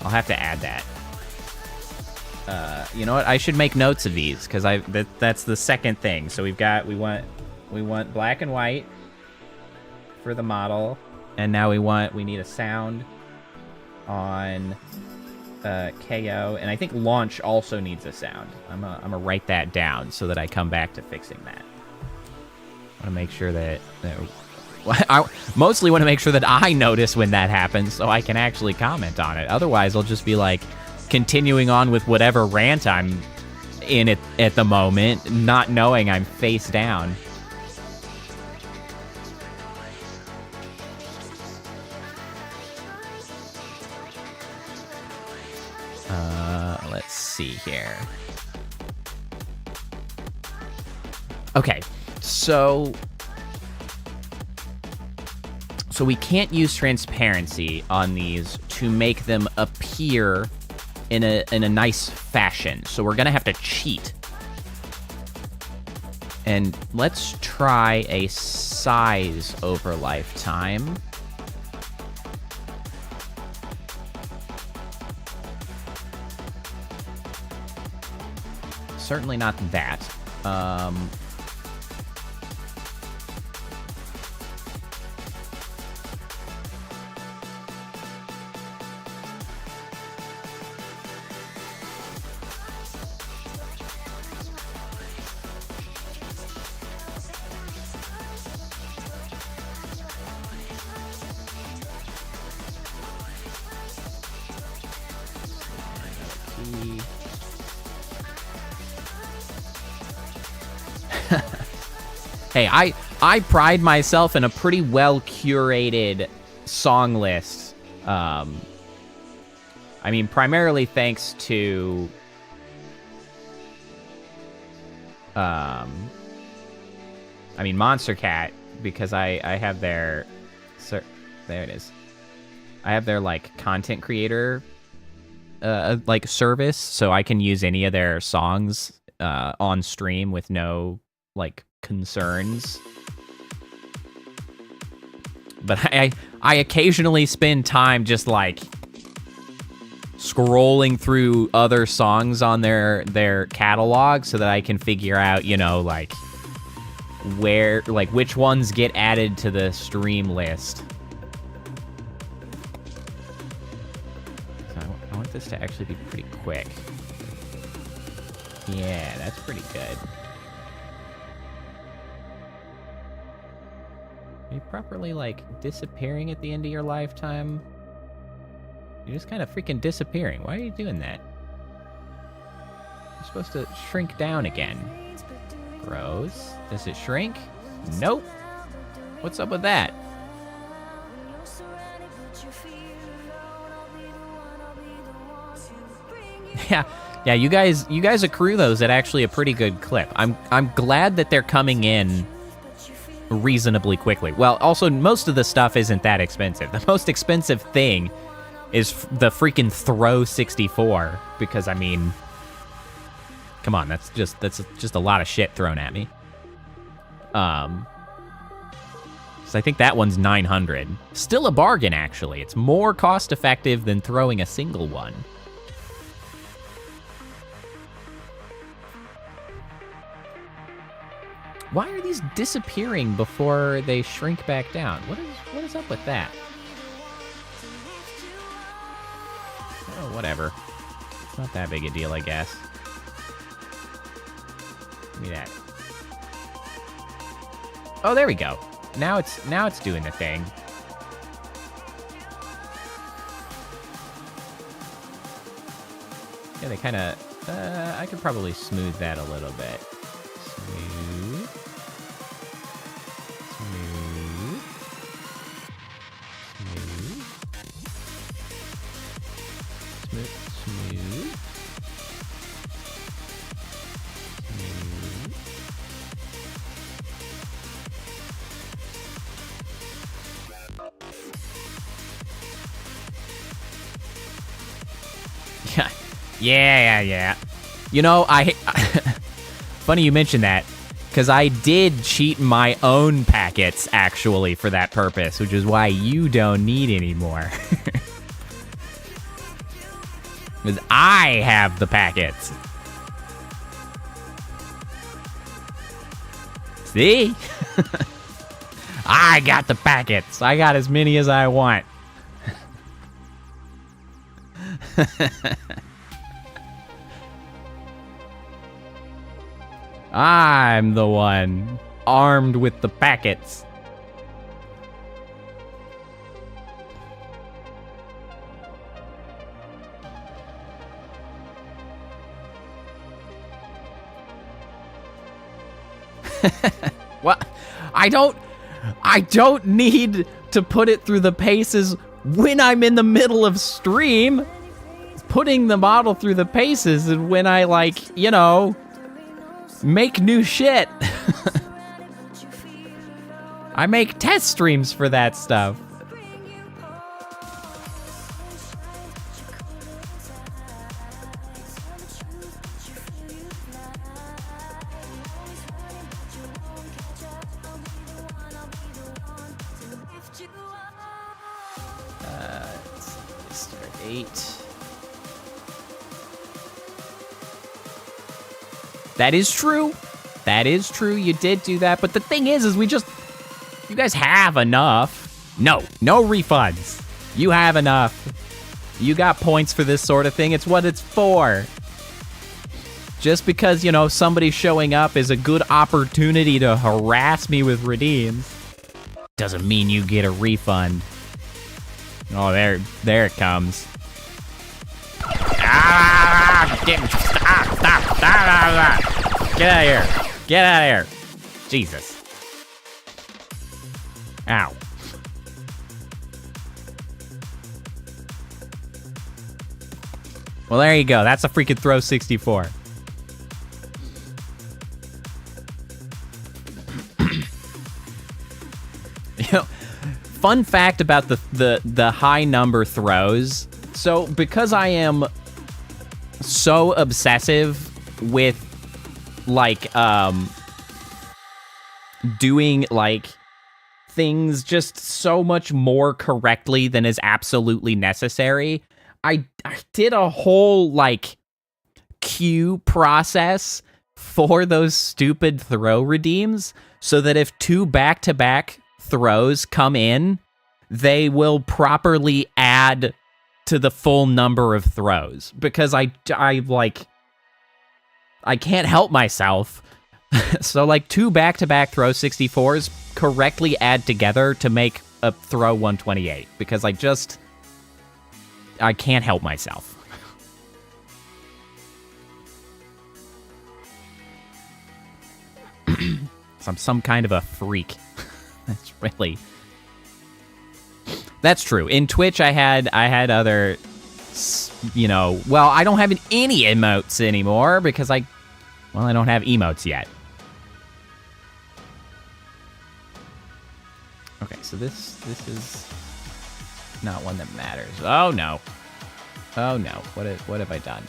I'll have to add that. You know what? I should make notes of these because that's the second thing. So we want black and white for the model, and now we need a sound on KO, and I think launch also needs a sound. I'm gonna write that down so that I come back to fixing that. I want to make sure that I mostly want to make sure that I notice when that happens so I can actually comment on it. Otherwise, I'll just be like continuing on with whatever rant I'm in it at the moment, not knowing I'm face down. Let's see here. Okay, so we can't use transparency on these to make them appear in a nice fashion. So we're gonna have to cheat. And let's try a size over lifetime. Certainly not that. Hey, I pride myself in a pretty well curated song list. I mean, primarily thanks to Monster Cat, because I have their there it is. I have their like content creator like service, so I can use any of their songs on stream with no like concerns. But I occasionally spend time just like scrolling through other songs on their catalog so that I can figure out, you know, like where, like which ones get added to the stream list. So I want this to actually be pretty quick. Yeah, that's pretty good. Are you properly, like, disappearing at the end of your lifetime? You're just kind of freaking disappearing. Why are you doing that? You're supposed to shrink down again. Gross. Does it shrink? Nope. What's up with that? Yeah, you guys accrue those at actually a pretty good clip. I'm glad that they're coming in reasonably quickly. Well, also, most of the stuff isn't that expensive. The most expensive thing is the freaking Throw 64, because, I mean, come on, that's just a lot of shit thrown at me. So I think that one's 900. Still a bargain, actually. It's more cost-effective than throwing a single one. Why are these disappearing before they shrink back down? What is up with that? Oh, whatever. It's not that big a deal, I guess. Give me that. Oh, there we go. Now it's doing the thing. Yeah, they kind of... I could probably smooth that a little bit. Smooth. Smooth. Smooth. Smooth. Smooth. Smooth. Yeah. You know, funny you mentioned that, because I did cheat my own packets, actually, for that purpose, which is why you don't need any more. Because I have the packets. See? I got the packets. I got as many as I want. I'm the one armed with the packets. What? I don't need to put it through the paces when I'm in the middle of stream. Putting the model through the paces is when I, like, you know, make new shit. I make test streams for that stuff. Start 8. That is true. That is true. You did do that. But the thing is you guys have enough. No refunds. You have enough. You got points for this sort of thing. It's what it's for. Just because, you know, somebody showing up is a good opportunity to harass me with redeems doesn't mean you get a refund. Oh, there it comes. Ah! Stop. Get out of here. Get out of here. Jesus. Ow. Well, there you go. That's a freaking throw 64. You know, fun fact about the high number throws. So because I am so obsessive with like doing like things just so much more correctly than is absolutely necessary, I did a whole like queue process for those stupid throw redeems so that if 2 back-to-back throws come in, they will properly add to the full number of throws, because I can't help myself. So like 2 back-to-back throw 64s correctly add together to make a throw 128, because I can't help myself. So I'm some kind of a freak. That's true. In Twitch, I had other, you know, well, I don't have any emotes anymore because I don't have emotes yet. Okay, so this is not one that matters. Oh no. Oh no. What have I done?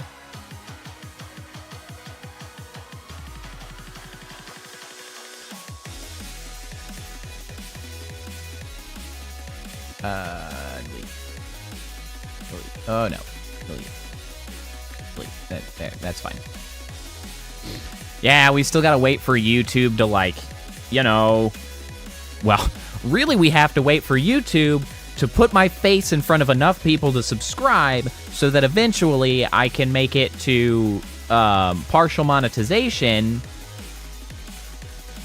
Delete. Oh no. Delete. There, that's fine. Yeah, we still gotta wait for YouTube to, like, you know, well, really we have to wait for YouTube to put my face in front of enough people to subscribe so that eventually I can make it to partial monetization,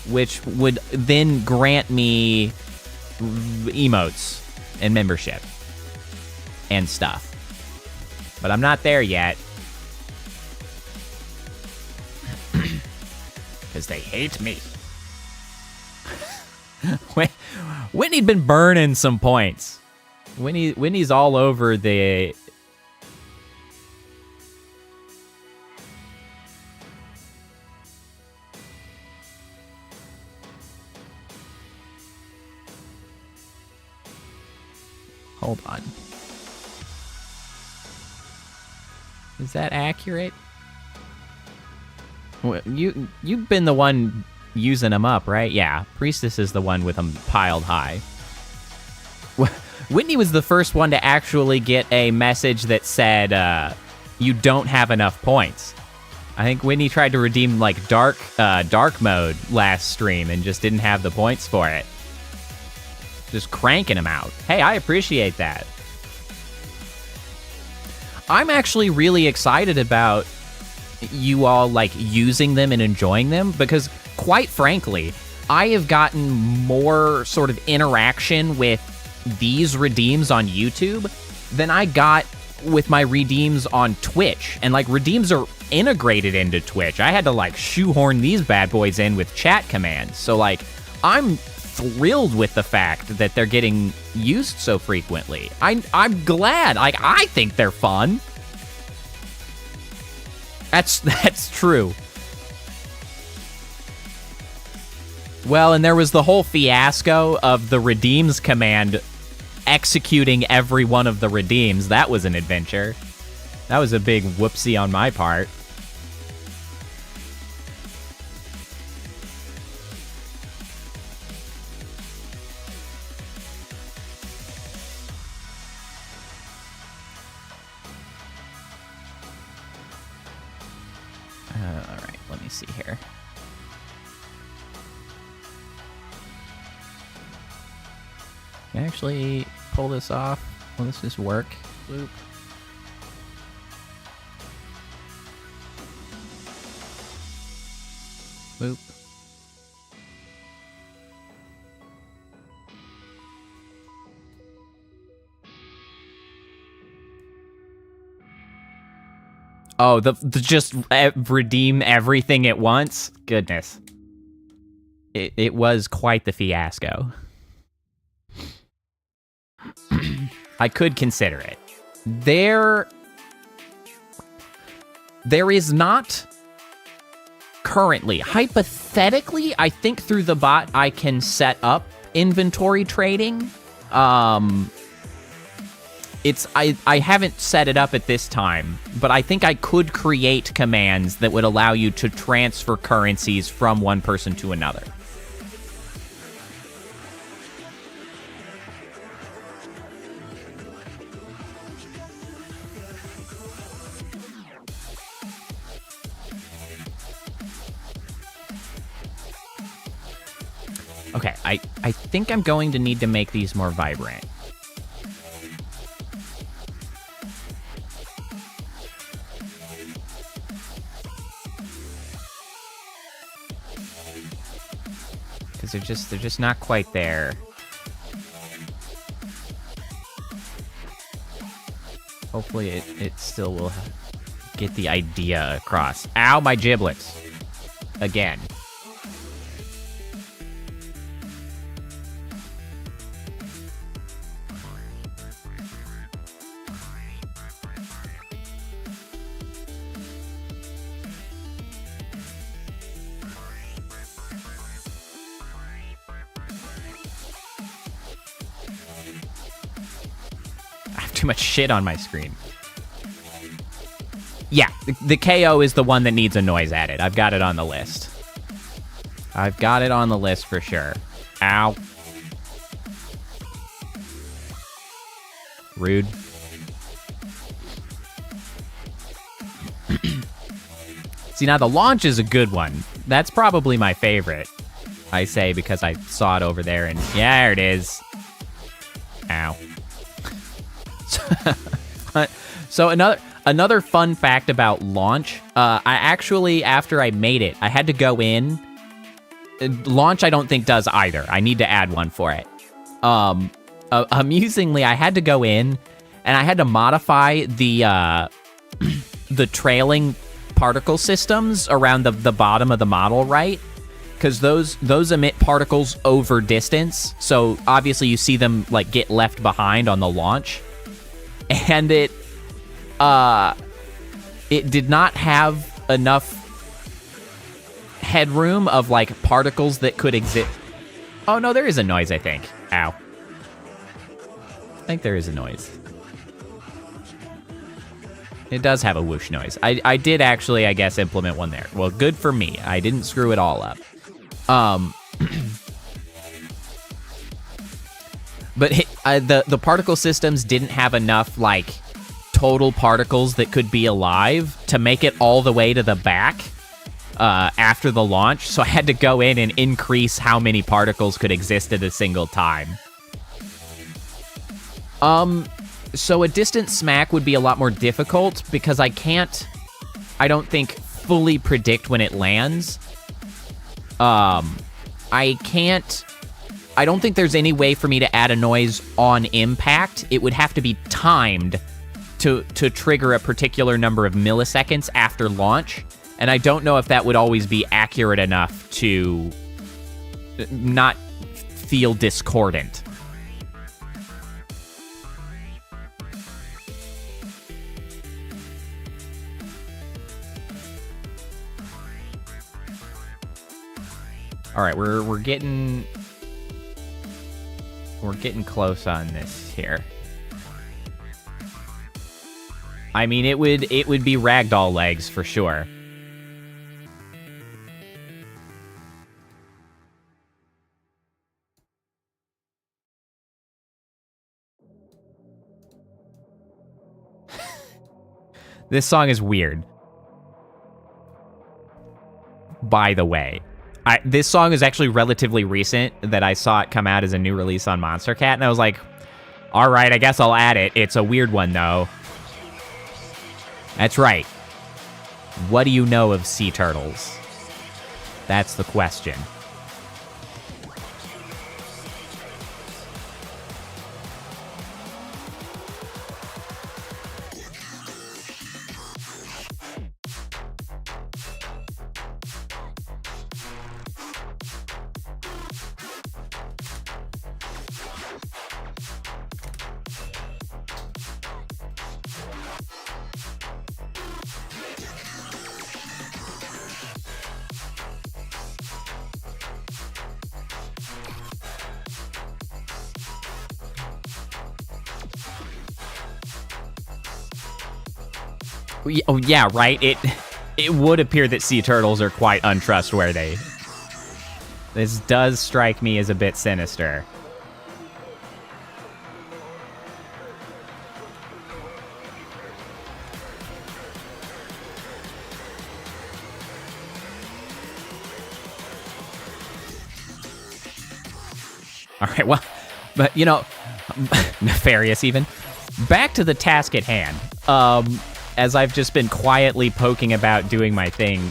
which would then grant me emotes and membership and stuff. But I'm not there yet. Because they hate me. Whitney'd been burning some points. Whitney's all over the... Hold on. Is that accurate? Well, you've been the one using them up, right? Yeah, Priestess is the one with them piled high. Whitney was the first one to actually get a message that said, you don't have enough points. I think Whitney tried to redeem, like, dark mode last stream and just didn't have the points for it. Just cranking them out. Hey, I appreciate that. I'm actually really excited about you all, like, using them and enjoying them, because, quite frankly, I have gotten more sort of interaction with these redeems on YouTube than I got with my redeems on Twitch. And, like, redeems are integrated into Twitch. I had to, like, shoehorn these bad boys in with chat commands. So, like, I'm thrilled with the fact that they're getting used so frequently. I'm glad. Like, I think they're fun. That's true. Well, and there was the whole fiasco of the redeems command executing every one of the redeems. That was an adventure. That was a big whoopsie on my part. All right, let me see here. Can I actually pull this off? Will this just work? Loop. Boop. Oh, the just redeem everything at once? Goodness. It was quite the fiasco. I could consider it. There is not currently. Hypothetically, I think through the bot I can set up inventory trading. I haven't set it up at this time, but I think I could create commands that would allow you to transfer currencies from one person to another. Okay, I think I'm going to need to make these more vibrant. Because they're just not quite there. Hopefully it still will get the idea across. Ow, my giblets. Again. Too much shit on my screen. Yeah, the KO is the one that needs a noise added. I've got it on the list. I've got it on the list for sure. Ow. Rude. See, now the launch is a good one. That's probably my favorite. I say because I saw it over there and yeah, there it is. Ow. So another fun fact about launch, I actually, after I made it, I had to go in. Launch I don't think does either. I need to add one for it. Amusingly, I had to go in and I had to modify the the trailing particle systems around the bottom of the model, right? Because those emit particles over distance. So obviously you see them like get left behind on the launch. And it did not have enough headroom of, like, particles that could exist. Oh, no, there is a noise, I think. Ow. I think there is a noise. It does have a whoosh noise. I did actually, I guess, implement one there. Well, good for me. I didn't screw it all up. But the particle systems didn't have enough, like, total particles that could be alive to make it all the way to the back after the launch. So I had to go in and increase how many particles could exist at a single time. So a distant smack would be a lot more difficult because I don't think, fully predict when it lands. I don't think there's any way for me to add a noise on impact. It would have to be timed to trigger a particular number of milliseconds after launch. And I don't know if that would always be accurate enough to not feel discordant. All right, we're getting close on this here. I mean, it would be ragdoll legs for sure. This song is weird. By the way, this song is actually relatively recent that I saw it come out as a new release on Monster Cat, and I was like, all right, I guess I'll add it. It's a weird one, though. That's right. What do you know of sea turtles? That's the question. Oh, yeah, right? It would appear that sea turtles are quite untrustworthy. This does strike me as a bit sinister. All right, well, but, you know, nefarious even. Back to the task at hand. As I've just been quietly poking about doing my thing,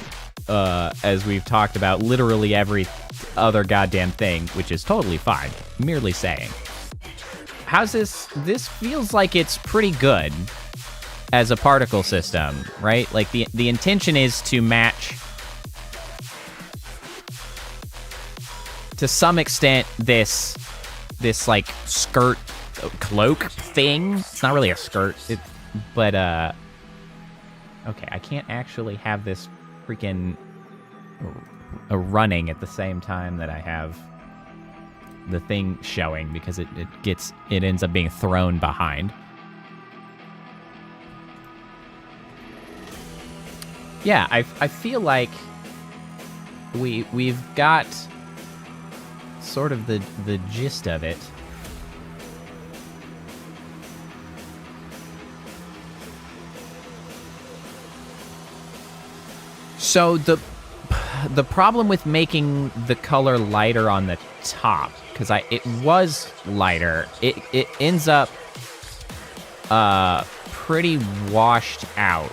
as we've talked about literally every other goddamn thing, which is totally fine. Merely saying. How's this? This feels like it's pretty good as a particle system, right? Like, the intention is to match, to some extent, this like skirt cloak thing. It's not really a skirt, but okay, I can't actually have this freaking running at the same time that I have the thing showing, because it ends up being thrown behind. Yeah, I feel like we've got sort of the gist of it. So the problem with making the color lighter on the top, because it was lighter, it ends up pretty washed out.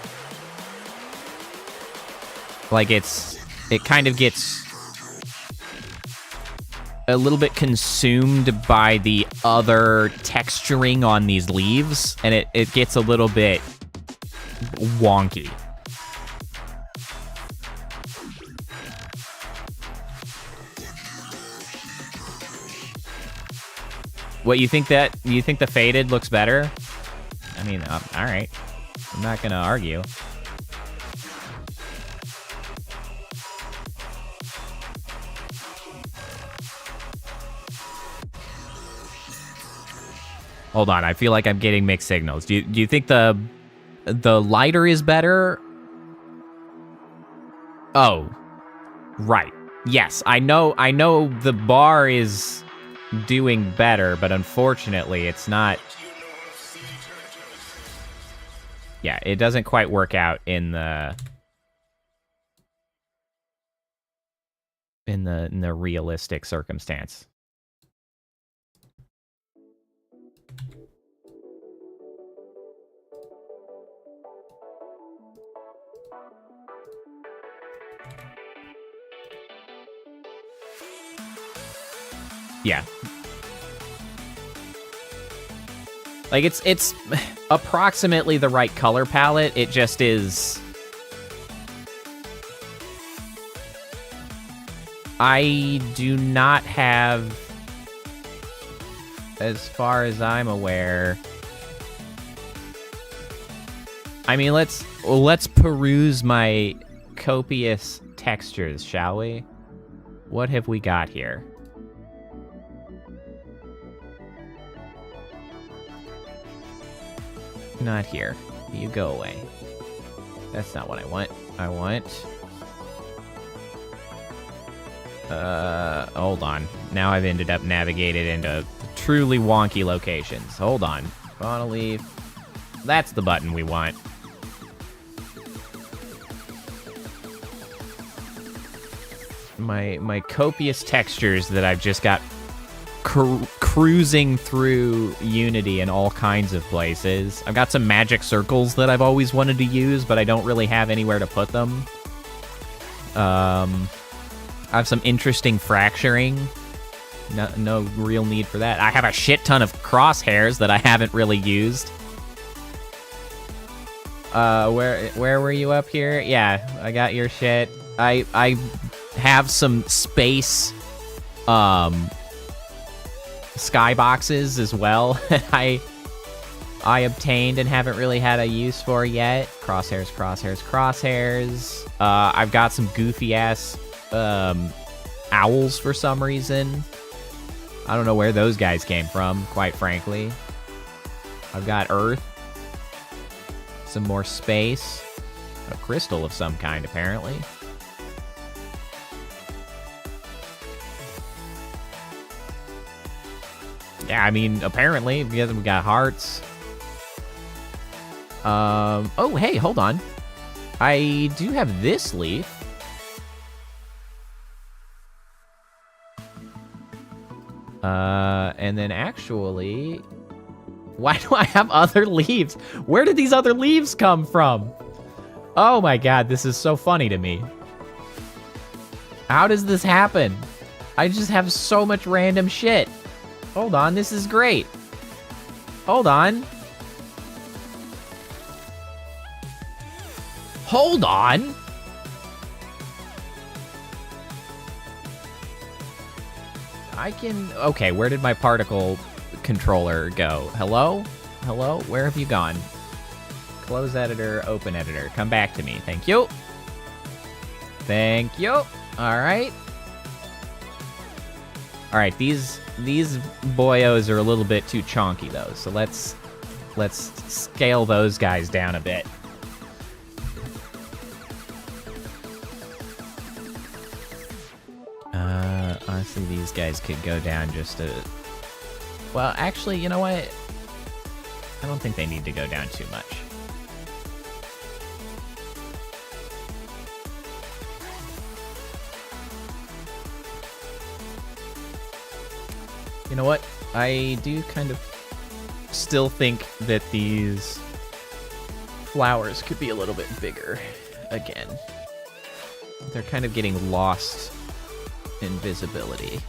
Like it kind of gets a little bit consumed by the other texturing on these leaves, and it gets a little bit wonky. What, you think the faded looks better? I mean, all right. I'm not gonna argue. Hold on, I feel like I'm getting mixed signals. Do you think the lighter is better? Oh, right. Yes, I know the bar is doing better, but unfortunately it's not. Yeah, it doesn't quite work out in the realistic circumstance. Yeah. Like, it's approximately the right color palette. It just is. I do not have, as far as I'm aware. I mean, let's peruse my copious textures, shall we? What have we got here? Not here. You go away. That's not what I want. I want... hold on. Now I've ended up navigated into truly wonky locations. Hold on. Hololive. That's the button we want. My copious textures that I've just got cruising through Unity in all kinds of places. I've got some magic circles that I've always wanted to use, but I don't really have anywhere to put them. I have some interesting fracturing. No real need for that. I have a shit ton of crosshairs that I haven't really used. Where were you up here? Yeah, I got your shit. I have some space skyboxes as well that I obtained and haven't really had a use for yet. Crosshairs. I've got some goofy ass owls for some reason. I don't know where those guys came from, quite frankly. I've got earth. Some more space. A crystal of some kind, apparently. Yeah, I mean, apparently, we got hearts. Oh, hey, hold on. I do have this leaf. And then actually, why do I have other leaves? Where did these other leaves come from? Oh my god, this is so funny to me. How does this happen? I just have so much random shit. Hold on, this is great. Hold on. Hold on. I can... Okay, where did my particle controller go? Hello? Hello? Where have you gone? Close editor, open editor. Come back to me. Thank you. Thank you. All right. All right, these boyos are a little bit too chonky, though. So let's scale those guys down a bit. Honestly, these guys could go down just a... Well, actually, you know what? I don't think they need to go down too much. You know what? I do kind of still think that these flowers could be a little bit bigger again. They're kind of getting lost in visibility.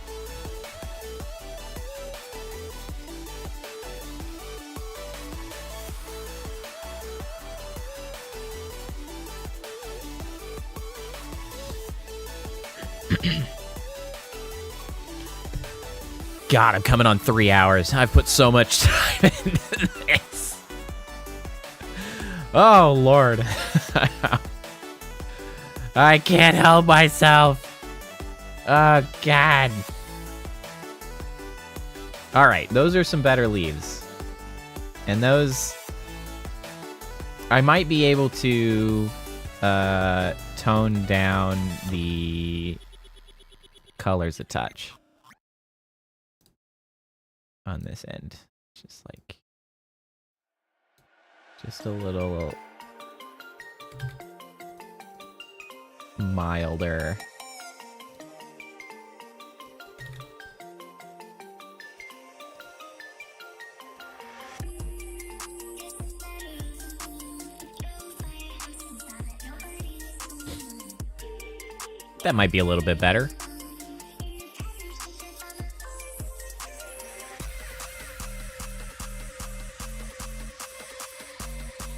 God, I'm coming on 3 hours. I've put so much time into this. Oh, Lord. I can't help myself. Oh, God. All right, those are some better leaves. And those... I might be able to tone down the colors a touch on this end. Just like... Just a little milder. That might be a little bit better.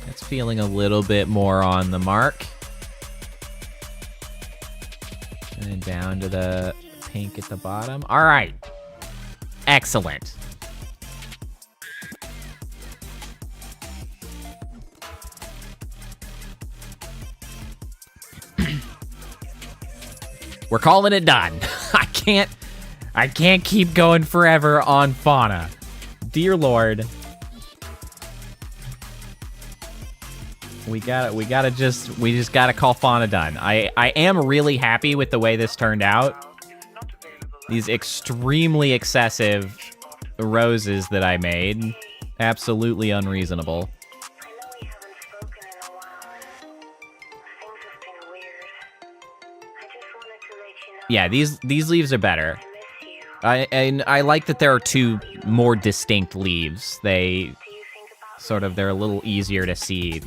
That's feeling a little bit more on the mark. And then down to the pink at the bottom. All right. Excellent. We're calling it done. I can't keep going forever on fauna. Dear Lord. We just gotta call fauna done. I am really happy with the way this turned out. These extremely excessive roses that I made. Absolutely unreasonable. Yeah, these leaves are better. I like that there are two more distinct leaves. They're a little easier to see.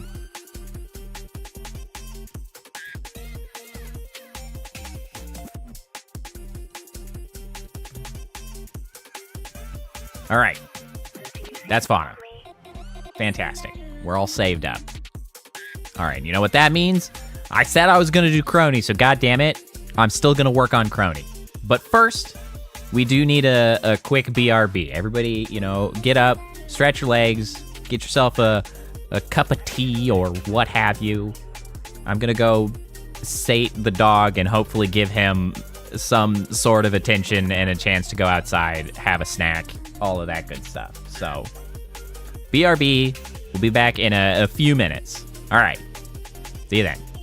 All right. That's fauna. Fantastic. We're all saved up. All right, you know what that means? I said I was going to do crony, so goddammit, I'm still going to work on crony. But first, we do need a quick BRB. Everybody, get up, stretch your legs, get yourself a cup of tea or what have you. I'm going to go sate the dog and hopefully give him some sort of attention and a chance to go outside, have a snack, all of that good stuff. So, BRB, we'll be back in a few minutes. All right. See you then.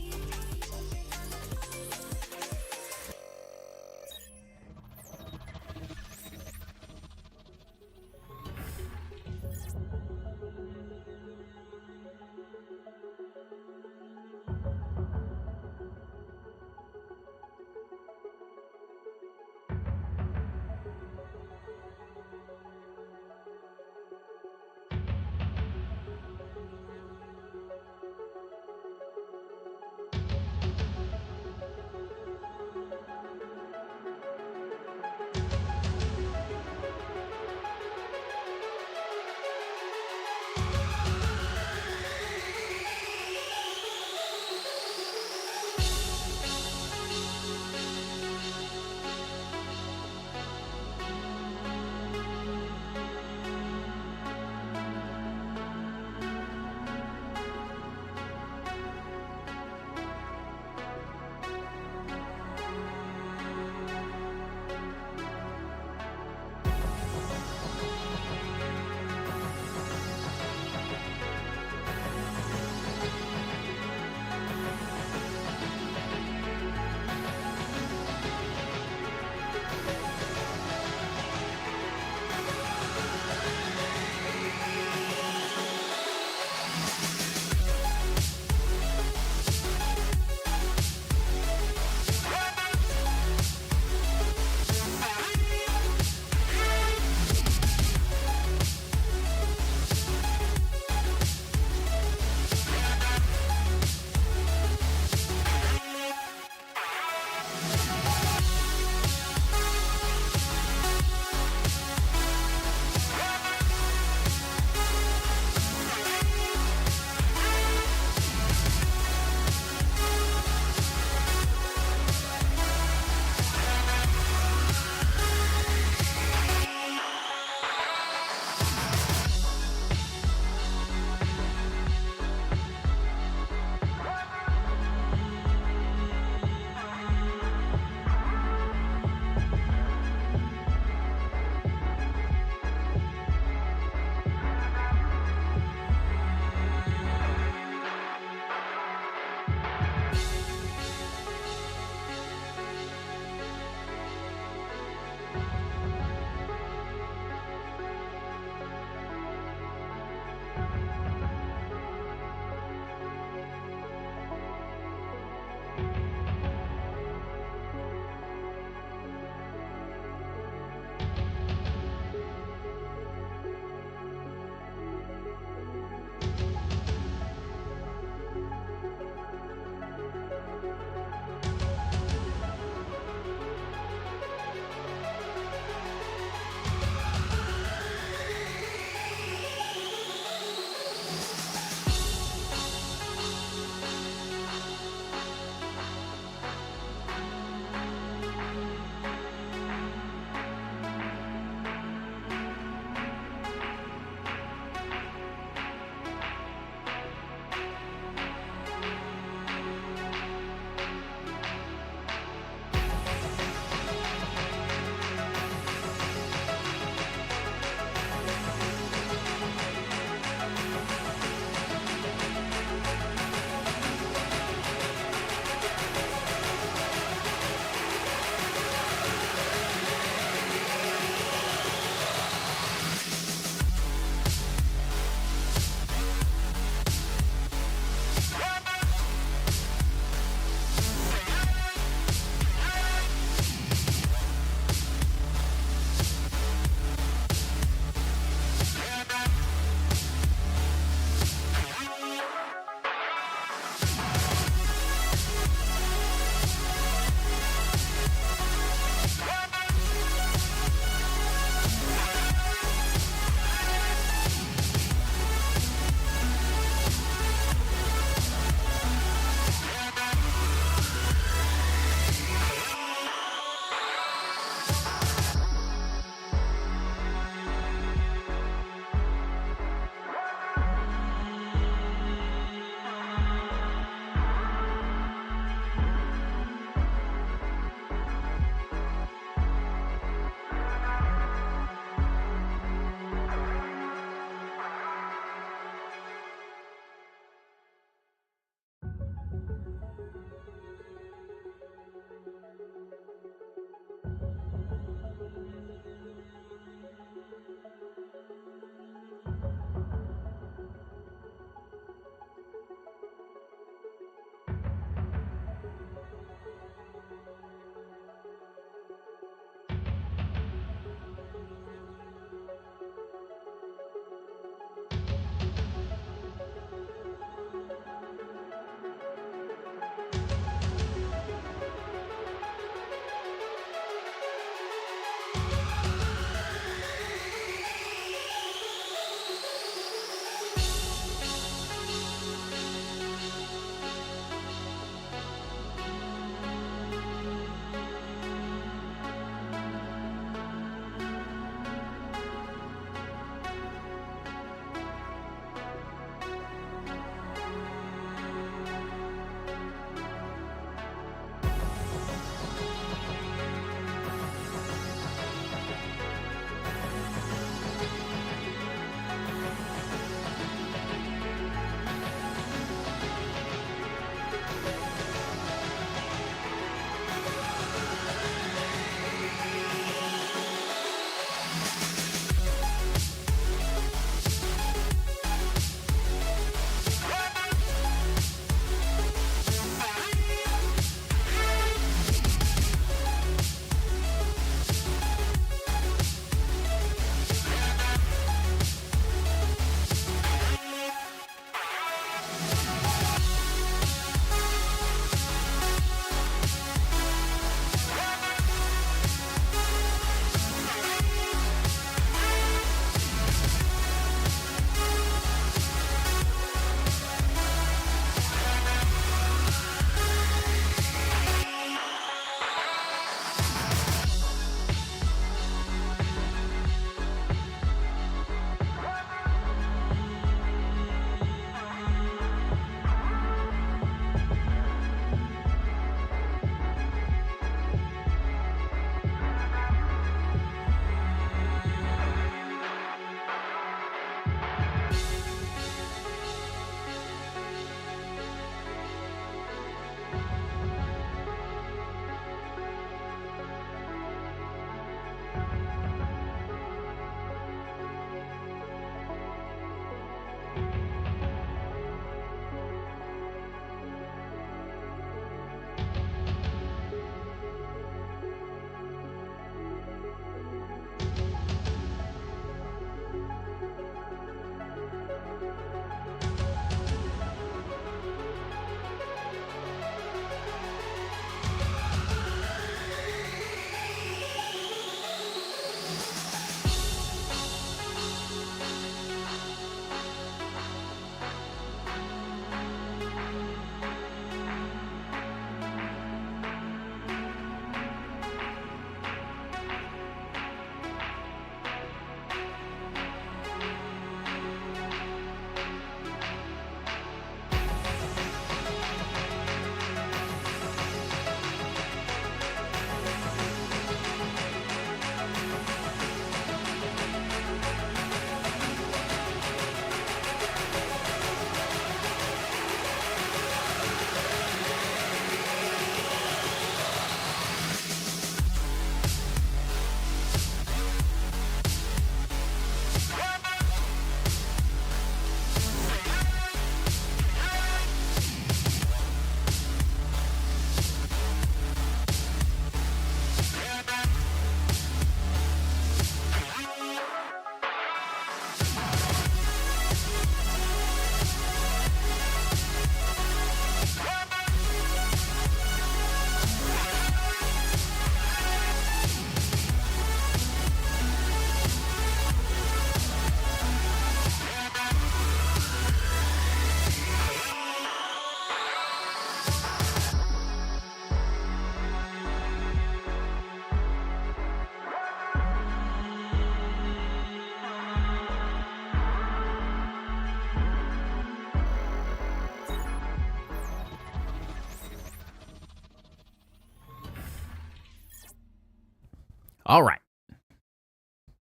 All right.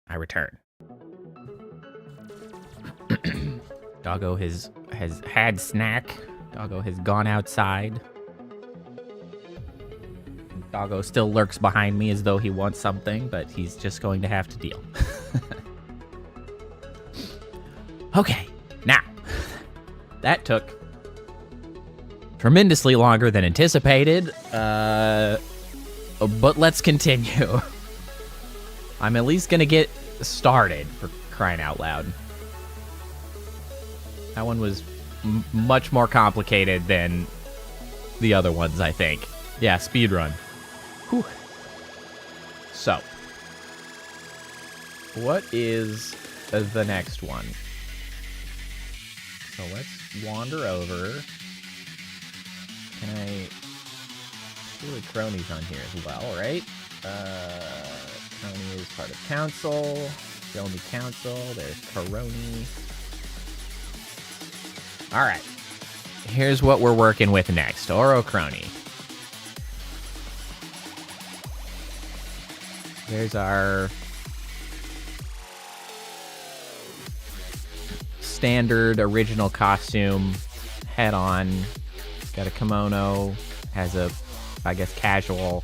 I return. Doggo has had snack. Doggo has gone outside. Doggo still lurks behind me as though he wants something, but he's just going to have to deal. Okay, now, that took tremendously longer than anticipated, but let's continue. I'm at least gonna get started, for crying out loud. That one was much more complicated than the other ones, I think. Yeah, speedrun. Whew. So, what is the next one? So let's wander over. Can I... Surely Crony's on here as well, right? Crony is part of council. Show me council. There's Coroni. Alright. Here's what we're working with next. Oro Crony. There's our standard original costume. Head on. Got a kimono. Has a, I guess, casual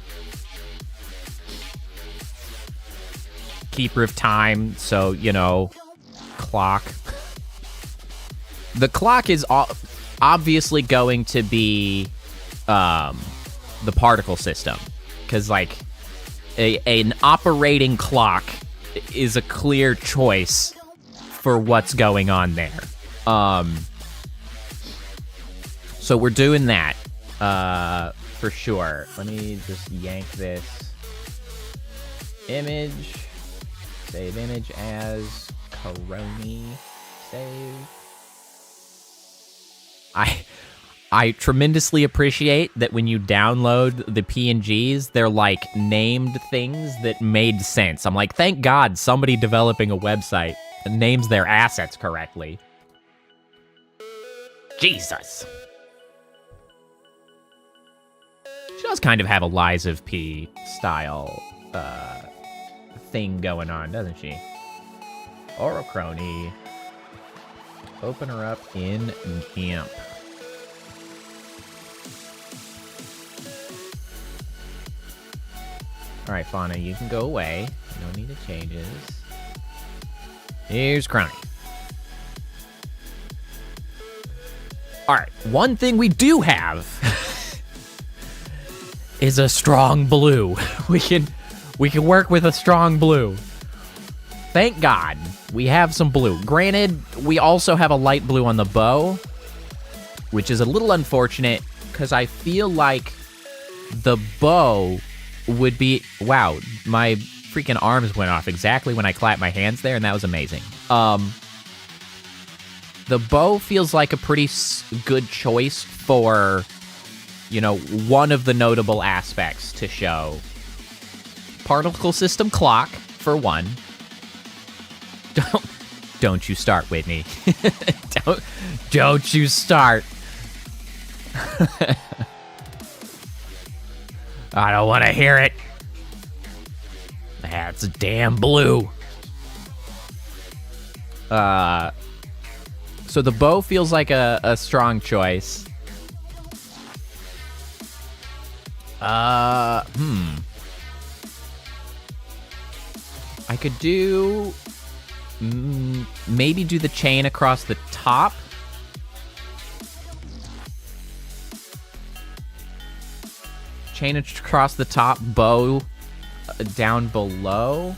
keeper of time. So, you know, clock. The clock is obviously going to be the particle system. Because, like, an operating clock is a clear choice for what's going on there. So we're doing that for sure. Let me just yank this image. Save image as Coroni. Save. I tremendously appreciate that when you download the PNGs, they're like named things that made sense. I'm like, thank God somebody developing a website names their assets correctly. Jesus. She does kind of have a Lies of P style thing going on, doesn't she? Orocrony. Open her up in camp. Alright, Fauna, you can go away. No need of changes. Here's Crony. Alright, one thing we do have is a strong blue. We can work with a strong blue. Thank God we have some blue. Granted, we also have a light blue on the bow, which is a little unfortunate because I feel like the bow would be... Wow, my freaking arms went off exactly when I clapped my hands there, and that was amazing. The bow feels like a pretty good choice for, you know, one of the notable aspects to show. Particle system clock, for one. Don't you start, Whitney. Don't you start. I don't want to hear it. That's damn blue. So the bow feels like a strong choice. I could do... maybe do the chain across the top. Chain across the top, bow down below.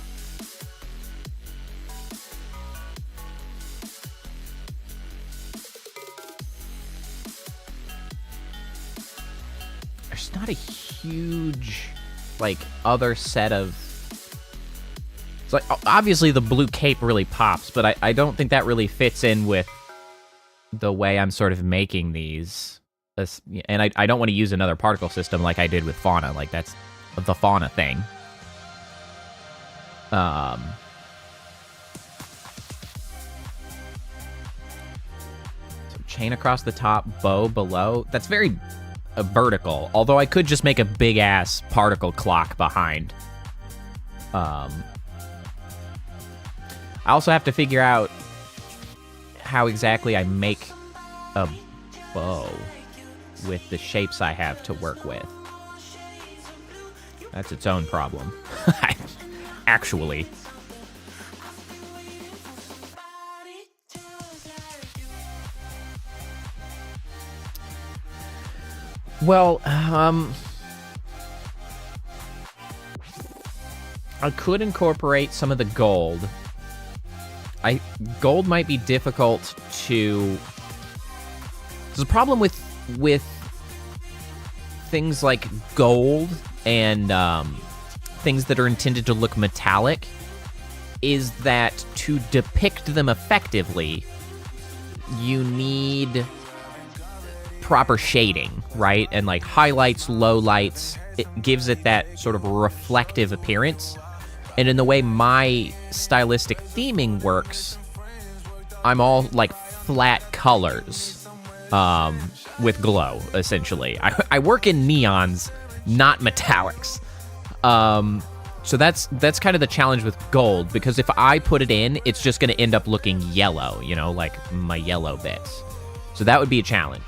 There's not a huge, like, other set of... It's like, obviously the blue cape really pops, but I don't think that really fits in with the way I'm sort of making these. And I don't want to use another particle system like I did with Fauna. Like, that's the Fauna thing. So chain across the top, bow below. That's very vertical. Although I could just make a big-ass particle clock behind. I also have to figure out how exactly I make a bow with the shapes I have to work with. That's its own problem. Actually. Well, I could incorporate some of the gold. Gold might be difficult to... There's a problem with things like gold and things that are intended to look metallic, is that to depict them effectively, you need proper shading, right? And like highlights, lowlights, it gives it that sort of reflective appearance. And in the way my stylistic theming works, I'm all like flat colors with glow, essentially. I work in neons, not metallics. So that's kind of the challenge with gold, because if I put it in, it's just going to end up looking yellow, you know, like my yellow bits. So that would be a challenge.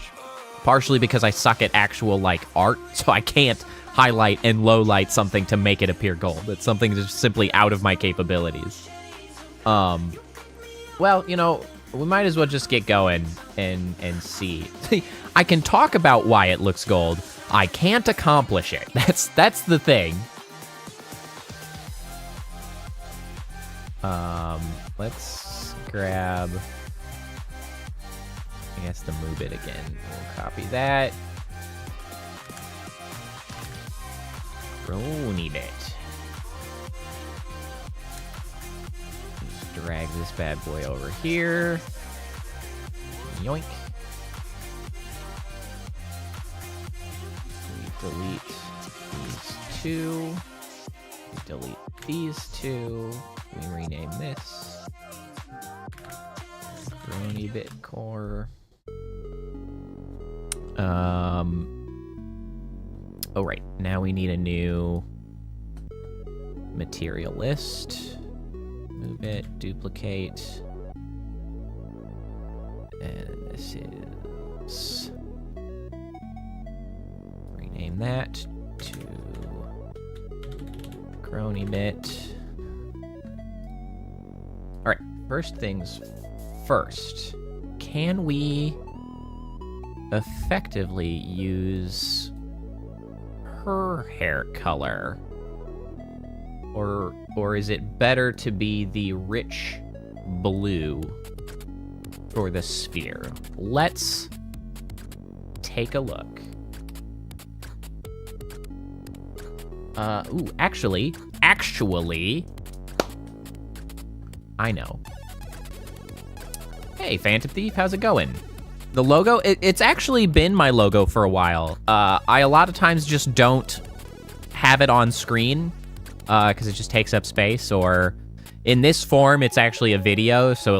Partially because I suck at actual, like, art, so I can't highlight and lowlight something to make it appear gold. It's something that's simply out of my capabilities. Well, you know, we might as well just get going and see. I can talk about why it looks gold. I can't accomplish it. That's the thing. Let's grab... I guess to move it again. We'll copy that. Brony bit. Just drag this bad boy over here. Yoink. We delete these two. We delete these two. We rename this. Brony bit core. Oh, right. Now we need a new material list. Move it, duplicate. And this is... Rename that to Brony bit. All right, first things first. Can we effectively use her hair color? Or is it better to be the rich blue for the sphere? Let's take a look. Ooh, actually, I know. Hey, Phantom Thief, how's it going? The logo, it's actually been my logo for a while. I a lot of times just don't have it on screen because it just takes up space, or in this form, it's actually a video, so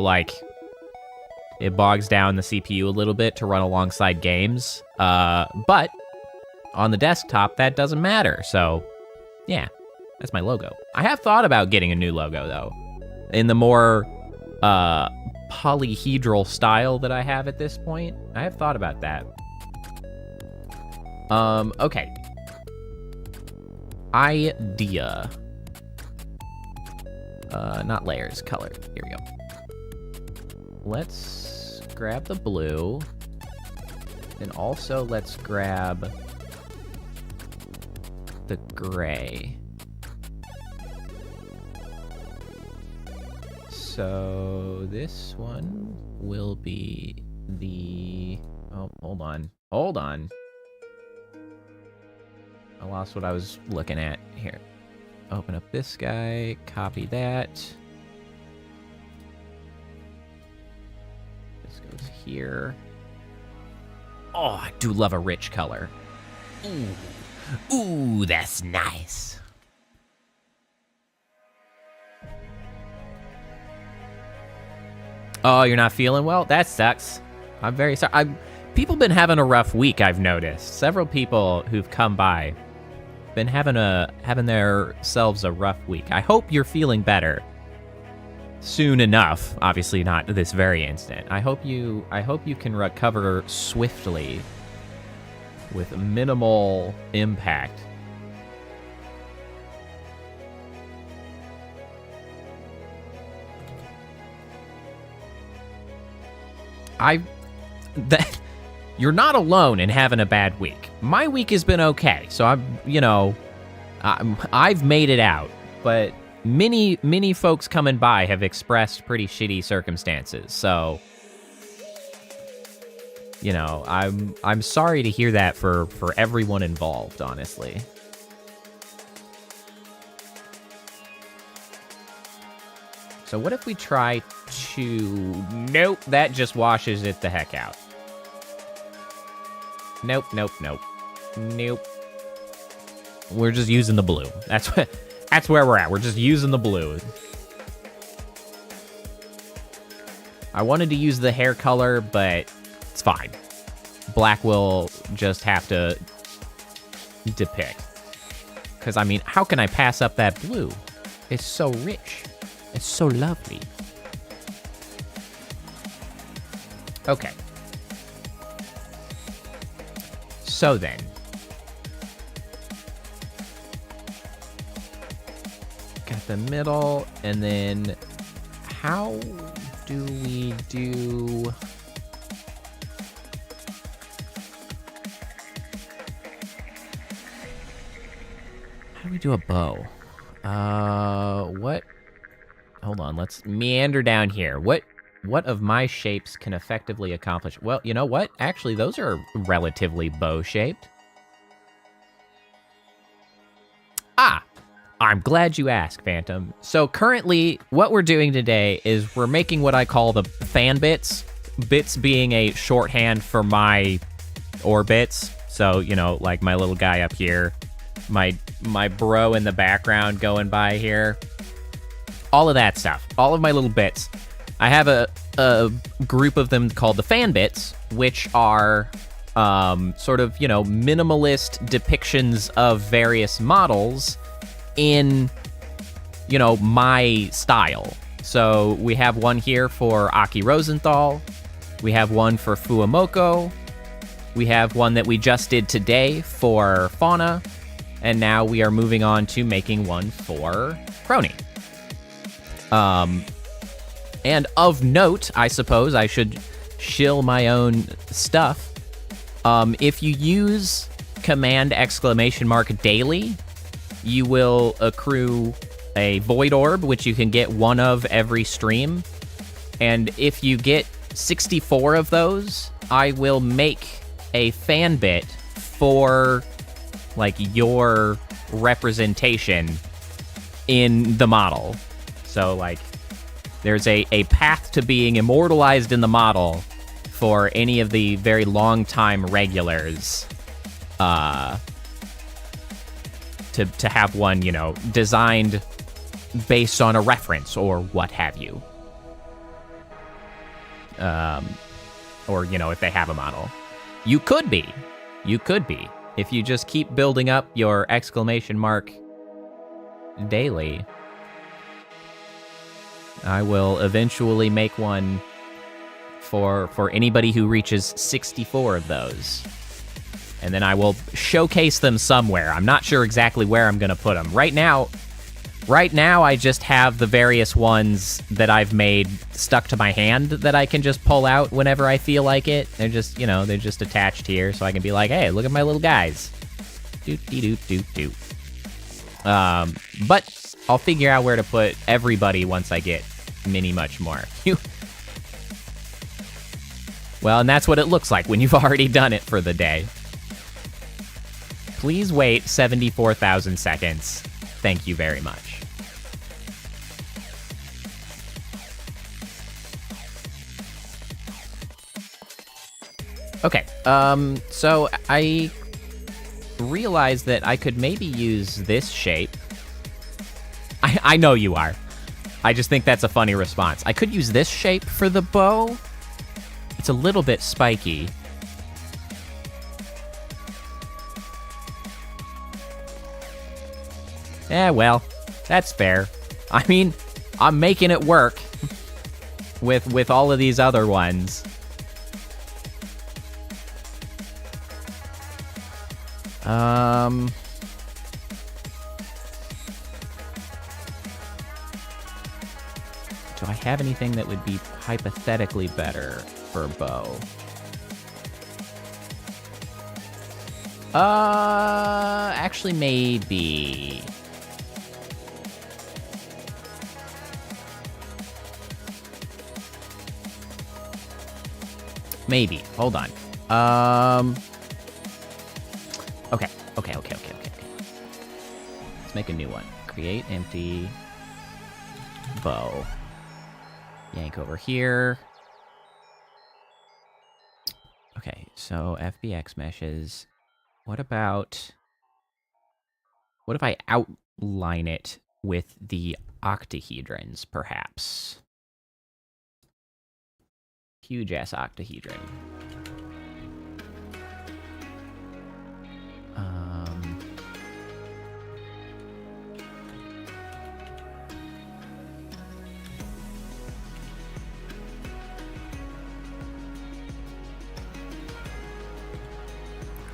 it bogs down the CPU a little bit to run alongside games. But on the desktop, that doesn't matter, so yeah, that's my logo. I have thought about getting a new logo, though, in the more polyhedral style that I have at this point. I have thought about that. Okay. Idea. Not layers, color. Here we go. Let's grab the blue. And also let's grab the gray. So this one will be the... Oh, hold on. Hold on. I lost what I was looking at here. Open up this guy, copy that. This goes here. Oh, I do love a rich color. Ooh. Ooh, that's nice. Oh, you're not feeling well? That sucks. I'm very sorry. People been having a rough week, I've noticed. Several people who've come by been having themselves a rough week. I hope you're feeling better soon enough. Obviously not this very instant. I hope you can recover swiftly with minimal impact. You're not alone in having a bad week. My week has been okay, so I've made it out. But many folks coming by have expressed pretty shitty circumstances. So, I'm sorry to hear that for everyone involved, honestly. So what if we try to... Nope, that just washes it the heck out. Nope. We're just using the blue. That's where we're at. We're just using the blue. I wanted to use the hair color, but it's fine. Black will just have to depict. Because, I mean, how can I pass up that blue? It's so rich. It's so lovely. Okay. So then. Got the middle, and then how do we do... How do we do a bow? What? Hold on, let's meander down here. What of my shapes can effectively accomplish? Well, you know what? Actually, those are relatively bow-shaped. Ah! I'm glad you asked, Phantom. So currently, what we're doing today is we're making what I call the fan.bits. Bits being a shorthand for my orbits. So, like my little guy up here. My bro in the background going by here. All of that stuff. All of my little bits. I have a group of them called the fan.bits, which are sort of, minimalist depictions of various models in, my style. So we have one here for Aki Rosenthal. We have one for Fuamoko. We have one that we just did today for Fauna. And now we are moving on to making one for Crony. And of note, I suppose I should shill my own stuff. If you use command ! daily, you will accrue a void orb, which you can get one of every stream. And if you get 64 of those, I will make a fan.bit for, your representation in the model. So, there's a path to being immortalized in the model for any of the very long-time regulars to have one, designed based on a reference or what have you. Or, if they have a model. You could be. If you just keep building up your ! daily, I will eventually make one for anybody who reaches 64 of those. And then I will showcase them somewhere. I'm not sure exactly where I'm going to put them. Right now, I just have the various ones that I've made stuck to my hand that I can just pull out whenever I feel like it. They're just, they're just attached here, so I can be like, hey, look at my little guys. Doot. But I'll figure out where to put everybody once I get mini much more. Well, and that's what it looks like when you've already done it for the day. Please wait 74,000 seconds. Thank you very much. Okay, so I realized that I could maybe use this shape. I know you are. I just think that's a funny response. I could use this shape for the bow. It's a little bit spiky. Well, that's fair. I mean, I'm making it work with all of these other ones. Do I have anything that would be hypothetically better for bow? Actually, maybe. Maybe. Hold on. Okay. Let's make a new one. Create empty bow. Yank over here. Okay, so FBX meshes. What if I outline it with the octahedrons, perhaps? Huge ass octahedron.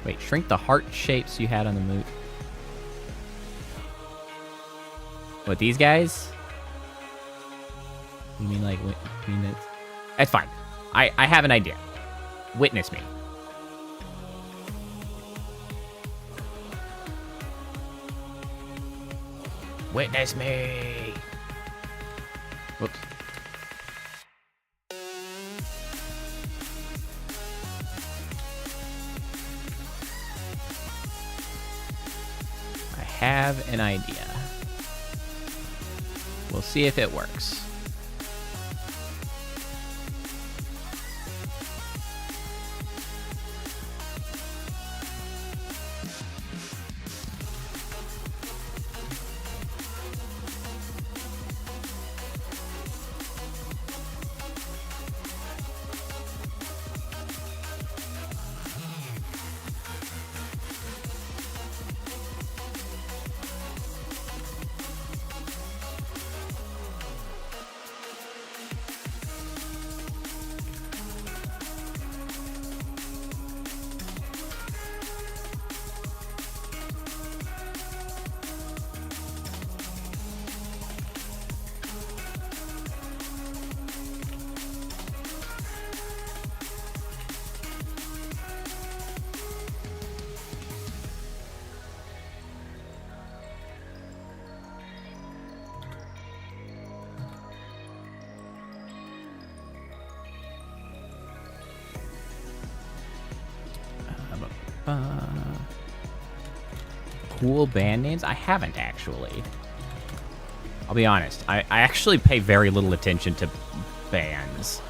Wait, shrink the heart shapes you had on the move. What, these guys? You mean like, you mean that's fine. I have an idea. Witness me. Witness me. Whoops. I have an idea. We'll see if it works. Cool band names? I haven't, actually. I'll be honest. I actually pay very little attention to bands.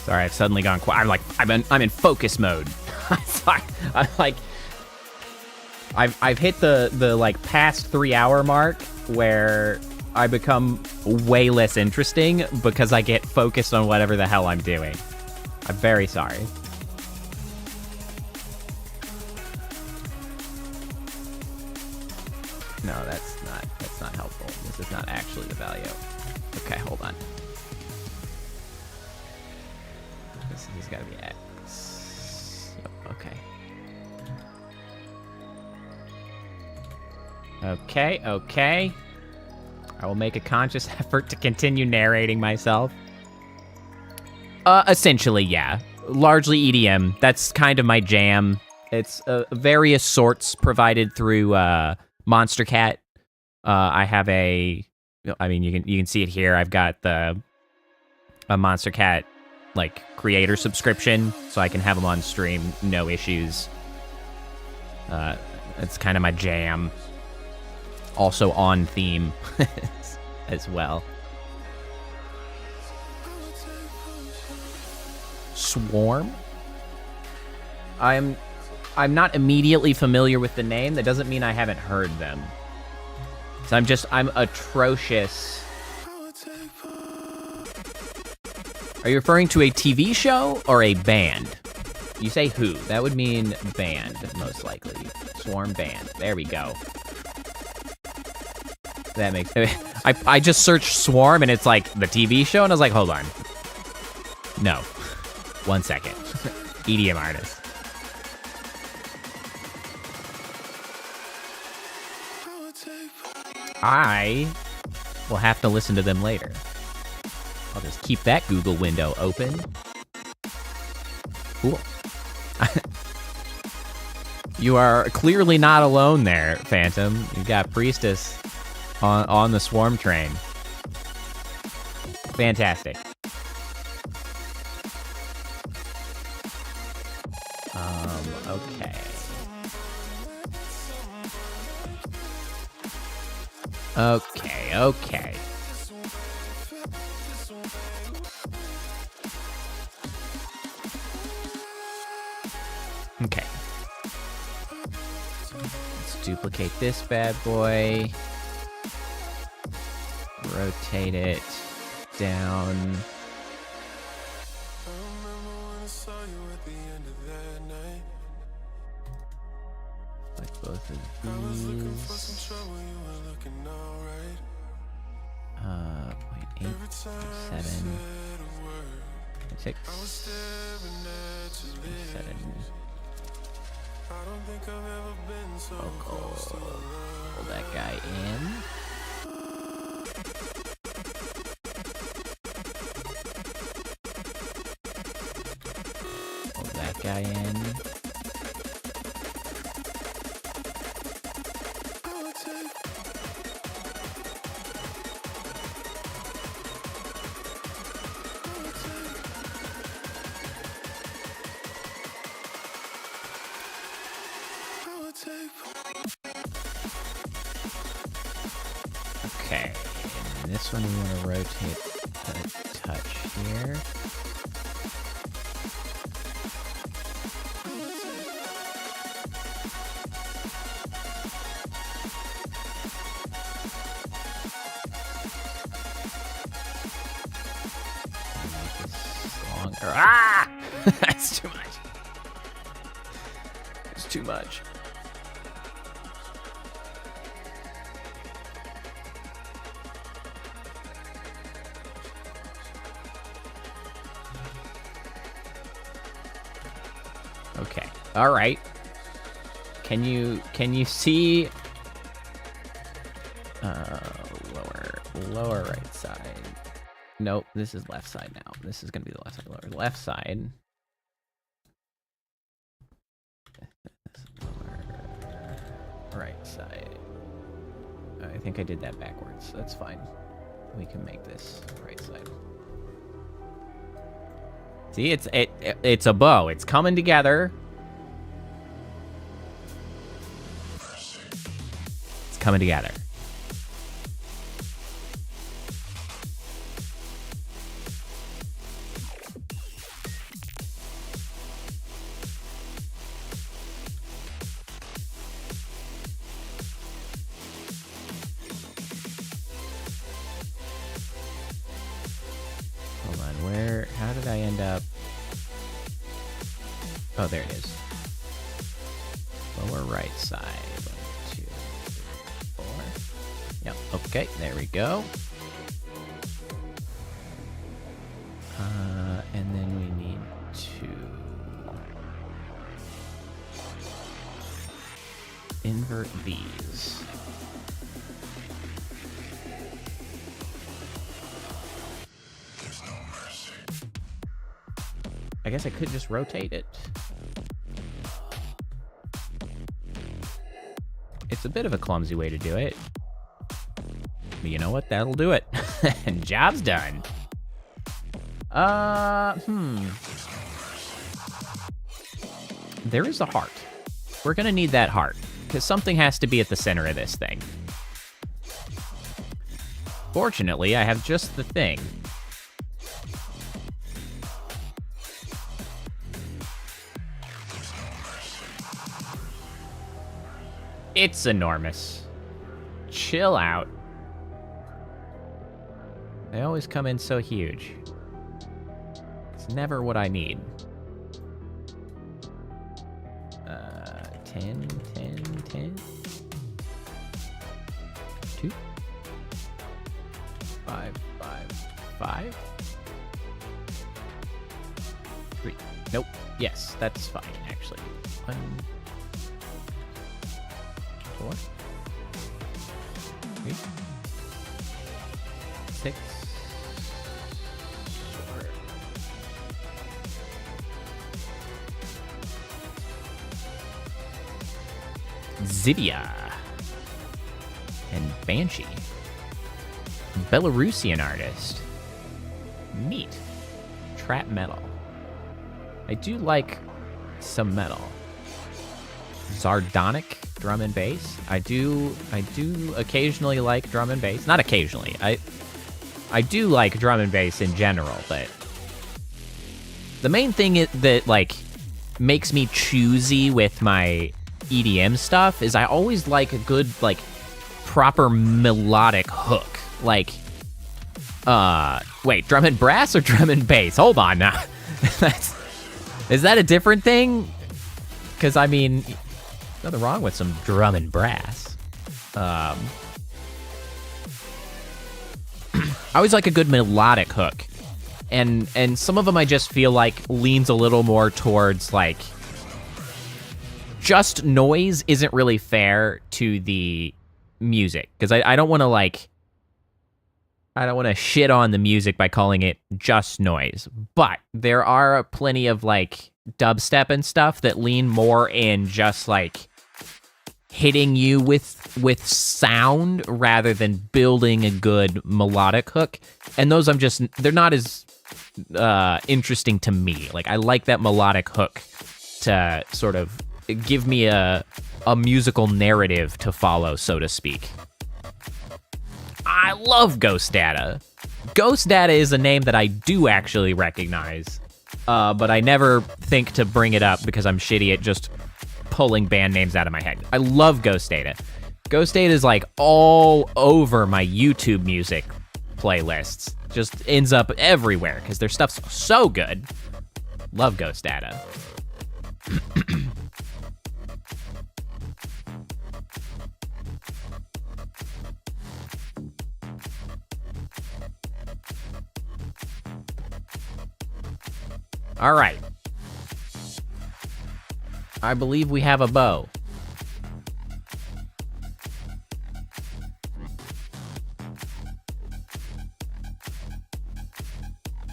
Sorry, I've suddenly gone quiet. I'm in focus mode. I've hit the like past 3 hour mark where I become way less interesting because I get focused on whatever the hell I'm doing. I'm very sorry. No, that's not helpful. This is not actually the value. Okay, hold on. This has got to be X. Yep, okay. Okay. I will make a conscious effort to continue narrating myself. Essentially, yeah. Largely EDM. That's kind of my jam. It's various sorts provided through Monster Cat. I have I mean, you can see it here. I've got a Monster Cat like creator subscription, so I can have them on stream, no issues. It's kind of my jam. Also on theme as well. Swarm? I'm not immediately familiar with the name. That doesn't mean I haven't heard them. So I'm atrocious. Are you referring to a TV show or a band? You say who? That would mean band, most likely. Swarm band. There we go. That makes... I just searched Swarm, and it's like the TV show, and I was like, hold on. No. 1 second. EDM artist. I will have to listen to them later. I'll just keep that Google window open. Cool. You are clearly not alone there, Phantom. You got Priestess on the Swarm train. Fantastic. Okay. Okay. Okay. Let's duplicate this bad boy. Rotate it down. Like both of these. 0.8, 7, 6, 7. Pull that guy in. Pull that guy in. Okay, and this one we want to rotate a touch here. Make this longer. Ah! That's too much. It's too much. Okay. All right. Can you see lower right side? Nope, this is left side now. This is going to be the left side. Lower left side. Lower right side. I think I did that backwards. That's fine. We can make this right side. See, it's a bow. It's coming together. It's coming together. Hold on, how did I end up? Oh, there it is. Lower right side. 1, 2, 3, 4. Yep, okay, there we go. And then we need to invert these. I guess I could just rotate it. It's a bit of a clumsy way to do it. But you know what? That'll do it. And job's done. There is a heart. We're gonna need that heart, because something has to be at the center of this thing. Fortunately, I have just the thing. It's enormous. Chill out. They always come in so huge. It's never what I need. 10, 10, 10. 2. 5, 5, 5. 3. Nope. Yes, that's fine, actually. 1, 4, 3, 6. Zidia and Banshee. Belarusian artist. Neat. Trap metal. I do like some metal. Sardonic drum and bass. I do occasionally like drum and bass. Not occasionally. I do like drum and bass in general, but the main thing that like makes me choosy with my EDM stuff is I always like a good, like, proper melodic hook. Like, wait, drum and brass or drum and bass? Hold on now. Is that a different thing? Because, I mean, nothing wrong with some drum and brass. I always like a good melodic hook. And some of them I just feel like leans a little more towards, like, just noise isn't really fair to the music, because I don't want to, like, I don't want to shit on the music by calling it just noise, but there are plenty of, like, dubstep and stuff that lean more in just, like, hitting you with sound rather than building a good melodic hook, and those they're not as interesting to me. Like, I like that melodic hook to sort of give me a musical narrative to follow, so to speak. I love Ghost Data. Ghost Data is a name that I do actually recognize, but I never think to bring it up because I'm shitty at just pulling band names out of my head. I love Ghost Data. Ghost Data is like all over my YouTube music playlists. Just ends up everywhere because their stuff's so good. Love Ghost Data. All right. I believe we have a bow.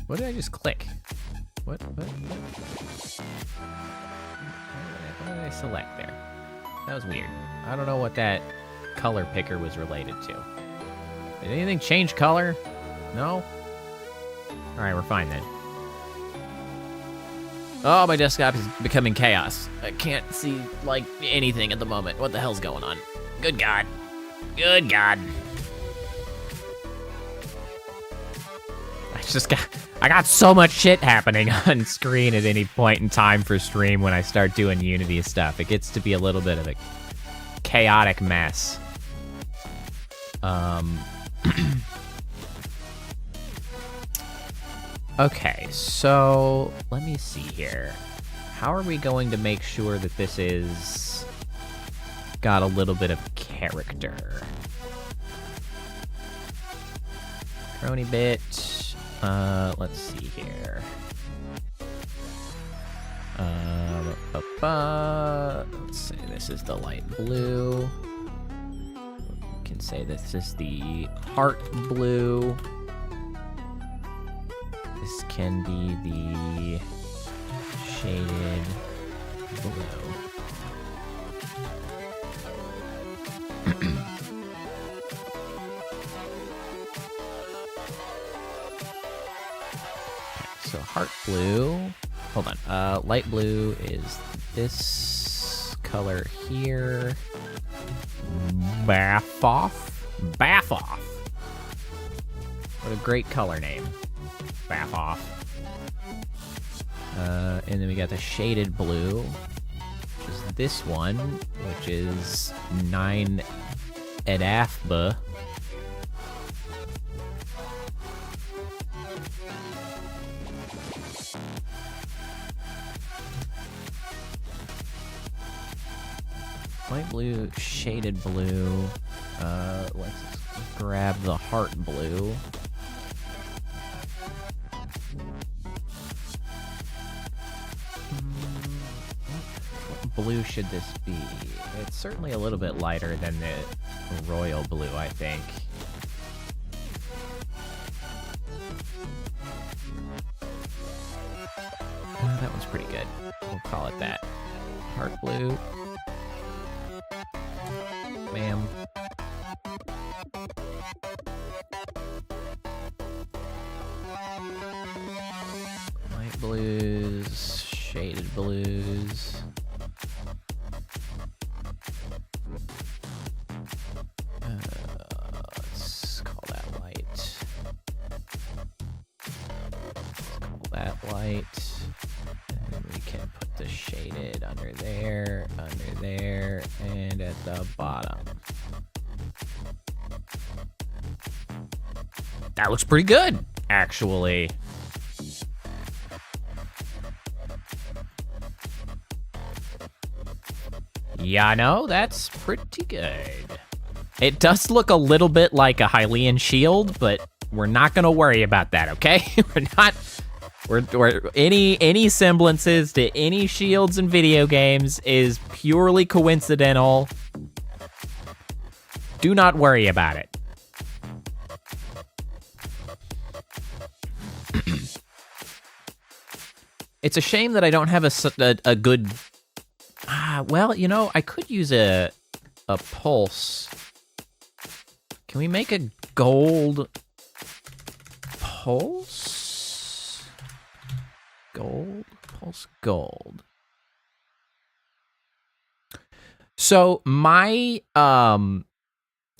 What did I just click? What did I select there? That was weird. I don't know what that color picker was related to. Did anything change color? No? All right, we're fine then. Oh, my desktop is becoming chaos. I can't see, like, anything at the moment. What the hell's going on? Good God. Good God. I got so much shit happening on screen at any point in time for stream when I start doing Unity stuff. It gets to be a little bit of a chaotic mess. Okay, so let me see here. How are we going to make sure that this is got a little bit of character? Crony bit. Let's see here. Let's say this is the light blue. We can say this is the heart blue. This can be the shaded blue. So heart blue. Hold on. Light blue is this color here. Bath off. Bath off. What a great color name. Bath off. And then we got the shaded blue, which is this one, which is 9 edafba. Light blue, shaded blue. Let's grab the heart blue. What blue should this be? It's certainly a little bit lighter than the royal blue, I think. That one's pretty good. We'll call it that. Heart blue. Ma'am. Light blues, shaded blues. Let's call that light. Let's call that light. And we can put the shaded under there, and at the bottom. That looks pretty good, actually. Yeah, no, that's pretty good. It does look a little bit like a Hylian shield, but we're not gonna worry about that, okay? We're any semblances to any shields in video games is purely coincidental. Do not worry about it. It's a shame that I don't have a good... well, you know, I could use a pulse. Can we make a gold pulse? Gold? Pulse gold. So my... I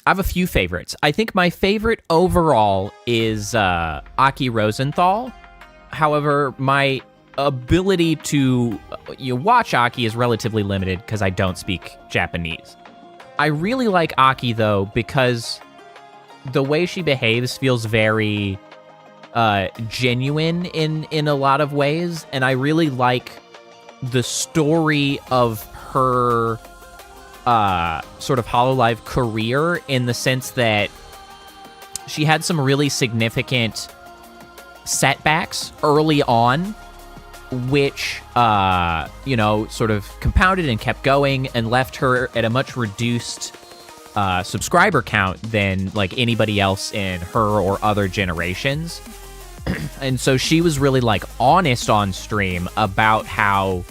have a few favorites. I think my favorite overall is Aki Rosenthal. However, my ability to watch Aki is relatively limited because I don't speak Japanese. I really like Aki, though, because the way she behaves feels very genuine in a lot of ways, and I really like the story of her sort of hololive career in the sense that she had some really significant setbacks early on, which, sort of compounded and kept going and left her at a much reduced subscriber count than, like, anybody else in her or other generations. And so she was really, like, honest on stream about how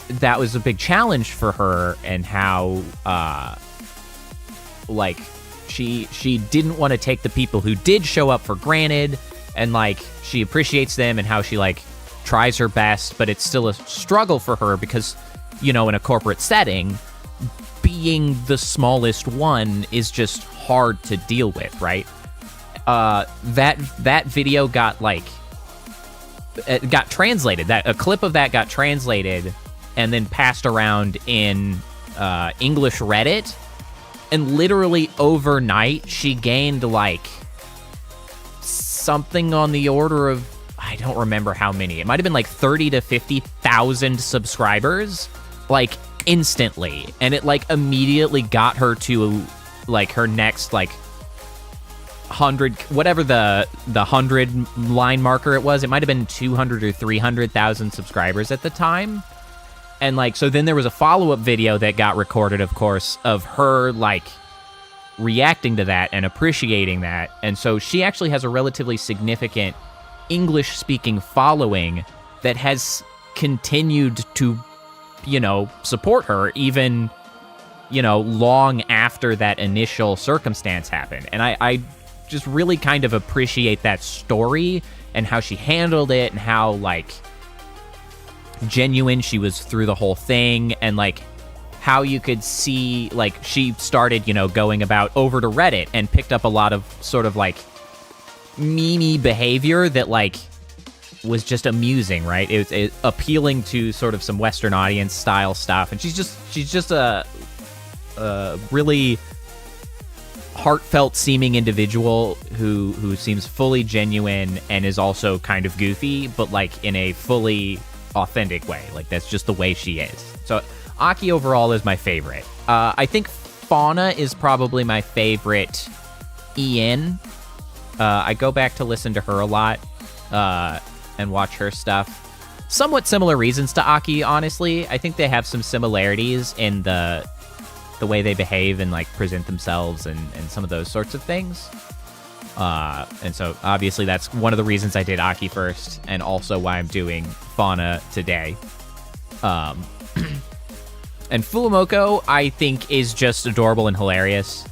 that was a big challenge for her and how, she didn't want to take the people who did show up for granted, and, like, she appreciates them and how she, like, tries her best, but it's still a struggle for her because, in a corporate setting, being the smallest one is just hard to deal with, right? That video got translated. A clip of that got translated and then passed around in English Reddit, and literally overnight she gained something on the order of, I don't remember how many. It might have been 30 to 50,000 subscribers, instantly. And it immediately got her to her next 100, whatever the 100 line marker it was. It might have been 200 or 300,000 subscribers at the time. And so then there was a follow-up video that got recorded, of course, of her reacting to that and appreciating that. And so she actually has a relatively significant English-speaking following that has continued to, support her even, long after that initial circumstance happened. And I just really kind of appreciate that story and how she handled it and how, like, genuine she was through the whole thing, and, like, how you could see, like, she started, going about over to Reddit and picked up a lot of sort of, like, meme behavior that, like, was just amusing, right? It was appealing to sort of some Western audience style stuff, and she's just a really heartfelt seeming individual who seems fully genuine and is also kind of goofy, but, like, in a fully authentic way. Like, that's just the way she is. So Aki overall is my favorite. I think Fauna is probably my favorite EN. I go back to listen to her a lot and watch her stuff. Somewhat similar reasons to Aki, honestly. I think they have some similarities in the way they behave and, like, present themselves and some of those sorts of things. And so, obviously, that's one of the reasons I did Aki first, and also why I'm doing Fauna today. And Fulamoko, I think, is just adorable and hilarious.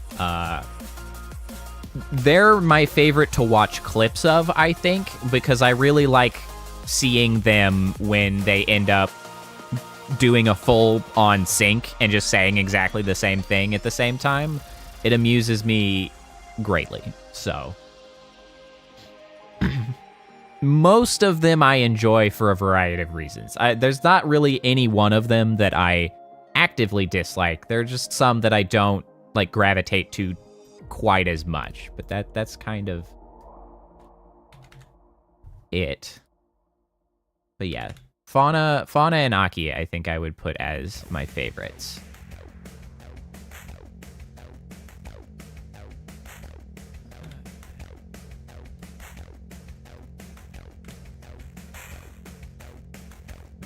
They're my favorite to watch clips of, I think, because I really like seeing them when they end up doing a full-on sync and just saying exactly the same thing at the same time. It amuses me greatly. So most of them I enjoy for a variety of reasons. There's not really any one of them that I actively dislike. There are just some that I don't, like, gravitate to quite as much, but that's kind of it. But yeah, Fauna and Aki, I think I would put as my favorites.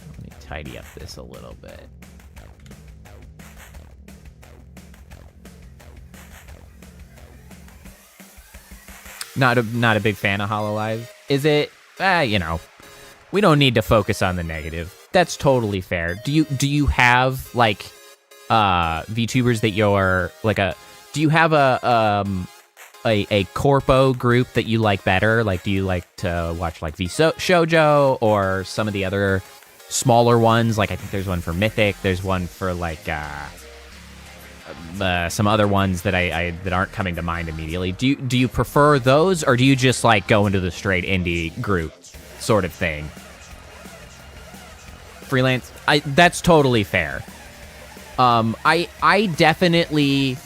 Let me tidy up this a little bit. Not a big fan of hololive. Is it? We don't need to focus on the negative. That's totally fair. Do you have, like, VTubers that you're like do you have a corpo group that you like better? Like, do you like to watch, like, Shoujo or some of the other smaller ones? Like, I think there's one for Mythic. There's one for, like, some other ones that that aren't coming to mind immediately. Do you prefer those, or do you just, like, go into the straight indie group sort of thing? Freelance? That's totally fair. I definitely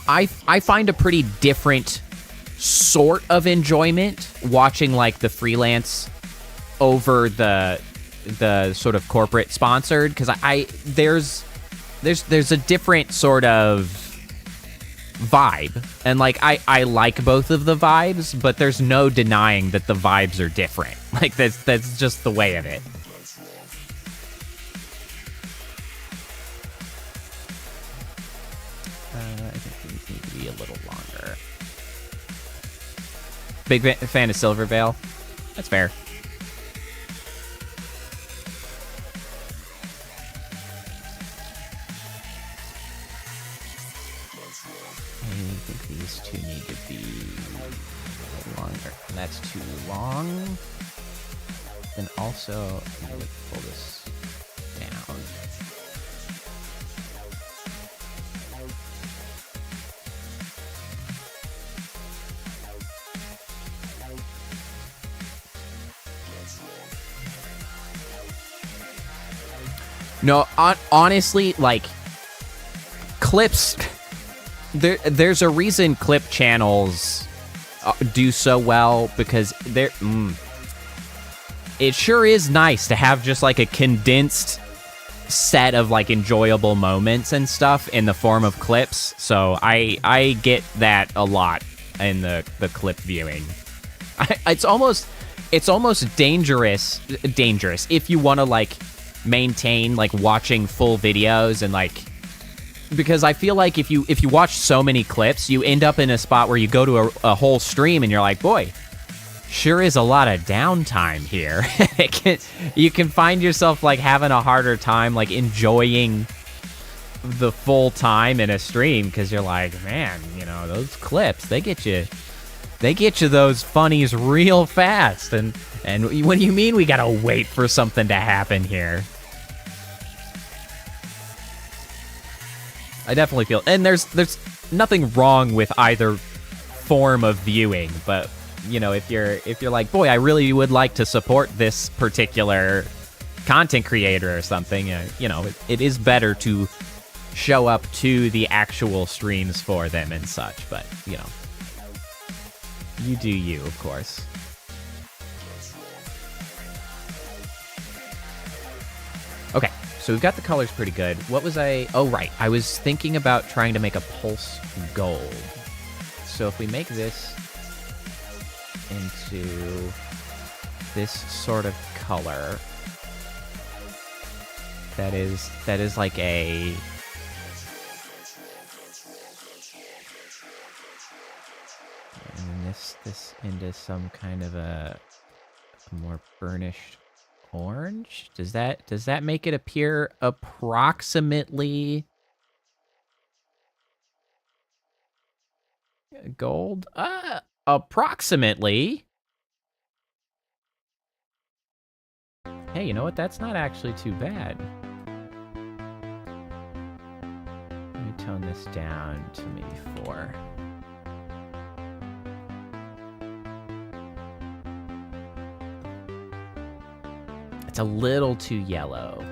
I find a pretty different sort of enjoyment watching, like, the freelance over the sort of corporate sponsored, because there's a different sort of vibe, and, like, I like both of the vibes, but there's no denying that the vibes are different. Like, that's just the way of it. I think these need to be a little longer. Big fan of Silver Veil. That's fair. I think these two need to be longer. That's too long. And also, I'm going to pull this down. No, honestly, like, clips, there's a reason clip channels do so well, because they're, it sure is nice to have just, like, a condensed set of, like, enjoyable moments and stuff in the form of clips. So I get that a lot in the clip viewing. It's almost dangerous if you want to, like, maintain, like, watching full videos, and, like, because I feel like if you watch so many clips, you end up in a spot where you go to a whole stream and you're like, boy, sure is a lot of downtime here. You can find yourself like having a harder time like enjoying the full time in a stream because you're like, man, you know, those clips, they get you those funnies real fast. And what do you mean we gotta wait for something to happen here? I definitely feel, and there's nothing wrong with either form of viewing, but you know, if you're like, boy, I really would like to support this particular content creator or something, you know, it is better to show up to the actual streams for them and such, but you know, you do you, of course. Okay, so we've got the colors pretty good. What was oh right, I was thinking about trying to make a pulse gold. So if we make this into this sort of color, that is like a and this into some kind of a more burnished orange. Does that make it appear approximately gold? Approximately. Hey, you know what? That's not actually too bad. Let me tone this down to maybe 4. It's a little too yellow.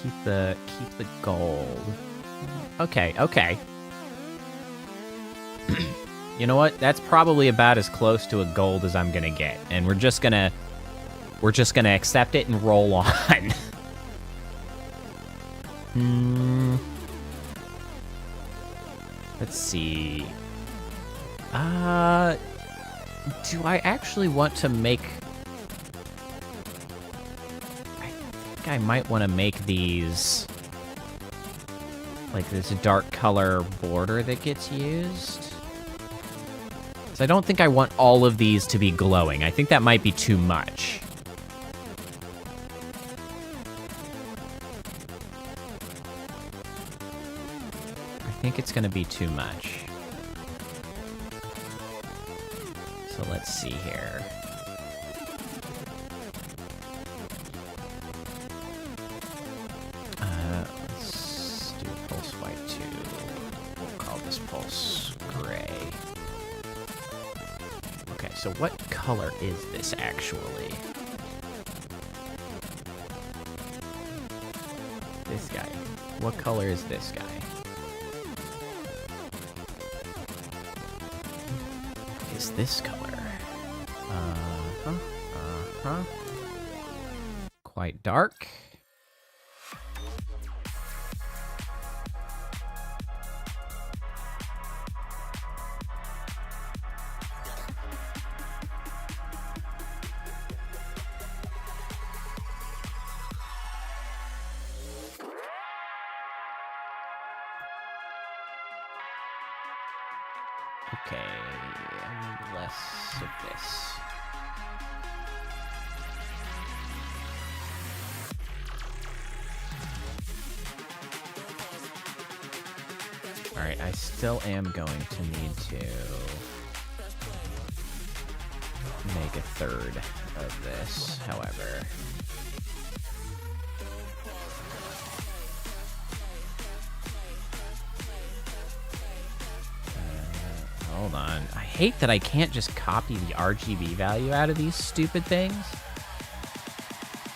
Keep the gold. Okay. You know what? That's probably about as close to a gold as I'm gonna get, and we're just gonna accept it and roll on. Let's see. Do I actually want to make? I might want to make these like this dark color border that gets used. So I don't think I want all of these to be glowing. I think that might be too much. I think it's going to be too much. So let's see here. Let's do pulse white 2. We'll call this pulse gray. Okay, so what color is this actually? This guy. What color is this guy? Is this color? Quite dark. Okay, and less of this. Alright, I still am going to need to make a third of this, however. Hold on. I hate that I can't just copy the RGB value out of these stupid things.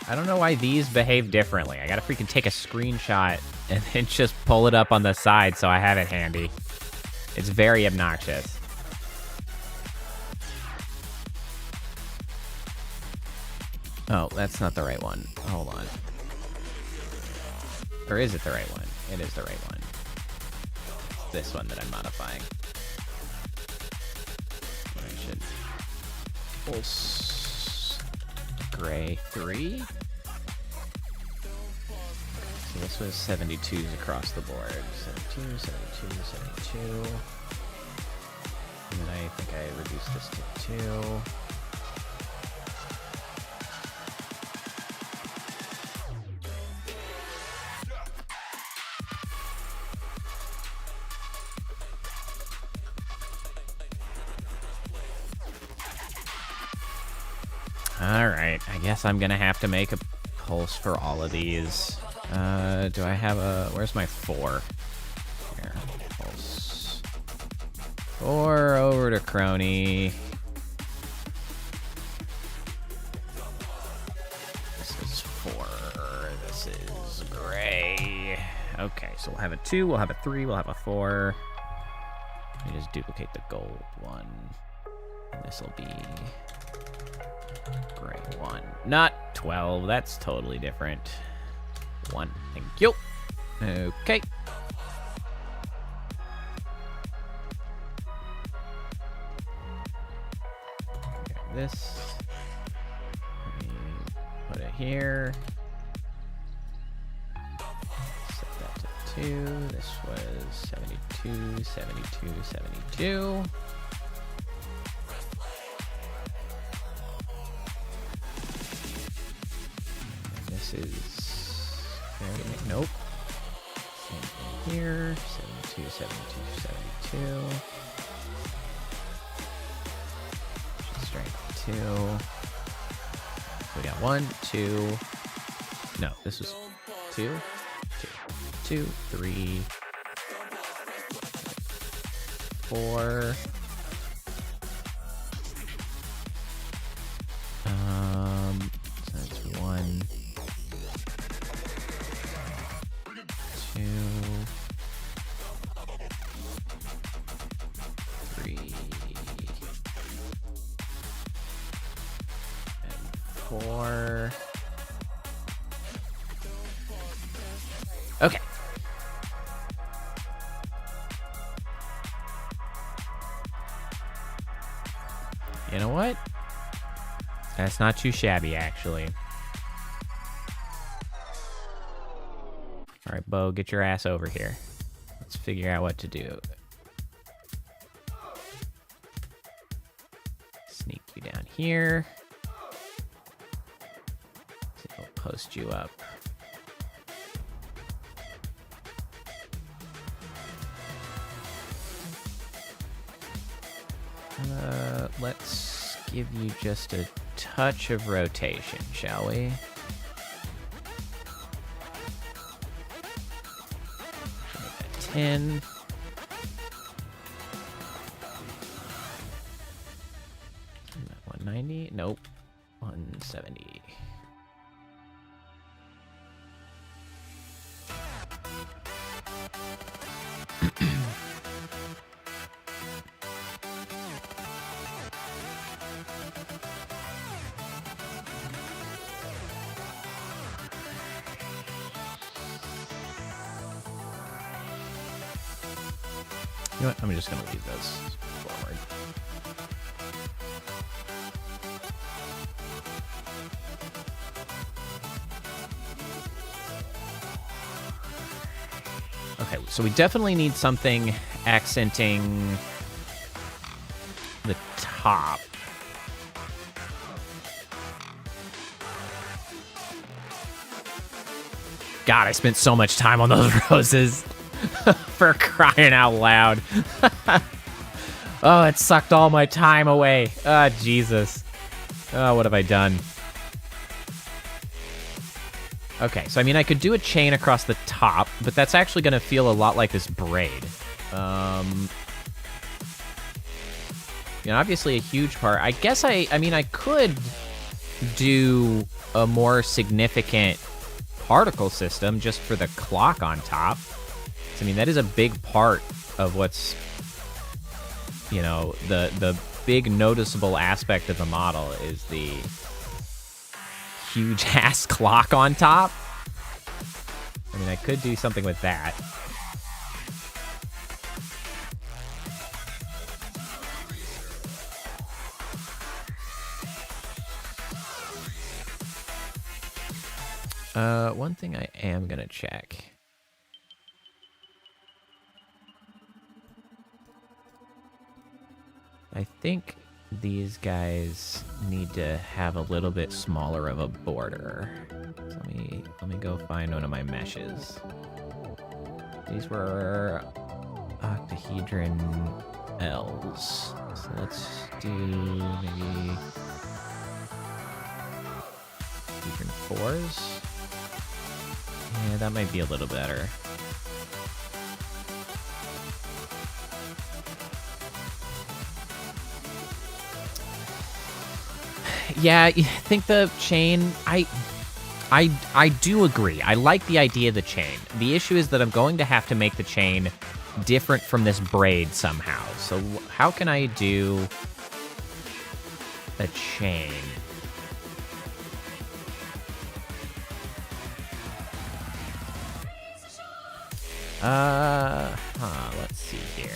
I don't know why these behave differently. I gotta freaking take a screenshot and then just pull it up on the side so I have it handy. It's very obnoxious. Oh, that's not the right one. Hold on. Or is it the right one? It is the right one. It's this one that I'm modifying. pulse gray 3. So this was 72s across the board. 72, 72, 72. And then I think I reduced this to 2. Alright, I guess I'm gonna have to make a pulse for all of these. Do I have a... Where's my 4? Here, pulse. 4 over to Crony. This is 4. This is gray. Okay, so we'll have a 2, we'll have a 3, we'll have a 4. Let me just duplicate the gold one. And this will be... gray 1. Not 12. That's totally different. 1. Thank you. Okay. Okay, this. Let me put it here. Set that to 2. This was 72, 72, 72. This is... Nope. Same thing here. 72, 72, 72. Strength 2. We got 1, 2. No, this was 2. 2, 3. 4. So that's 1. 2, 3, and 4. Okay. You know what? That's not too shabby, actually. All right, Bo, get your ass over here. Let's figure out what to do. Sneak you down here. See if we'll post you up. Let's give you just a touch of rotation, shall we? Make that 10. Isn't that 190? Nope. 170. You know what? I'm just going to leave those forward. Okay, so we definitely need something accenting the top. God, I spent so much time on those roses. For crying out loud. Oh, it sucked all my time away. Oh, Jesus. Oh, what have I done? Okay, so I mean, I could do a chain across the top, but that's actually going to feel a lot like this braid. You know, obviously a huge part. I guess I mean, I could do a more significant particle system just for the clock on top. I mean, that is a big part of what's, you know, the big noticeable aspect of the model is the huge ass clock on top. I mean, I could do something with that. One thing I am gonna check. I think these guys need to have a little bit smaller of a border. So let me go find one of my meshes. These were octahedron L's. So let's do maybe octahedron 4s. Yeah, that might be a little better. Yeah, I think the chain, I do agree. I like the idea of the chain. The issue is that I'm going to have to make the chain different from this braid somehow. So how can I do a chain? Let's see here.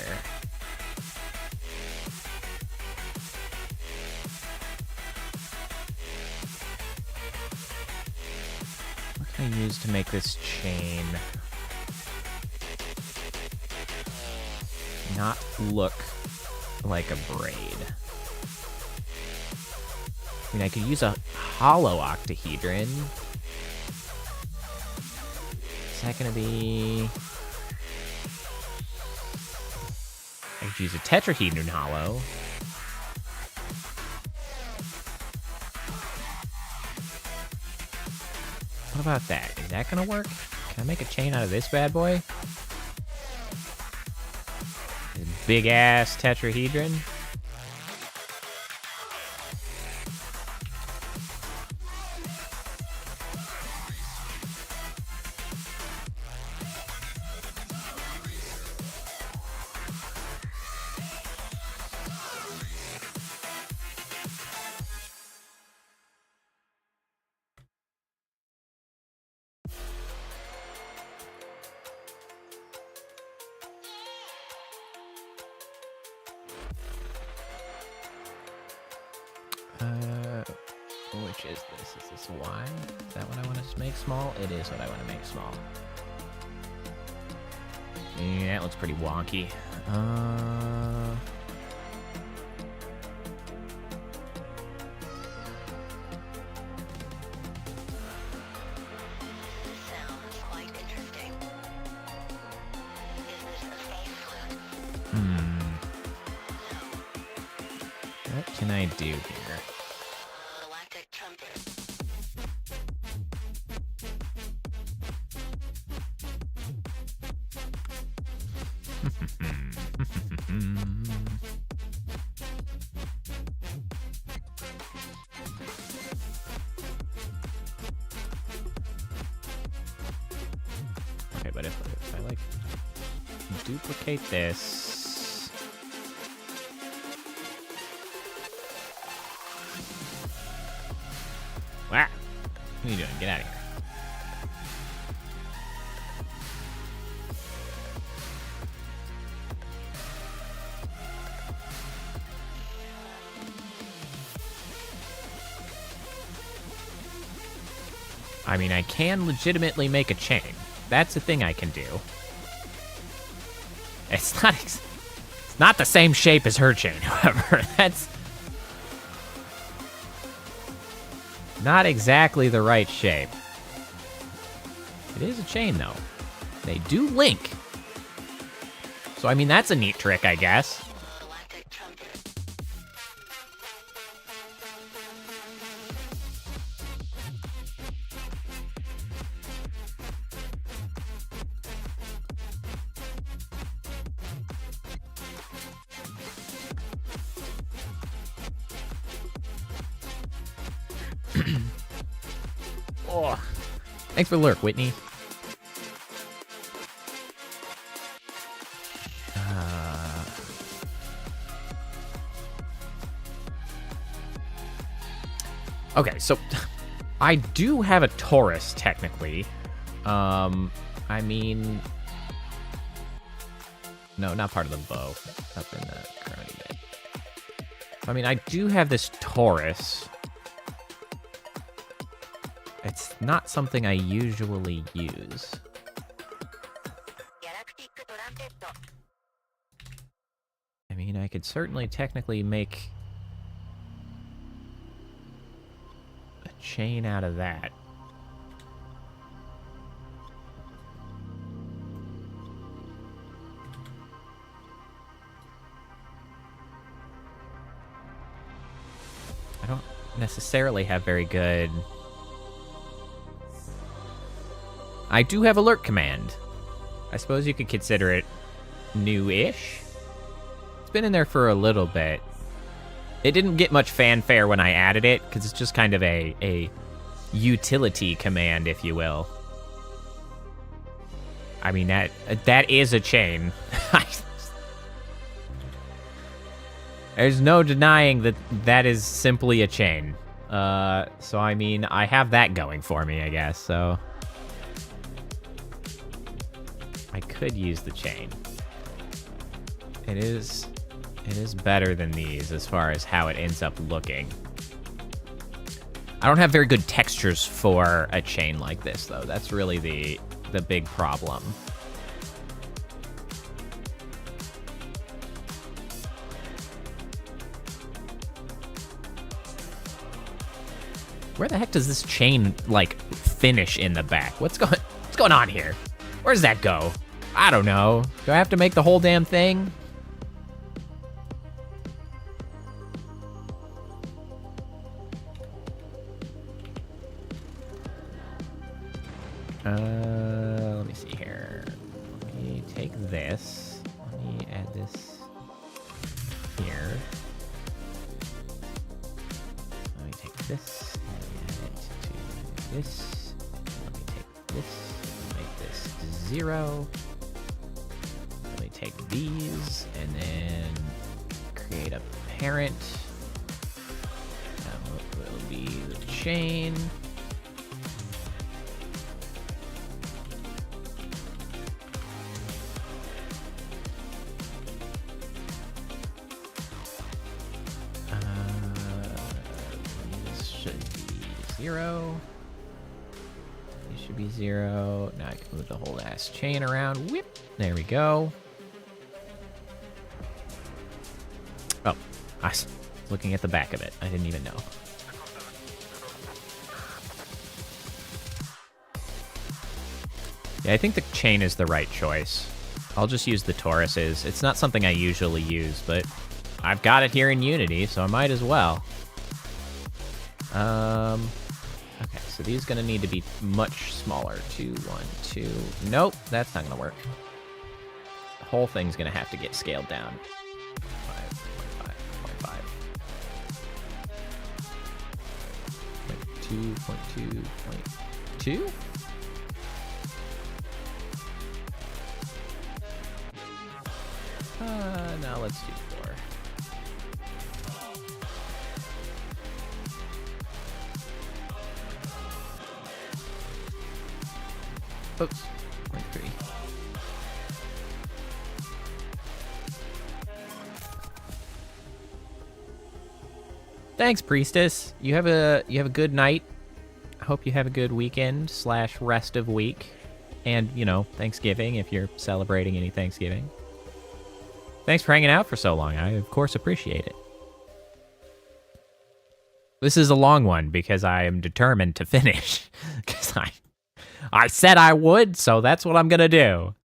What can I use to make this chain not look like a braid? I mean, I could use a hollow octahedron. Is that gonna be... I could use a tetrahedron hollow. What about that? Is that gonna work? Can I make a chain out of this bad boy? Big ass tetrahedron. Which is this? Is this Y? Is that what I want to make small? It is what I want to make small. Yeah, that looks pretty wonky. What can I do here? Okay, but if I like duplicate this, wow, what are you doing? Get out of here. I mean, I can legitimately make a chain. That's a thing I can do. It's not the same shape as her chain, however. That's not exactly the right shape. It is a chain, though. They do link. So, I mean, that's a neat trick, I guess. Oh, thanks for the lurk, Whitney. Okay, so I do have a Taurus, technically. I mean... No, not part of the bow. Up in the crony bit. I mean, I do have this Taurus. It's not something I usually use. I mean, I could certainly technically make a chain out of that. I don't necessarily have very good... I do have alert command. I suppose you could consider it new-ish. It's been in there for a little bit. It didn't get much fanfare when I added it, because it's just kind of a utility command, if you will. I mean, that is a chain. There's no denying that that is simply a chain. So I mean, I have that going for me, I guess, so... I could use the chain. It is better than these as far as how it ends up looking. I don't have very good textures for a chain like this, though. That's really the big problem. Where the heck does this chain, like, finish in the back? What's going on here? Where does that go? I don't know. Do I have to make the whole damn thing? Let me see here. Let me take this. Let me add this here. Let me take this and add it to this. Let me take this, make this 0. Let me take these and then create a parent. That will be the chain. This should be 0. This should be 0. Now I can move the whole ass chain around. Whip. There we go. Oh, I was looking at the back of it. I didn't even know. Yeah, I think the chain is the right choice. I'll just use the Tauruses. It's not something I usually use, but I've got it here in Unity, so I might as well. Okay, so these are gonna need to be much smaller. 2, 1, 2. Nope, that's not gonna work. The whole thing's gonna have to get scaled down. 5.5, 0.5. 2.2. Now let's do 4. Oops, 0.3. Thanks, Priestess. You have a good night. I hope you have a good weekend / rest of week. And, you know, Thanksgiving if you're celebrating any Thanksgiving. Thanks for hanging out for so long. I, of course, appreciate it. This is a long one because I am determined to finish. Because I said I would, so that's what I'm going to do.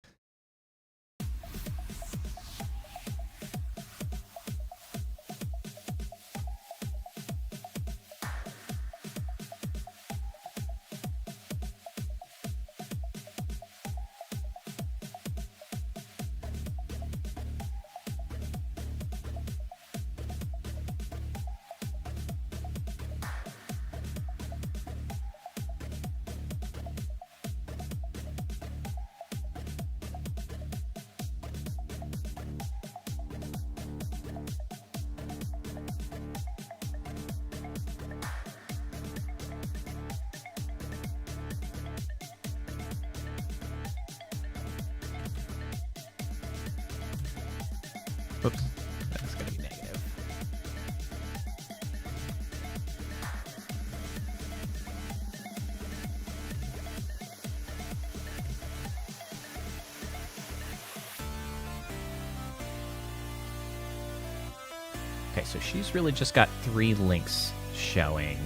Okay, so she's really just got 3 links showing.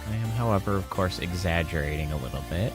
I am, however, of course, exaggerating a little bit.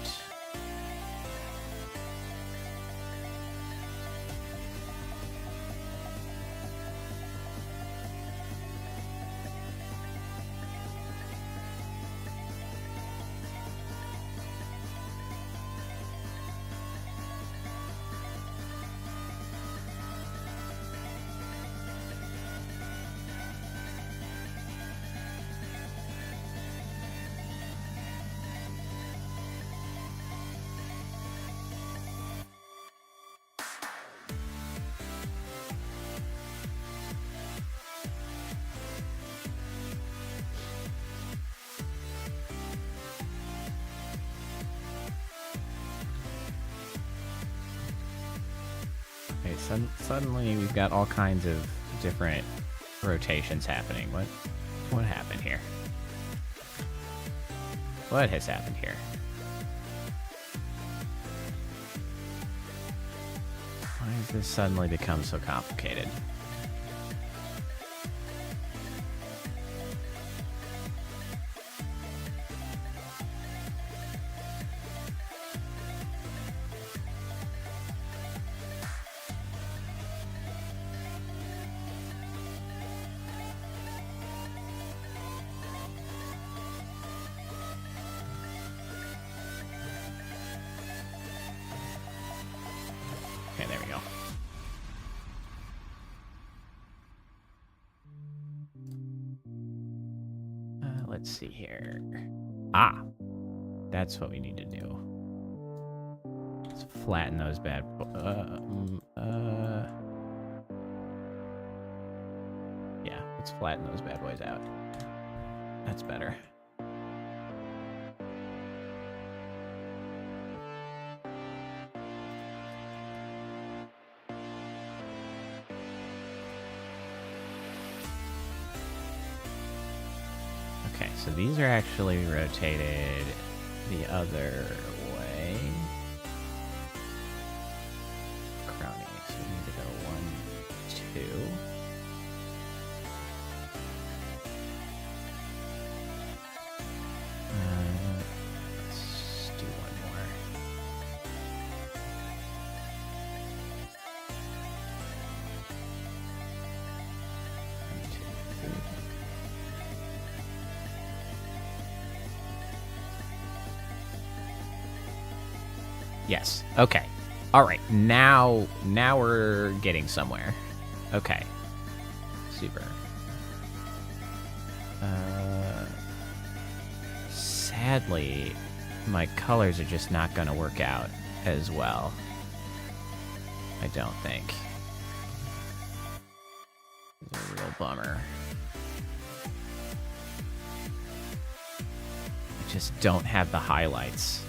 Okay, suddenly we've got all kinds of different rotations happening. What happened here? What has happened here? Why has this suddenly become so complicated? Okay, there we go. Let's see here. Ah, that's what we need to do. Let's flatten those bad. Yeah, let's flatten those bad boys out. That's better. Okay, so these are actually rotated the other way. Crowning, so we need to go 1, 2. Let's do one more. One, 2, 3. Yes. Okay. All right. Now we're getting somewhere. Okay. Super. Sadly, my colors are just not going to work out as well. I don't think. It's a real bummer. I just don't have the highlights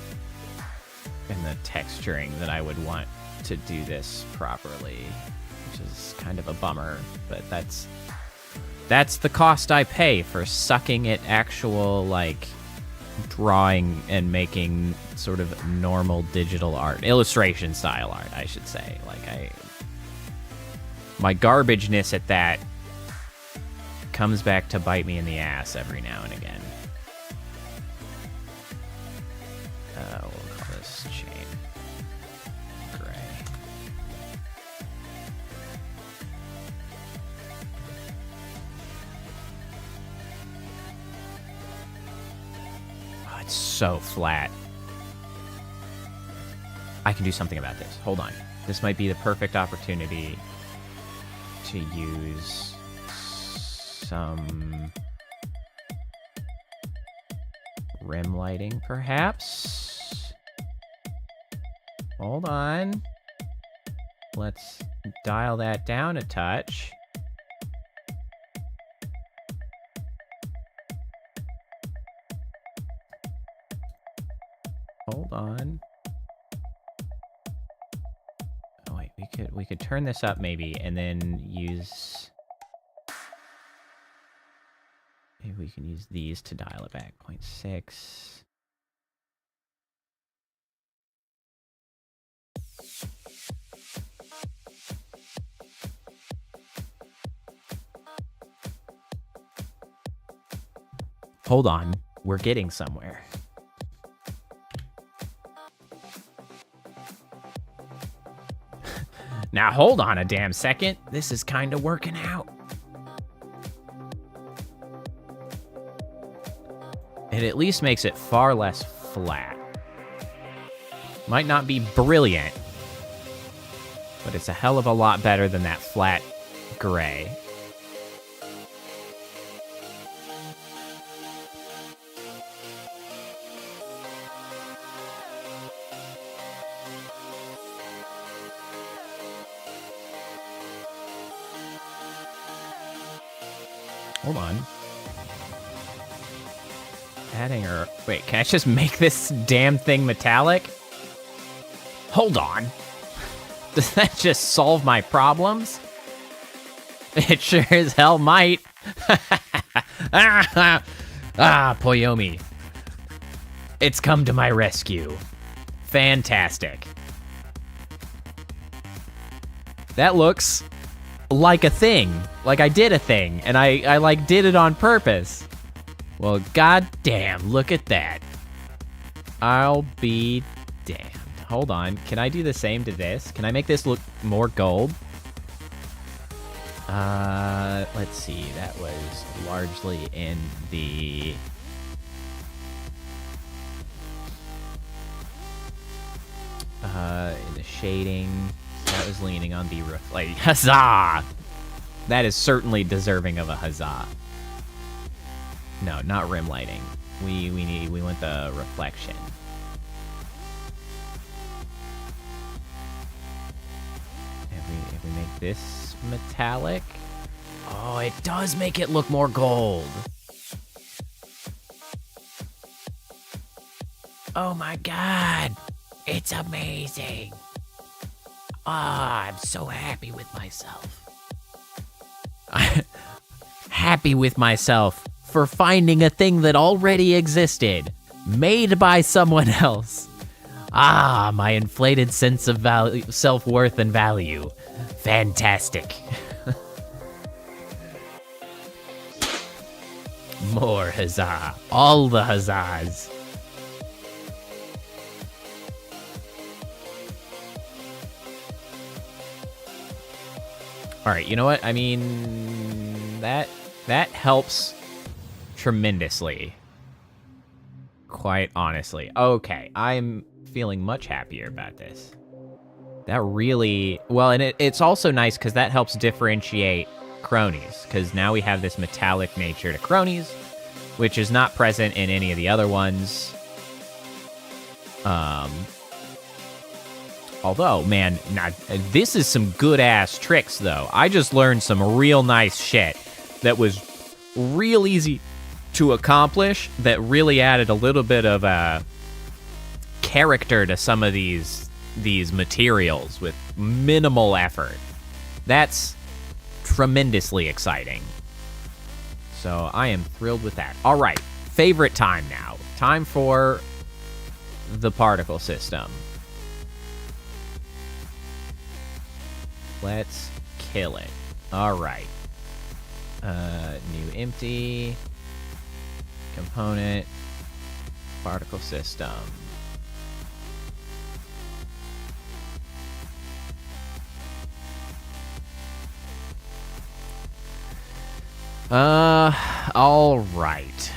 and the texturing that I would want to do this properly, which is kind of a bummer, but that's the cost I pay for sucking at actual, like, drawing and making sort of normal digital art, illustration style art, I should say. Like, my garbageness at that comes back to bite me in the ass every now and again. We'll call this chain gray. Oh, it's so flat. I can do something about this. Hold on. This might be the perfect opportunity to use some rim lighting, perhaps. Hold on. Let's dial that down a touch. Hold on. Oh wait, we could turn this up maybe and then use Maybe we can use these to dial it back. 0.6. Hold on, we're getting somewhere. Now hold on a damn second. This is kind of working out. It at least makes it far less flat. Might not be brilliant, but it's a hell of a lot better than that flat gray. Hold on. Adding or... Wait, can I just make this damn thing metallic? Hold on. Does that just solve my problems? It sure as hell might. Poyomi. It's come to my rescue. Fantastic. That looks like a thing. Like I did a thing, and I like did it on purpose. Well, goddamn, look at that. I'll be damned. Hold on, can I do the same to this? Can I make this look more gold? Let's see, that was largely in the... in the shading. That was leaning on the like, huzzah! That is certainly deserving of a huzzah. No, not rim lighting. We want the reflection. If we make this metallic, oh, it does make it look more gold. Oh my god, it's amazing. Ah, I'm so happy with myself. Happy with myself for finding a thing that already existed, made by someone else. Ah, my inflated sense of value, self-worth and value. Fantastic. More huzzah. All the huzzahs. All right, you know what? I mean, that helps tremendously. Quite honestly. Okay, I'm feeling much happier about this. That really... Well, and it's also nice because that helps differentiate cronies, because now we have this metallic nature to cronies, which is not present in any of the other ones. Although, man, this is some good-ass tricks, though. I just learned some real nice shit that was real easy to accomplish, that really added a little bit of character to some of these materials with minimal effort. That's tremendously exciting. So I am thrilled with that. All right, favorite time now. Time for the particle system. Let's kill it. All right. New empty component particle system. All right.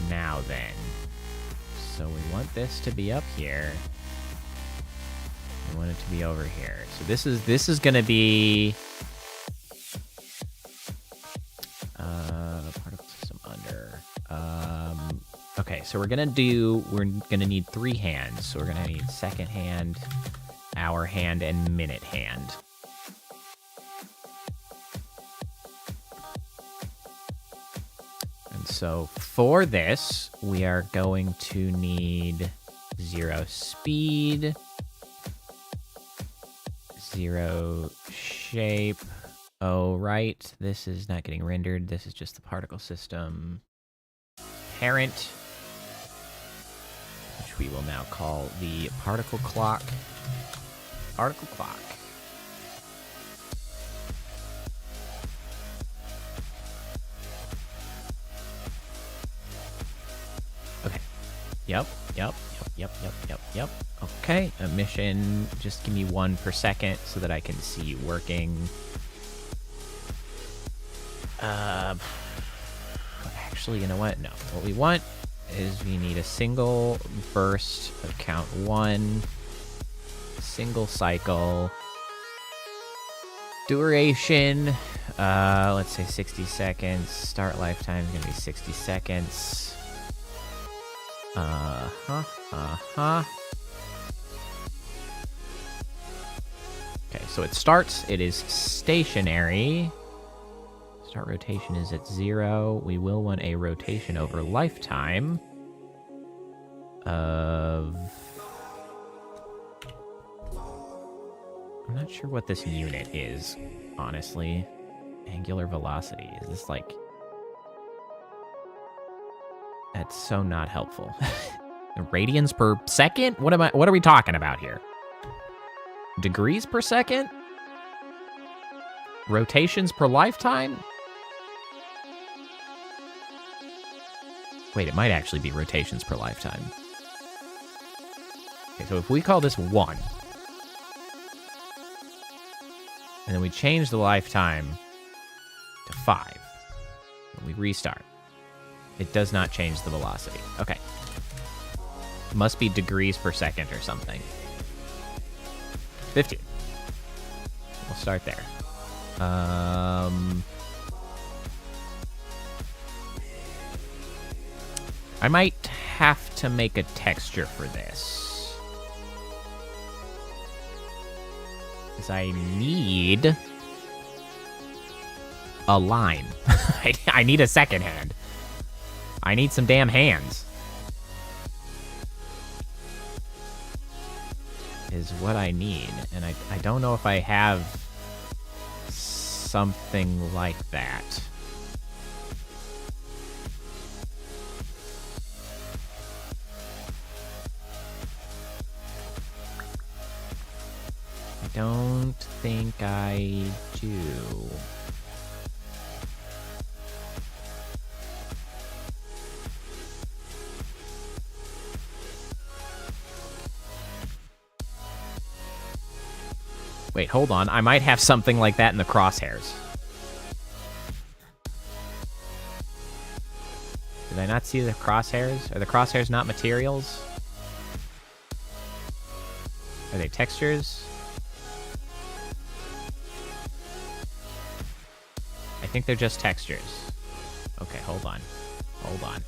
Now then. So we want this to be up here. We want it to be over here. So this is gonna be particle system under. Okay, so we're gonna need 3 hands. So we're gonna need second hand, hour hand, and minute hand. And so for this, we are going to need 0 speed, 0 shape. Oh, right. This is not getting rendered. This is just the particle system parent, which we will now call the particle clock. Particle clock. Okay. Yep. Okay, emission. Just give me 1 per second so that I can see you working. Actually, you know what? No. What we want is we need a single burst of count 1, single cycle, duration, let's say 60 seconds. Start lifetime is going to be 60 seconds. Okay, so it starts. It is stationary. Start rotation is at 0. We will want a rotation over lifetime of... I'm not sure what this unit is, honestly. Angular velocity. Is this like... That's so not helpful. Radians per second? What are we talking about here? Degrees per second? Rotations per lifetime? Wait, it might actually be rotations per lifetime. Okay, so if we call this 1, and then we change the lifetime to 5, and we restart, it does not change the velocity. Okay. Must be degrees per second or something. 15. We'll start there. I might have to make a texture for this. Because I need a line. I need a second hand. I need some damn hands. Is what I need. And I don't know if I have something like that. I don't think I do. Wait, hold on. I might have something like that in the crosshairs. Did I not see the crosshairs? Are the crosshairs not materials? Are they textures? I think they're just textures. Okay, hold on. Hold on.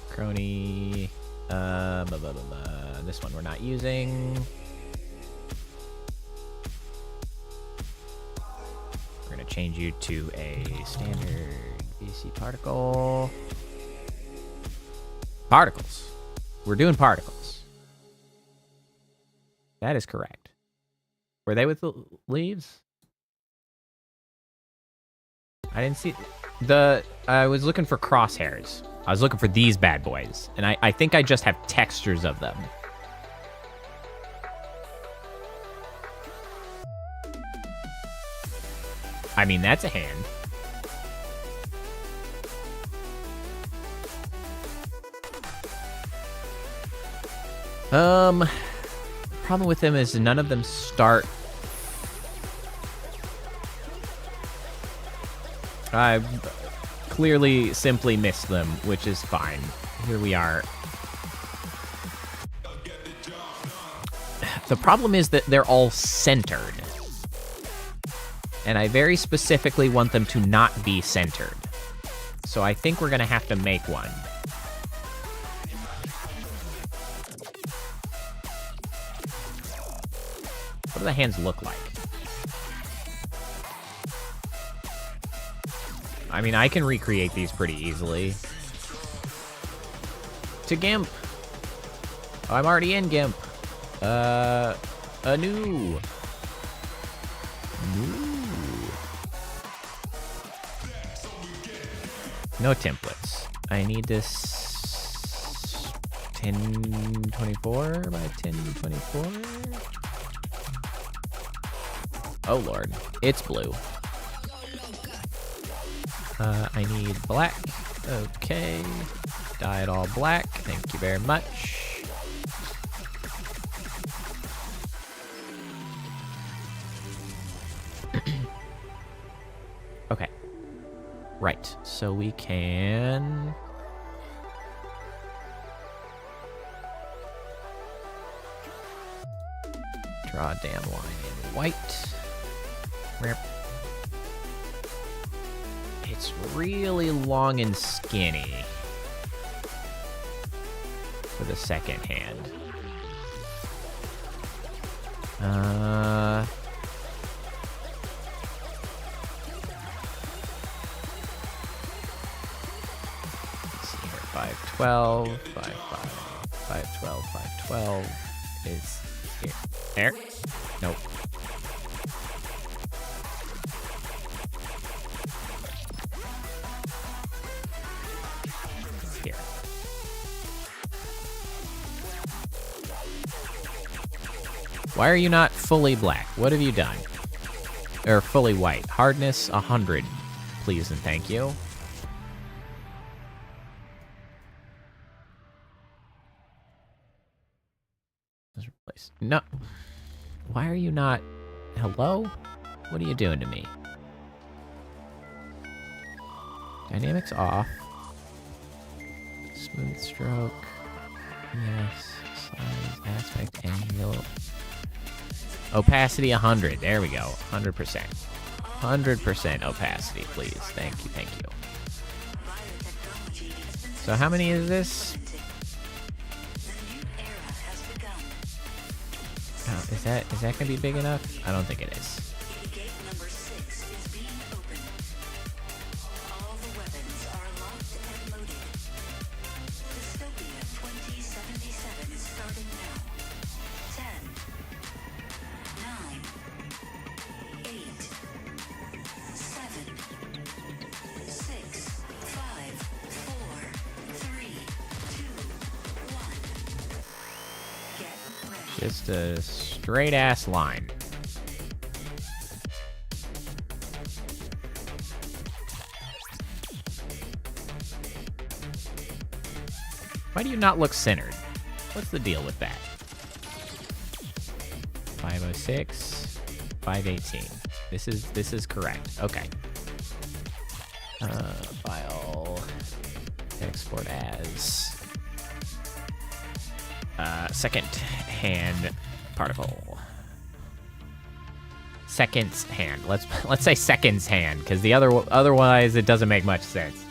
Crony. This one we're not using. We're going to change you to a standard VC particle. Particles. We're doing particles. That is correct. Were they with the leaves? I didn't see I was looking for crosshairs. I was looking for these bad boys, and I think I just have textures of them. I mean, that's a hand. The problem with them is none of them start. I clearly simply missed them, which is fine. Here we are. The problem is that they're all centered. And I very specifically want them to not be centered. So I think we're going to have to make one. What do the hands look like? I mean, I can recreate these pretty easily. To GIMP. Oh, I'm already in GIMP. New. No templates. I need this 1024 by 1024. Oh lord, it's blue. I need black. Okay. Dye it all black. Thank you very much. Okay. Right. So we can... draw a damn line in white. It's really long and skinny for the second hand. Let's see here. 512, 512, 512 is here. There. Nope. Here. Why are you not fully black? What have you done? Or fully white. Hardness 100, please and thank you. Let's replace. No. Why are you not... Hello? What are you doing to me? Dynamics off. Smooth stroke. Yes. Size, aspect, angle. Opacity 100. There we go. 100%. 100% opacity, please. Thank you, thank you. So how many is this? Oh, is that gonna be big enough? I don't think it is. Gate number 6 is being opened. All the weapons are locked and loaded. Dystopia 2077 is starting now. 10, 9, 8, 7, 6, 5, 4, 3, 2, 1. Get ready. Just a straight ass line. Why do you not look centered? What's the deal with that? 506, 518. This is correct. Okay. File. Export as. Second hand particle. Seconds hand. Let's say seconds hand, because the otherwise it doesn't make much sense.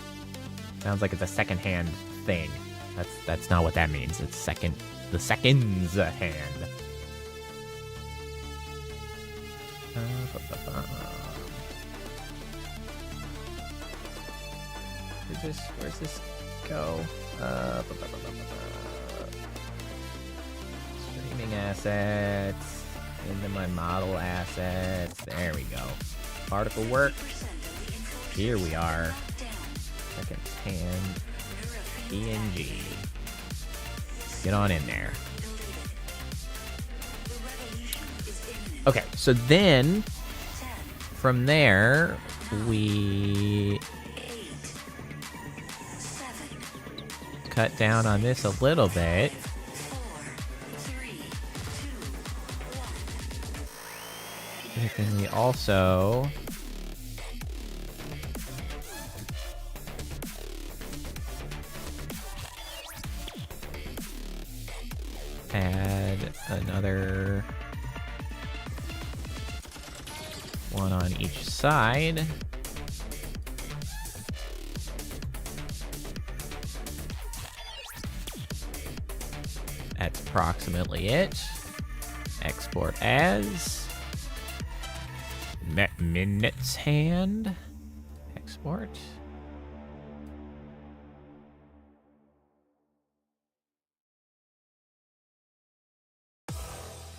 Sounds like it's a second hand thing. That's not what that means. It's the seconds hand. Where's this go? Streaming assets into my model assets. There we go. Particle work. Here we are. Second hand. PNG. Get on in there. Okay, so then from there we cut down on this a little bit. And then we also add another one on each side. That's approximately it. Export as minutes hand. Export.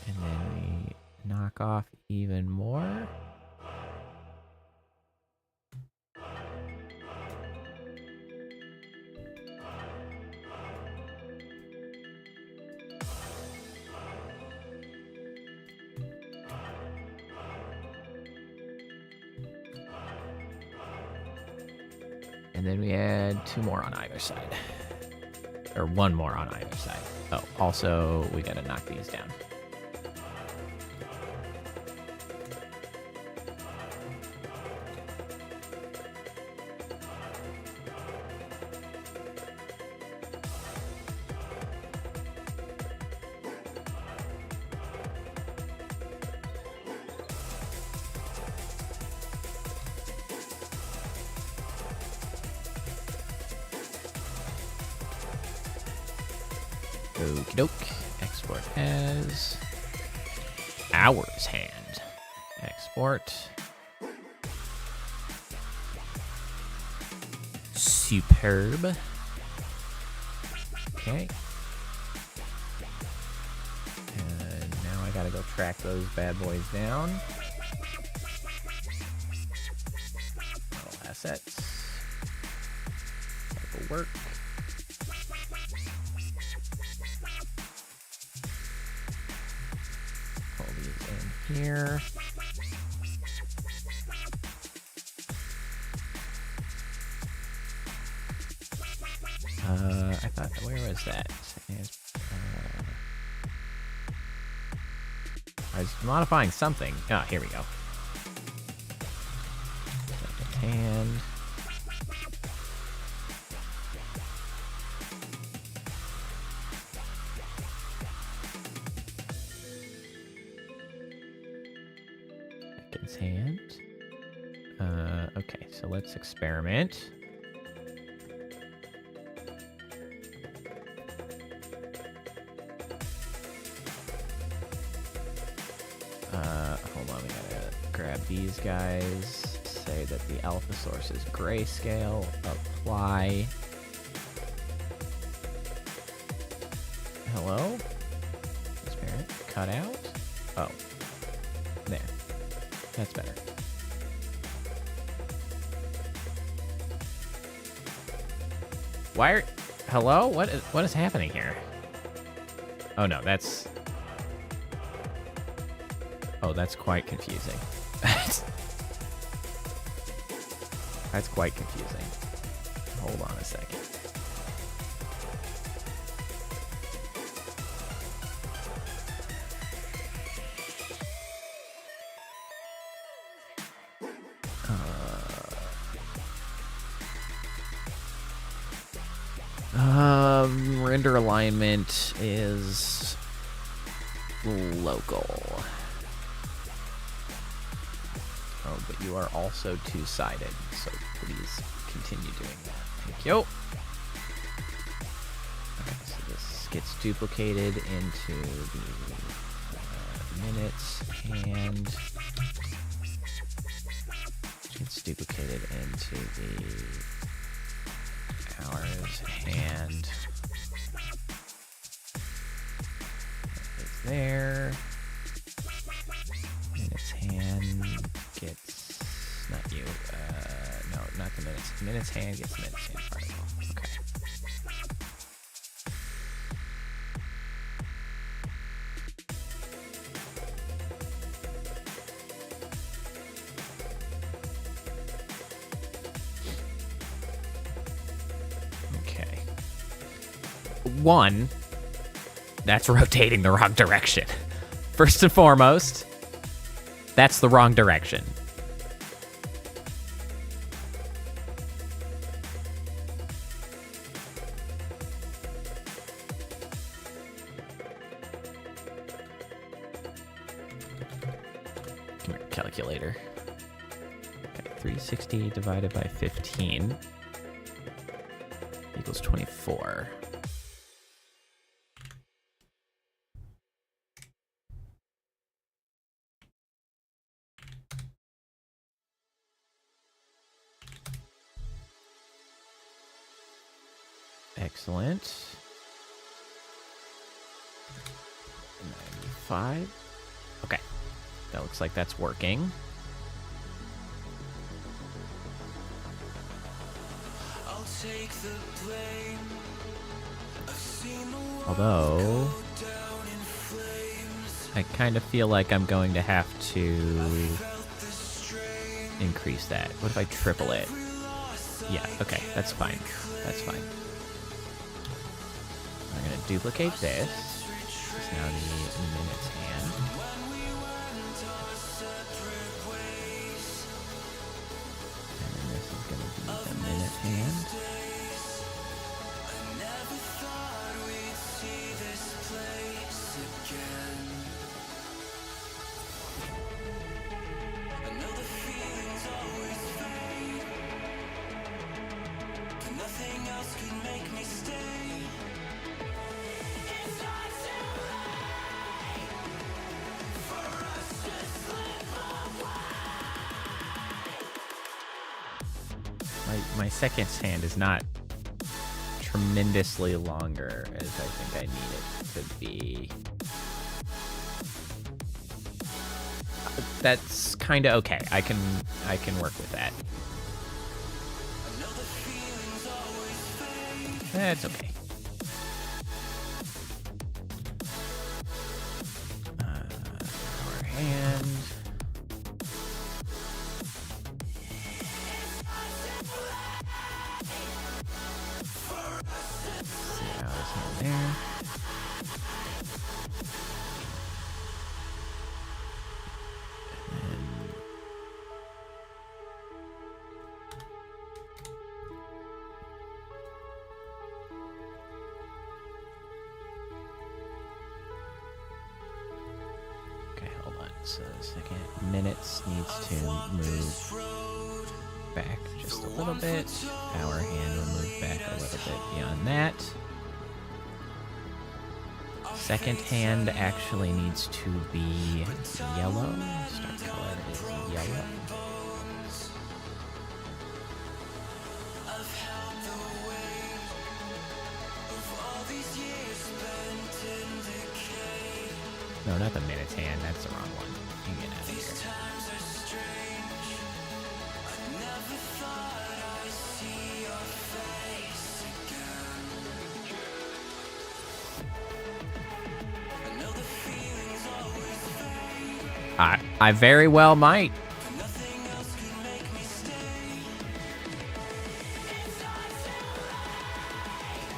And then we knock off even more. And then we add 2 more on either side. Or 1 more on either side. Oh, also, we gotta knock these down. Okie doke. Export as hours hand. Export. Superb. Okay. And now I gotta go track those bad boys down. All assets. Cycle work. Here. I thought, where was that? I was modifying something. Ah, here we go. Second hand. Hand. Okay, so let's experiment. Hold on, we gotta grab these guys. Say that the alpha source is grayscale. Apply. Hello? Transparent. Cut out. Oh. There. That's better. Why are... Hello? What is happening here? Oh no, that's... Oh, that's quite confusing. That's quite confusing. Hold on a second. Render alignment is local. Oh, but you are also two-sided, so please continue doing that. Thank you. Okay, so this gets duplicated into the minutes and gets duplicated into the hours hand. It's there. Minutes hand gets not you. No, not the minutes. Minutes hand gets minutes hand particle. Okay. Okay. One, that's rotating the wrong direction. First and foremost, that's the wrong direction. Come here, calculator. Okay, 360 divided by 15 equals 24. Excellent. 95. Okay. That looks like that's working. I'll take the blame. I've seen the world Although, go down in flames. I kind of feel like I'm going to have to Felt the strain. increase that. What if I triple it? Every loss Yeah, okay, that's fine. That's fine. We're gonna duplicate this. It's now the minutes hand. And then this is gonna be the minute hand. My second hand is not tremendously longer as I think I need it to be. That's kind of okay. I can work with that. That's okay. Our hand. There. Okay, hold on. So second minutes needs to move back just a little bit. Our hand will move back a little bit beyond that. Second hand actually needs to be yellow. Start color is yellow. No, not the minutes hand. That's the wrong one. You can get out of here. I very well might.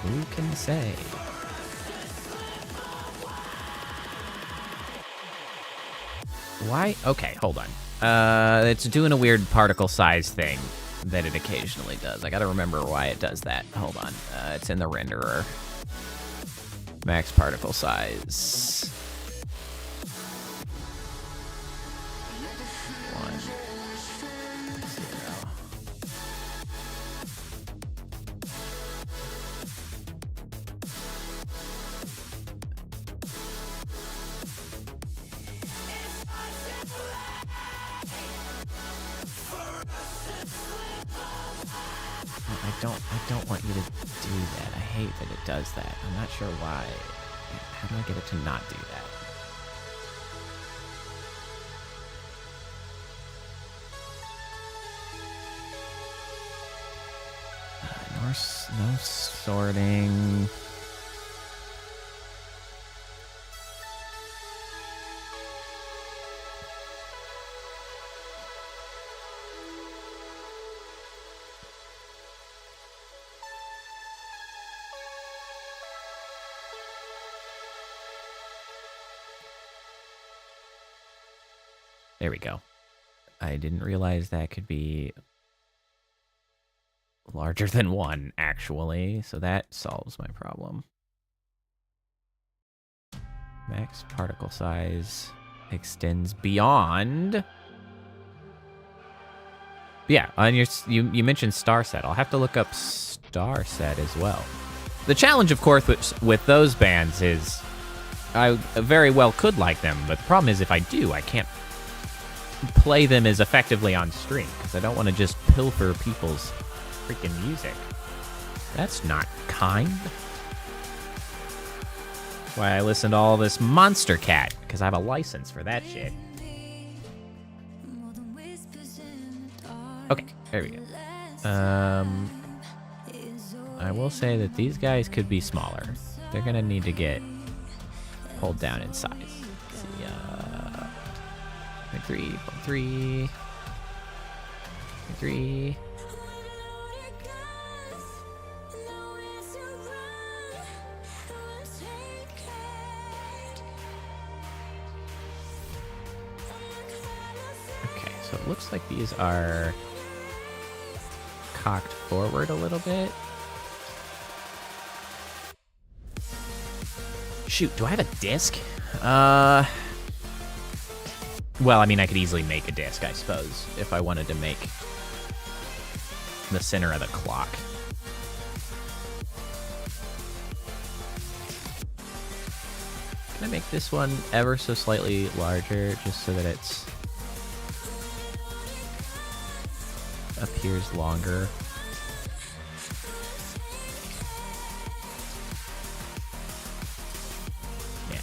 Who can say? Why? Okay, hold on. It's doing a weird particle size thing that it occasionally does. I gotta remember why it does that. Hold on. It's in the renderer. Max particle size. 1, 0. I don't want you to do that. I hate that it does that. I'm not sure why. How do I get it to not do that? No sorting. There we go. I didn't realize that could be larger than 1, actually, so that solves my problem. Max particle size extends beyond. Yeah, on your you mentioned star set. I'll have to look up star set as well. The challenge, of course, with those bands is I very well could like them, but the problem is if I do, I can't play them as effectively on stream because I don't want to just pilfer people's freaking music. That's not kind. Why I listen to all this Monster Cat, because I have a license for that shit. Okay, there we go. I will say that these guys could be smaller. They're gonna need to get pulled down in size. Let's see, 0.3, 0.3, 0.3. looks like these are cocked forward a little bit. Shoot, do I have a disc? Well, I mean, I could easily make a disc, I suppose, if I wanted to make the center of the clock. Can I make this one ever so slightly larger, just so that it's appears longer? Yeah.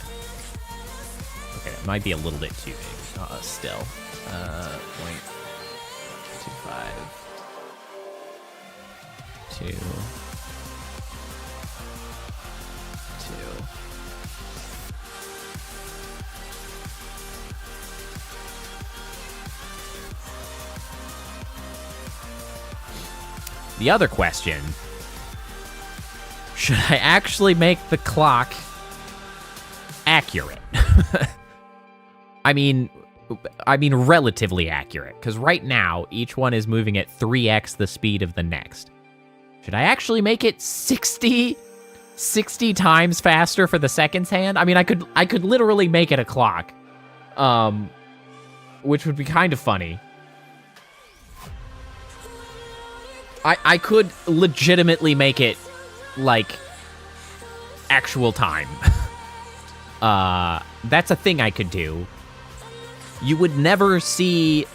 Okay, that might be a little bit too big. Still. 0.25. 2. 2. The other question, should I actually make the clock accurate? I mean relatively accurate, because right now, each one is moving at 3x the speed of the next. Should I actually make it 60 times faster for the seconds hand? I mean, I could literally make it a clock, which would be kind of funny. I could legitimately make it, like, actual time. That's a thing I could do. You would never see...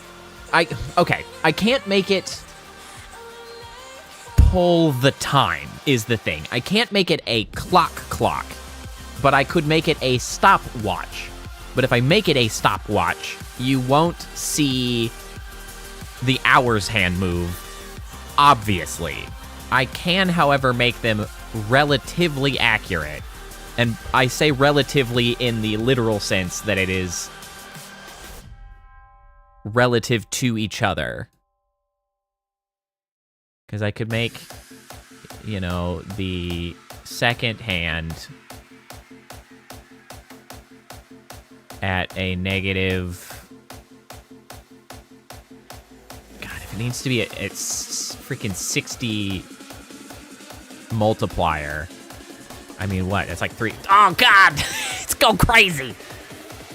Okay, I can't make it pull the time, is the thing. I can't make it a clock, but I could make it a stopwatch. But if I make it a stopwatch, you won't see the hours hand move, obviously. I can, however, make them relatively accurate. And I say relatively in the literal sense that it is relative to each other. Because I could make, you know, the second hand at a negative... God, if it needs to be it's freaking 60 multiplier. I mean, what? That's like 3... Oh, God! Let's go crazy!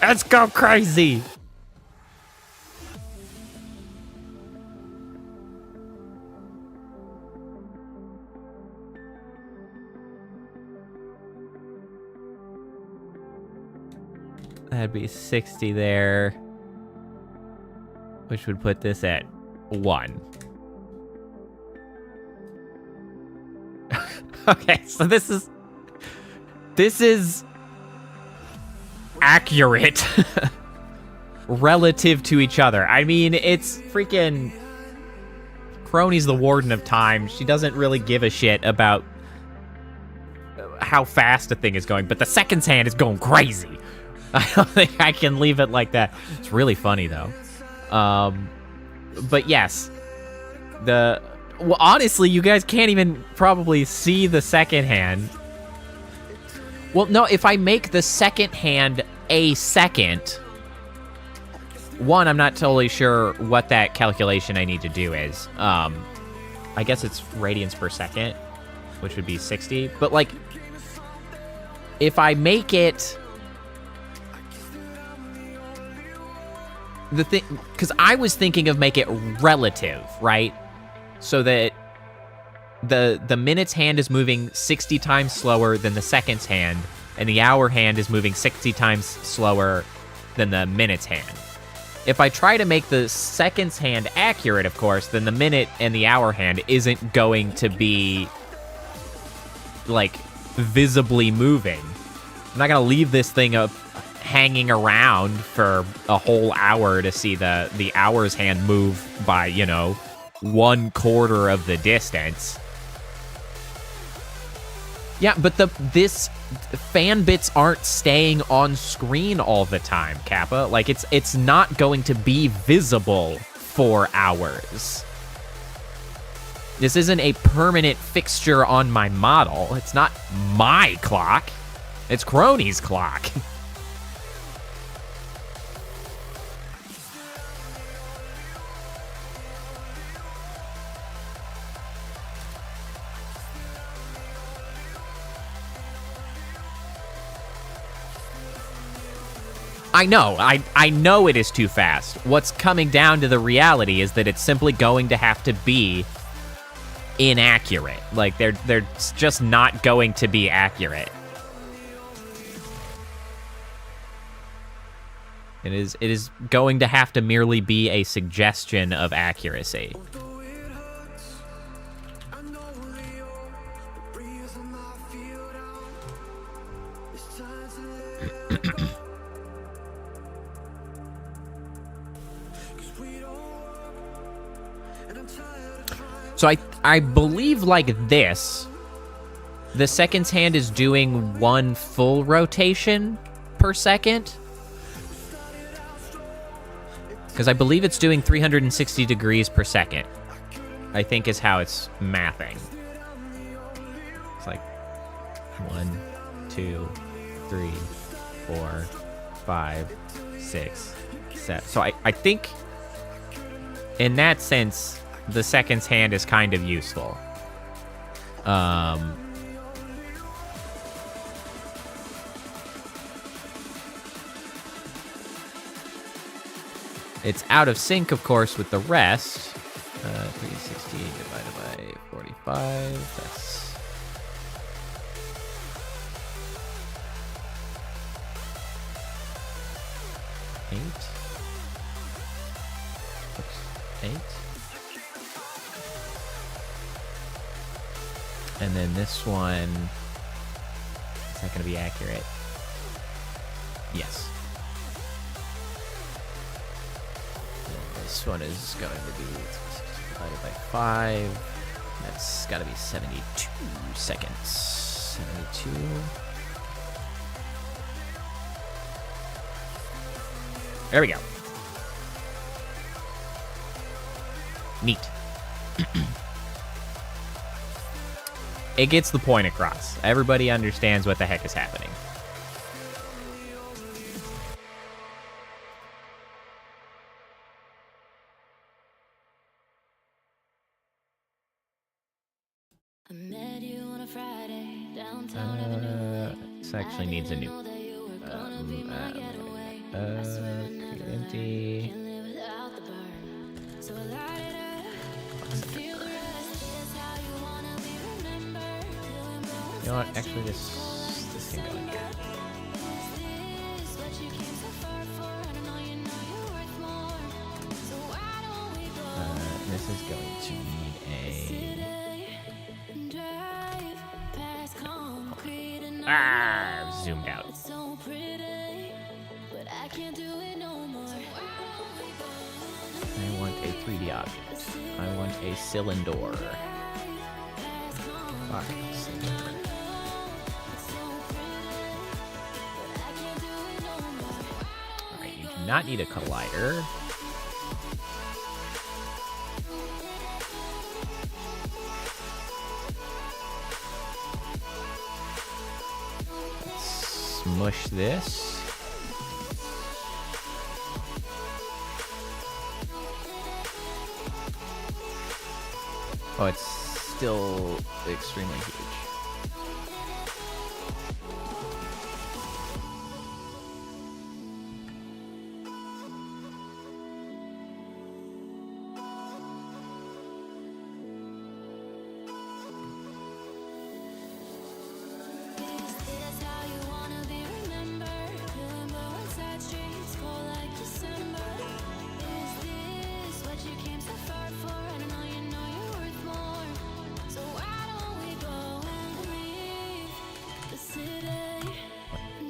Let's go crazy! That'd be 60 there, which would put this at 1. Okay, so this is accurate relative to each other. I mean, it's freaking... Crony's the warden of time. She doesn't really give a shit about how fast a thing is going, but the seconds hand is going crazy. I don't think I can leave it like that. It's really funny, though. But yes. Well, honestly, you guys can't even probably see the second hand. Well, no, if I make the second hand a second... One, I'm not totally sure what that calculation I need to do is. I guess it's radians per second, which would be 60. But, like, if I make it... The thing, because I was thinking of make it relative, right? So that the minutes hand is moving 60 times slower than the seconds hand, and the hour hand is moving 60 times slower than the minutes hand. If I try to make the seconds hand accurate, of course, then the minute and the hour hand isn't going to be, like, visibly moving. I'm not going to leave this thing up hanging around for a whole hour to see the hours hand move by, you know, 1/4 of the distance. Yeah, but this fan bits aren't staying on screen all the time, Kappa. Like, it's not going to be visible for hours. This isn't a permanent fixture on my model. It's not my clock. It's Crony's clock. I know. I know it is too fast. What's coming down to the reality is that it's simply going to have to be inaccurate. Like, they're just not going to be accurate. It is going to have to merely be a suggestion of accuracy. So I believe like this, the seconds hand is doing 1 full rotation per second. Because I believe it's doing 360 degrees per second, I think is how it's mathing. It's like 1, 2, 3, 4, 5, 6, 7. So I think in that sense, the seconds hand is kind of useful. It's out of sync, of course, with the rest. 360 divided by 45. That's 8. Oops, 8. And then this one, is that going to be accurate? Yes. And this one is going to be divided by 5. That's got to be 72 seconds. 72. There we go. Neat. It gets the point across. Everybody understands what the heck is happening. I met you on a Friday, downtown Avenue. This actually needs a new. Empty. You know what? Actually, this can go in here. This is going to need a. Zoomed out. I want a 3D object. I want a cylinder. Fuck, cylinder. Alright, you do not need a collider. Let's smush this. Oh, it's still extremely huge.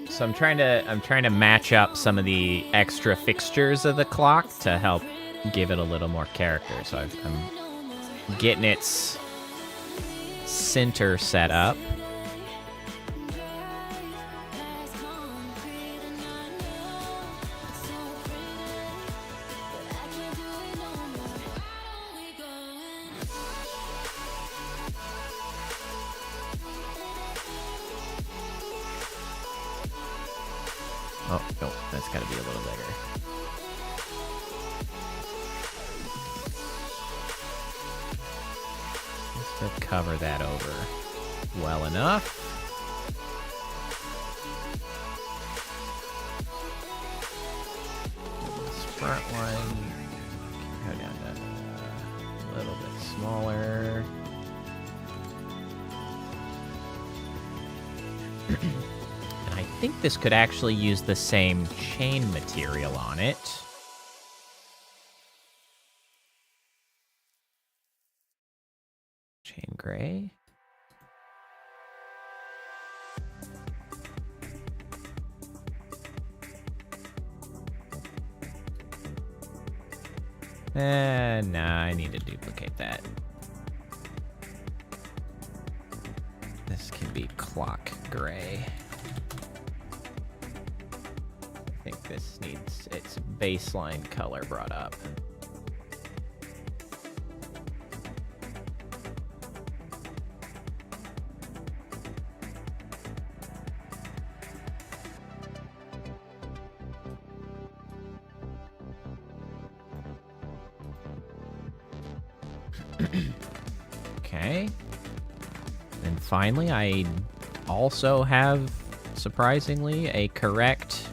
So I'm trying to match up some of the extra fixtures of the clock to help give it a little more character. So I'm getting its center set up. Oh, no, that's got to be a little bigger. Just to cover that over well enough. front one. Go down to a little bit smaller. And I think this could actually use the same chain material on it. Chain gray. Nah, I need to duplicate that. This can be clock gray. I think this needs its baseline color brought up. Okay. And finally, I also have, surprisingly, a correct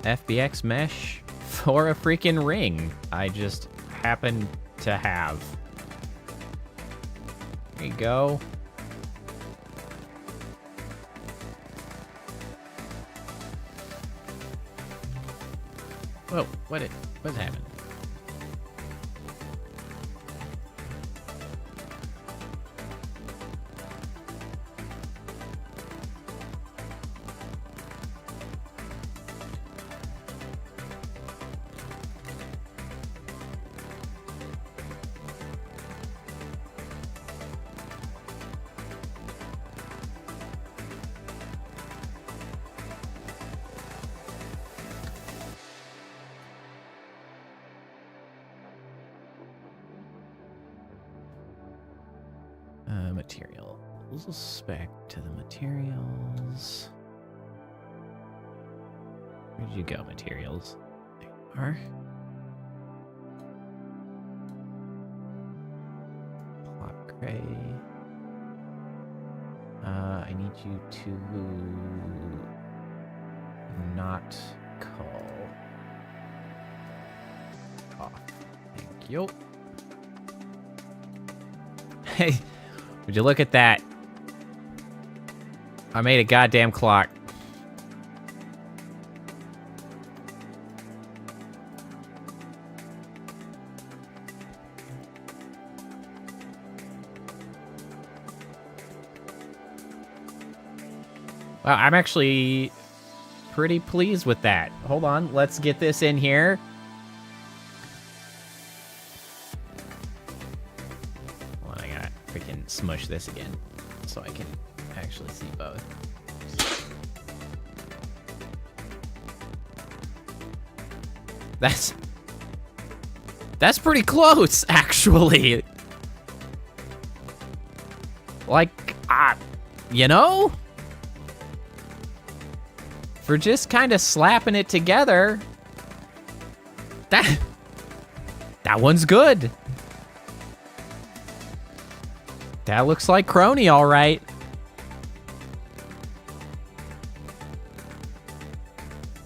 FBX mesh for a freaking ring. I just happen to have. There you go. Whoa, what's happening? Materials. Spec to the materials. Where'd you go, materials? There you are. Plot gray. I need you to not call off. Thank you. Hey. Would you look at that? I made a goddamn clock. Wow, I'm actually pretty pleased with that. Hold on, let's get this in here. Smush this again so I can actually see both. That's pretty close, actually. Like, you know? For just kind of slapping it together, that one's good. That looks like Crony, all right.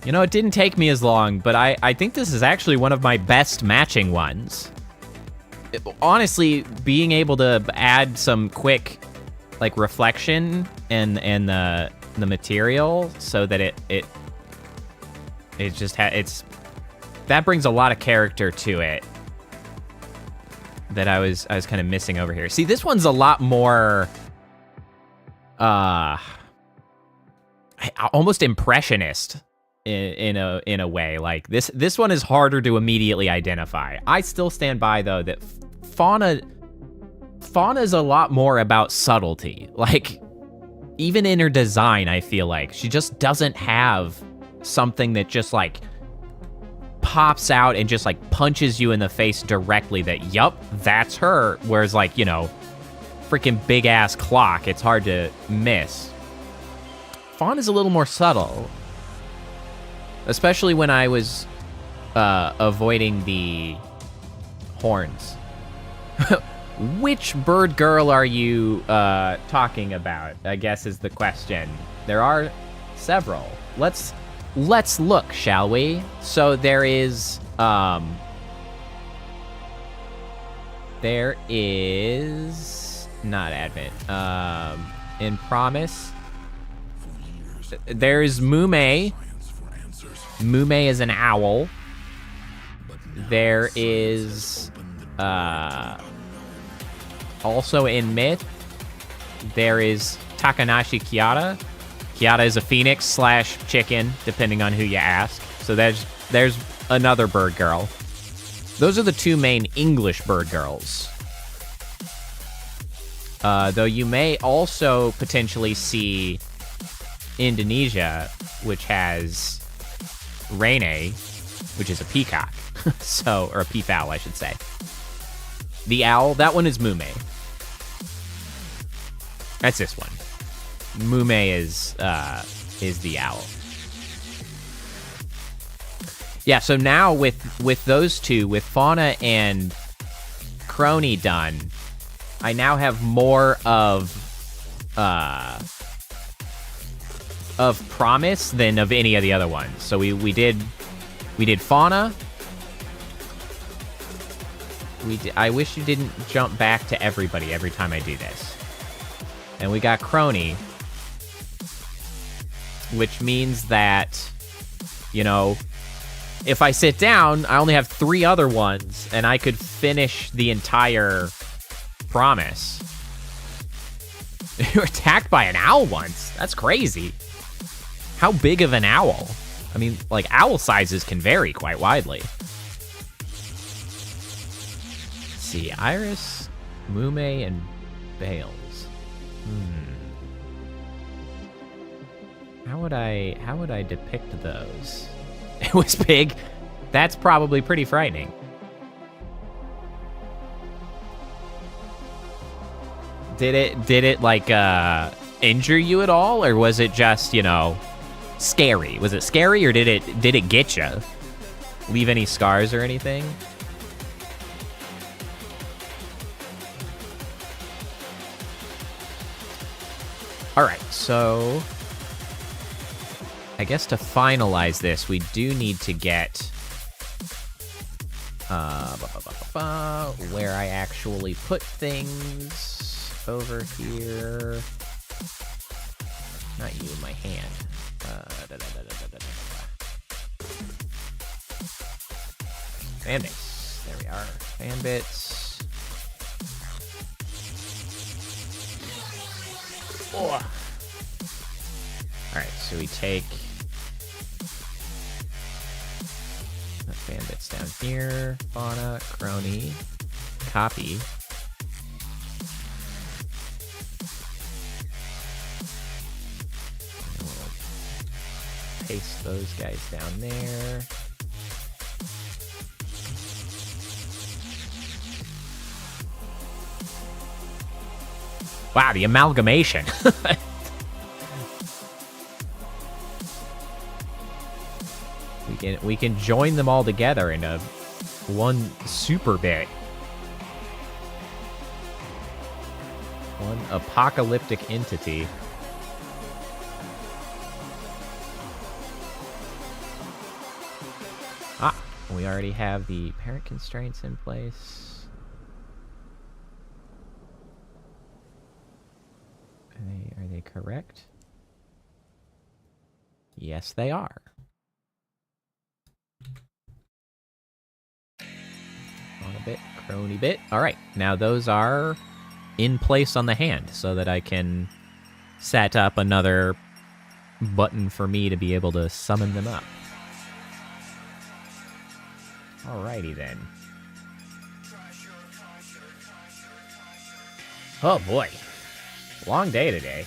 You know, it didn't take me as long, but I think this is actually one of my best matching ones. Honestly, being able to add some quick, like, reflection and the material so that it just that brings a lot of character to it. That I was kind of missing over here. See, this one's a lot more almost impressionist in a way. Like this one is harder to immediately identify. I still stand by though that Fauna's a lot more about subtlety. Like even in her design, I feel like she just doesn't have something that just like pops out and just like punches you in the face directly that, yup, that's her. Whereas like, you know, freaking big ass clock, it's hard to miss. Fawn is a little more subtle. Especially when I was avoiding the horns. Which bird girl are you talking about, I guess is the question. There are several. Let's let's look, shall we? So there is not Advent. In Promise, there's Mume. Mume is an owl. There is also in Myth, there is Takanashi Kiara. Kiara is a phoenix / chicken, depending on who you ask. So there's another bird girl. Those are the two main English bird girls. Though you may also potentially see Indonesia, which has Rene, which is a peacock. So, or a peafowl, I should say. The owl, that one is Mume. That's this one. Mume is the owl. Yeah, so now with those two, with Fauna and Crony done, I now have more of Promise than of any of the other ones. So we did Fauna. I wish you didn't jump back to everybody every time I do this. And we got Crony, which means that, you know, if I sit down, I only have 3 other ones, and I could finish the entire Promise. You were attacked by an owl once. That's crazy. How big of an owl? I mean, like, owl sizes can vary quite widely. Let's see, Iris, Mume, and Bales. How would I depict those? It was big. That's probably pretty frightening. Did it like injure you at all, or was it just, you know, scary? Was it scary, or did it get you? Leave any scars or anything? All right, so I guess to finalize this, we do need to get where I actually put things over here. Not you, my hand. Fan.bits. There we are. Fan.bits. Oh. Alright, so we take the Fan.bits down here. Fauna, Crony, copy. And we'll paste those guys down there. Wow, the amalgamation. We can join them all together in one super bit. One apocalyptic entity. Ah, we already have the parent constraints in place. Are they correct? Yes, they are. On a bit, Crony bit. All right, now those are in place on the hand so that I can set up another button for me to be able to summon them up. Alrighty then. Oh boy. Long day today.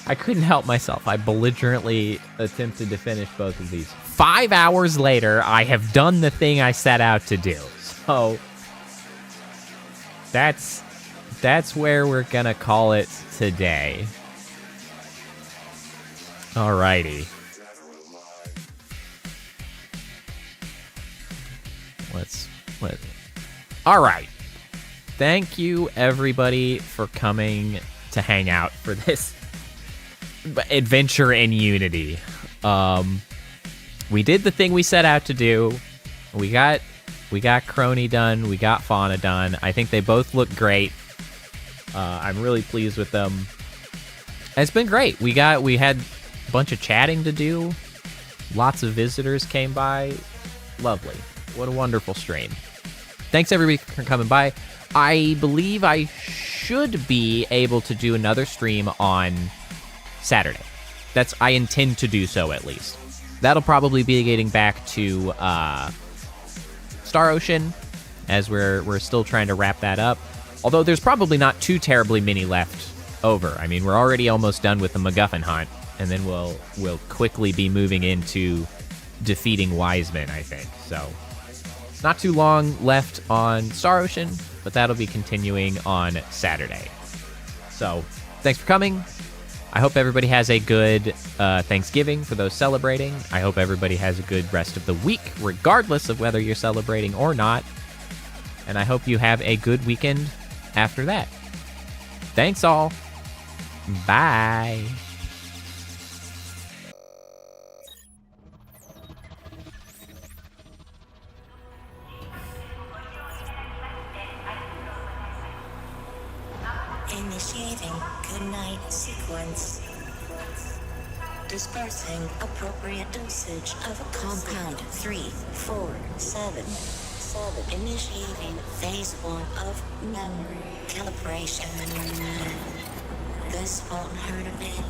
I couldn't help myself. I belligerently attempted to finish both of these. 5 hours later, I have done the thing I set out to do. So that's where we're gonna call it today. Alrighty. Alright. Thank you, everybody, for coming to hang out for this adventure in Unity. We did the thing we set out to do. We got Crony done. We got Fauna done. I think they both look great. I'm really pleased with them. It's been great. We had a bunch of chatting to do. Lots of visitors came by. Lovely. What a wonderful stream. Thanks everybody for coming by. I believe I should be able to do another stream on Saturday. I intend to do so at least. That'll probably be getting back to Star Ocean, as we're still trying to wrap that up. Although there's probably not too terribly many left over. I mean, we're already almost done with the MacGuffin hunt, and then we'll quickly be moving into defeating Wiseman, I think. So, not too long left on Star Ocean, but that'll be continuing on Saturday. So, thanks for coming. I hope everybody has a good Thanksgiving for those celebrating. I hope everybody has a good rest of the week, regardless of whether you're celebrating or not. And I hope you have a good weekend after that. Thanks all. Bye. Initiating goodnight sequence. Dispersing appropriate dosage of compound 347. Initiating phase 1 of memory calibration. This won't hurt a bit.